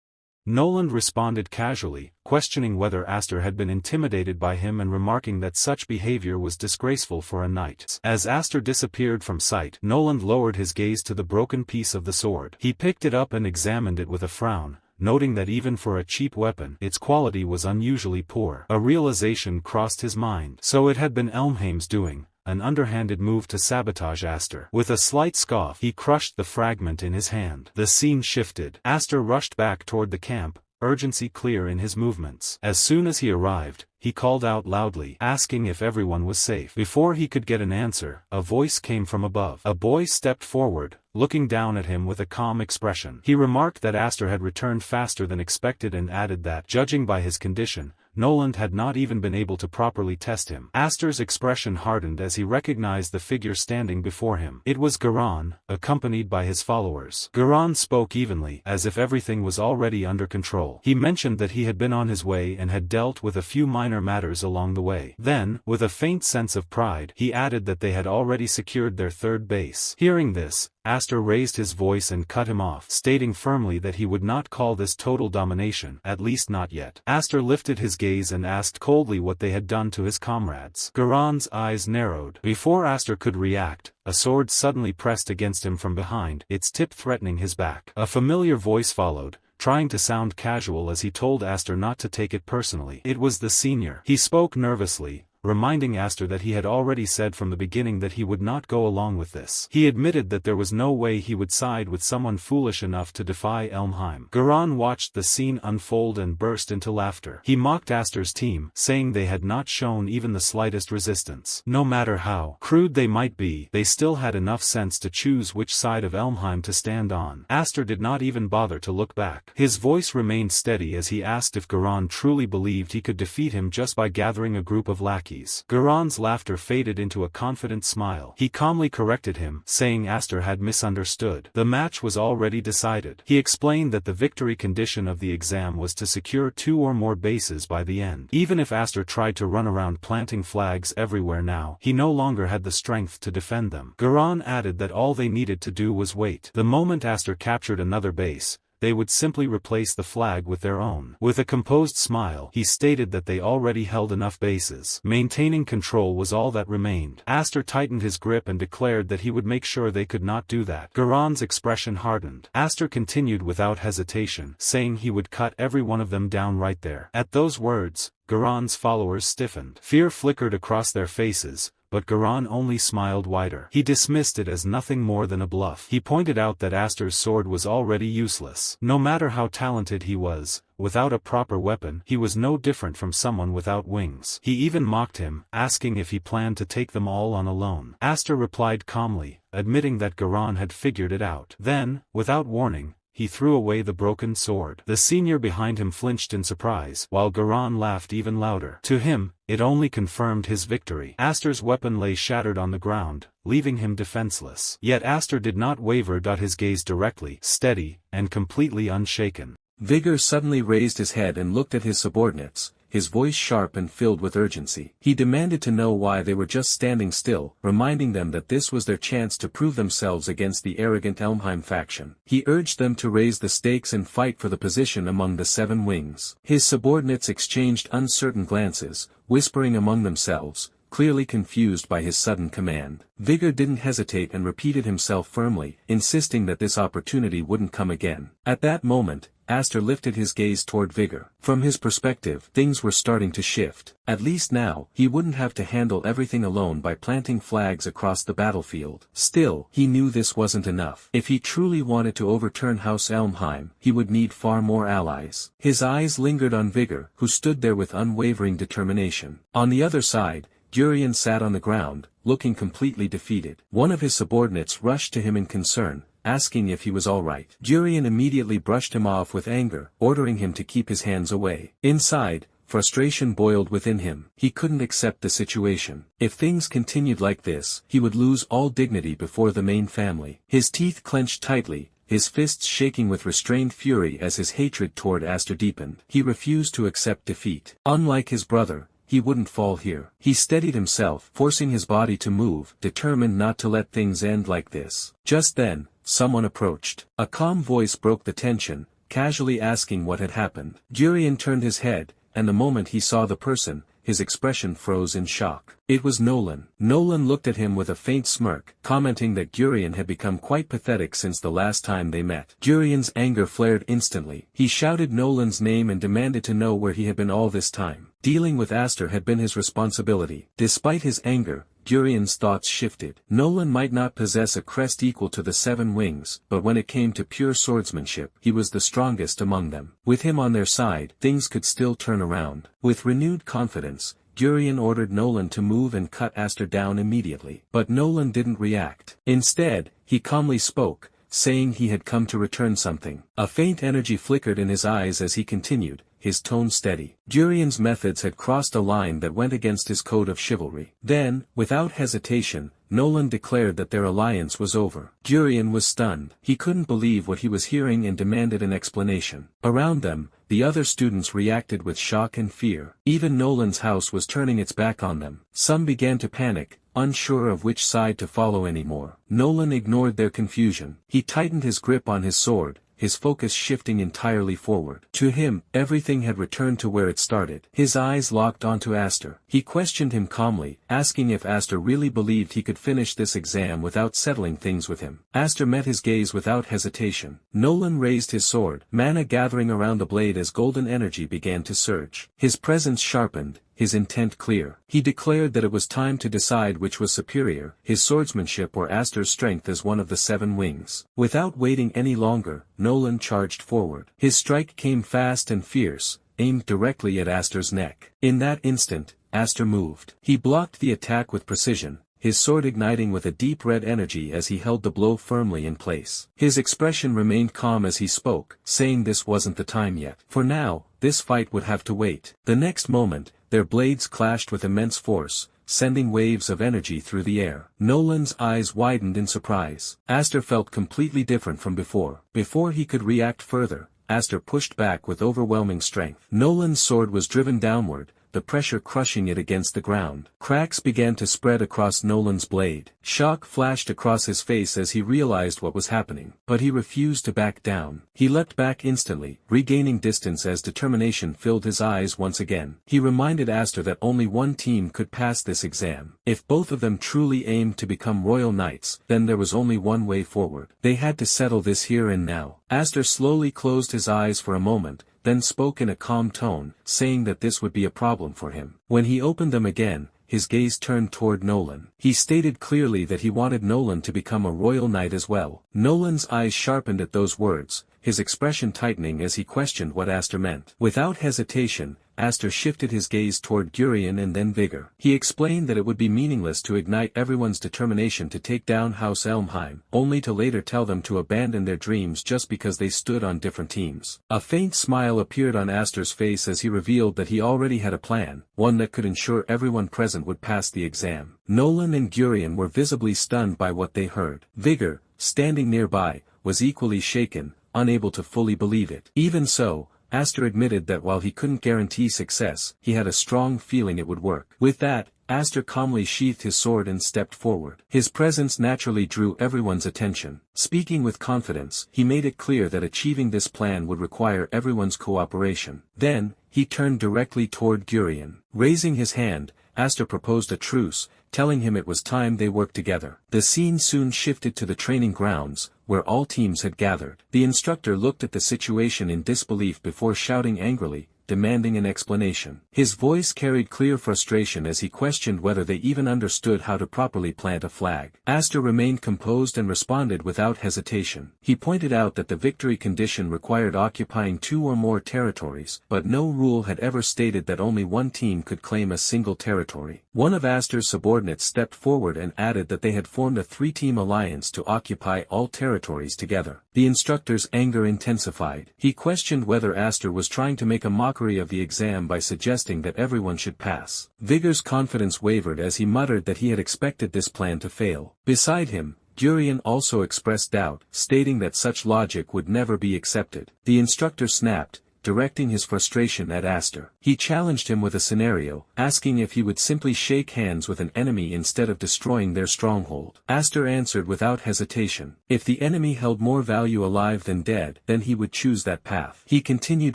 Nolan responded casually, questioning whether Aster had been intimidated by him and remarking that such behavior was disgraceful for a knight. As Aster disappeared from sight, Nolan lowered his gaze to the broken piece of the sword. He picked it up and examined it with a frown, noting that even for a cheap weapon, its quality was unusually poor. A realization crossed his mind. So it had been Elmheim's doing, an underhanded move to sabotage Aster. With a slight scoff, he crushed the fragment in his hand. The scene shifted. Aster rushed back toward the camp, urgency clear in his movements. As soon as he arrived, he called out loudly, asking if everyone was safe. Before he could get an answer, a voice came from above. A boy stepped forward, looking down at him with a calm expression. He remarked that Aster had returned faster than expected and added that, judging by his condition, Nolan had not even been able to properly test him. Aster's expression hardened as he recognized the figure standing before him. It was Garan, accompanied by his followers. Garan spoke evenly, as if everything was already under control. He mentioned that he had been on his way and had dealt with a few minor matters along the way. Then, with a faint sense of pride, he added that they had already secured their third base. Hearing this, Aster raised his voice and cut him off, stating firmly that he would not call this total domination, at least not yet. Aster lifted his gaze and asked coldly what they had done to his comrades. Garan's eyes narrowed. Before Aster could react, a sword suddenly pressed against him from behind, its tip threatening his back. A familiar voice followed, trying to sound casual as he told Aster not to take it personally. It was the senior. He spoke nervously, reminding Aster that he had already said from the beginning that he would not go along with this. He admitted that there was no way he would side with someone foolish enough to defy Elmheim. Garan watched the scene unfold and burst into laughter. He mocked Aster's team, saying they had not shown even the slightest resistance. No matter how crude they might be, they still had enough sense to choose which side of Elmheim to stand on. Aster did not even bother to look back. His voice remained steady as he asked if Garan truly believed he could defeat him just by gathering a group of lackeys. monkeys. Garon's laughter faded into a confident smile. He calmly corrected him, saying Aster had misunderstood. The match was already decided. He explained that the victory condition of the exam was to secure 2 or more bases by the end. Even if Aster tried to run around planting flags everywhere now, he no longer had the strength to defend them. Garon added that all they needed to do was wait. The moment Aster captured another base, they would simply replace the flag with their own. With a composed smile, he stated that they already held enough bases. Maintaining control was all that remained. Aster tightened his grip and declared that he would make sure they could not do that. Garon's expression hardened. Aster continued without hesitation, saying he would cut every one of them down right there. At those words, Garon's followers stiffened. Fear flickered across their faces, but Garon only smiled wider. He dismissed it as nothing more than a bluff. He pointed out that Aster's sword was already useless. No matter how talented he was, without a proper weapon, he was no different from someone without wings. He even mocked him, asking if he planned to take them all on alone. Aster replied calmly, admitting that Garon had figured it out. Then, without warning, he threw away the broken sword. The senior behind him flinched in surprise, while Garon laughed even louder. To him, it only confirmed his victory. Aster's weapon lay shattered on the ground, leaving him defenseless. Yet Aster did not waver. His gaze directly, steady, and completely unshaken. Vigor suddenly raised his head and looked at his subordinates, his voice sharp and filled with urgency. He demanded to know why they were just standing still, reminding them that this was their chance to prove themselves against the arrogant Elmheim faction. He urged them to raise the stakes and fight for the position among the 7 wings. His subordinates exchanged uncertain glances, whispering among themselves, clearly confused by his sudden command. Vigor didn't hesitate and repeated himself firmly, insisting that this opportunity wouldn't come again. At that moment, Aster lifted his gaze toward Vigor. From his perspective, things were starting to shift. At least now, he wouldn't have to handle everything alone by planting flags across the battlefield. Still, he knew this wasn't enough. If he truly wanted to overturn House Elmheim, he would need far more allies. His eyes lingered on Vigor, who stood there with unwavering determination. On the other side, Gurion sat on the ground, looking completely defeated. One of his subordinates rushed to him in concern, asking if he was all right. Gurion immediately brushed him off with anger, ordering him to keep his hands away. Inside, frustration boiled within him. He couldn't accept the situation. If things continued like this, he would lose all dignity before the main family. His teeth clenched tightly, his fists shaking with restrained fury as his hatred toward Aster deepened. He refused to accept defeat. Unlike his brother, he wouldn't fall here. He steadied himself, forcing his body to move, determined not to let things end like this. Just then, someone approached. A calm voice broke the tension, casually asking what had happened. Gurion turned his head, and the moment he saw the person, his expression froze in shock. It was Nolan. Nolan looked at him with a faint smirk, commenting that Gurion had become quite pathetic since the last time they met. Gurion's anger flared instantly. He shouted Nolan's name and demanded to know where he had been all this time. Dealing with Aster had been his responsibility. Despite his anger, Gurion's thoughts shifted. Nolan might not possess a crest equal to the 7 wings, but when it came to pure swordsmanship, he was the strongest among them. With him on their side, things could still turn around. With renewed confidence, Gurion ordered Nolan to move and cut Aster down immediately. But Nolan didn't react. Instead, he calmly spoke, saying he had come to return something. A faint energy flickered in his eyes as he continued, his tone steady. Gurion's methods had crossed a line that went against his code of chivalry. Then, without hesitation, Nolan declared that their alliance was over. Gurion was stunned. He couldn't believe what he was hearing and demanded an explanation. Around them, the other students reacted with shock and fear. Even Nolan's house was turning its back on them. Some began to panic, unsure of which side to follow anymore. Nolan ignored their confusion. He tightened his grip on his sword, his focus shifting entirely forward. To him, everything had returned to where it started. His eyes locked onto Aster. He questioned him calmly, asking if Aster really believed he could finish this exam without settling things with him. Aster met his gaze without hesitation. Nolan raised his sword, mana gathering around the blade as golden energy began to surge. His presence sharpened, his intent clear. He declared that it was time to decide which was superior, his swordsmanship or Aster's strength as one of the 7 wings. Without waiting any longer, Nolan charged forward. His strike came fast and fierce, aimed directly at Aster's neck. In that instant, Aster moved. He blocked the attack with precision, his sword igniting with a deep red energy as he held the blow firmly in place. His expression remained calm as he spoke, saying this wasn't the time yet. For now, this fight would have to wait. The next moment, their blades clashed with immense force, sending waves of energy through the air. Nolan's eyes widened in surprise. Aster felt completely different from before. Before he could react further, Aster pushed back with overwhelming strength. Nolan's sword was driven downward, the pressure crushing it against the ground. Cracks began to spread across Nolan's blade. Shock flashed across his face as he realized what was happening, but he refused to back down. He leapt back instantly, regaining distance as determination filled his eyes once again. He reminded Aster that only one team could pass this exam. If both of them truly aimed to become royal knights, then there was only one way forward. They had to settle this here and now. Aster slowly closed his eyes for a moment, then spoke in a calm tone, saying that this would be a problem for him. When he opened them again, his gaze turned toward Nolan. He stated clearly that he wanted Nolan to become a royal knight as well. Nolan's eyes sharpened at those words, his expression tightening as he questioned what Aster meant. Without hesitation, Aster shifted his gaze toward Gurion and then Vigor. He explained that it would be meaningless to ignite everyone's determination to take down House Elmheim, only to later tell them to abandon their dreams just because they stood on different teams. A faint smile appeared on Aster's face as he revealed that he already had a plan, one that could ensure everyone present would pass the exam. Nolan and Gurion were visibly stunned by what they heard. Vigor, standing nearby, was equally shaken, unable to fully believe it. Even so, Aster admitted that while he couldn't guarantee success, he had a strong feeling it would work. With that, Aster calmly sheathed his sword and stepped forward. His presence naturally drew everyone's attention. Speaking with confidence, he made it clear that achieving this plan would require everyone's cooperation. Then, he turned directly toward Gurion. Raising his hand, Aster proposed a truce, telling him it was time they worked together. The scene soon shifted to the training grounds, where all teams had gathered. The instructor looked at the situation in disbelief before shouting angrily, demanding an explanation. His voice carried clear frustration as he questioned whether they even understood how to properly plant a flag. Aster remained composed and responded without hesitation. He pointed out that the victory condition required occupying 2 or more territories, but no rule had ever stated that only one team could claim a single territory. One of Aster's subordinates stepped forward and added that they had formed a 3-team alliance to occupy all territories together. The instructor's anger intensified. He questioned whether Aster was trying to make a mockery of the exam by suggesting that everyone should pass. Vigor's confidence wavered as he muttered that he had expected this plan to fail. Beside him, Gurion also expressed doubt, stating that such logic would never be accepted. The instructor snapped, directing his frustration at Aster. He challenged him with a scenario, asking if he would simply shake hands with an enemy instead of destroying their stronghold. Aster answered without hesitation. If the enemy held more value alive than dead, then he would choose that path. He continued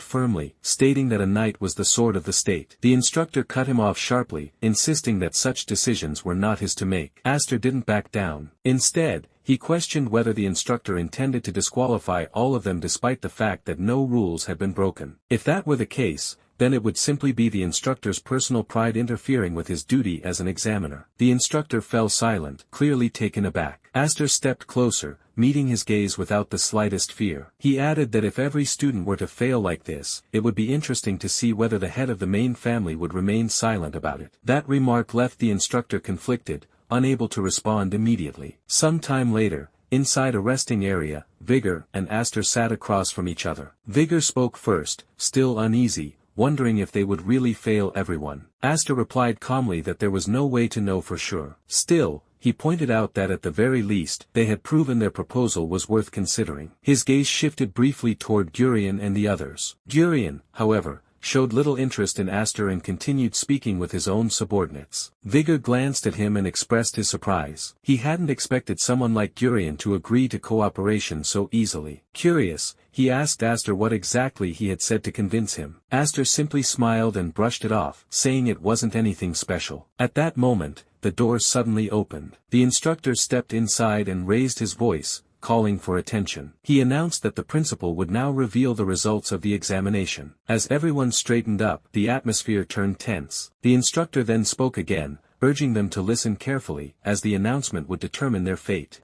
firmly, stating that a knight was the sword of the state. The instructor cut him off sharply, insisting that such decisions were not his to make. Aster didn't back down. Instead, he questioned whether the instructor intended to disqualify all of them despite the fact that no rules had been broken. If that were the case, then it would simply be the instructor's personal pride interfering with his duty as an examiner. The instructor fell silent, clearly taken aback. Aster stepped closer, meeting his gaze without the slightest fear. He added that if every student were to fail like this, it would be interesting to see whether the head of the main family would remain silent about it. That remark left the instructor conflicted, unable to respond immediately. Some time later, inside a resting area, Vigor and Aster sat across from each other. Vigor spoke first, still uneasy, wondering if they would really fail everyone. Aster replied calmly that there was no way to know for sure. Still, he pointed out that at the very least, they had proven their proposal was worth considering. His gaze shifted briefly toward Gurion and the others. Gurion, however, showed little interest in Aster and continued speaking with his own subordinates. Vigor glanced at him and expressed his surprise. He hadn't expected someone like Gurion to agree to cooperation so easily. Curious, he asked Aster what exactly he had said to convince him. Aster simply smiled and brushed it off, saying it wasn't anything special. At that moment, the door suddenly opened. The instructor stepped inside and raised his voice, calling for attention. He announced that the principal would now reveal the results of the examination. As everyone straightened up, the atmosphere turned tense. The instructor then spoke again, urging them to listen carefully, as the announcement would determine their fate.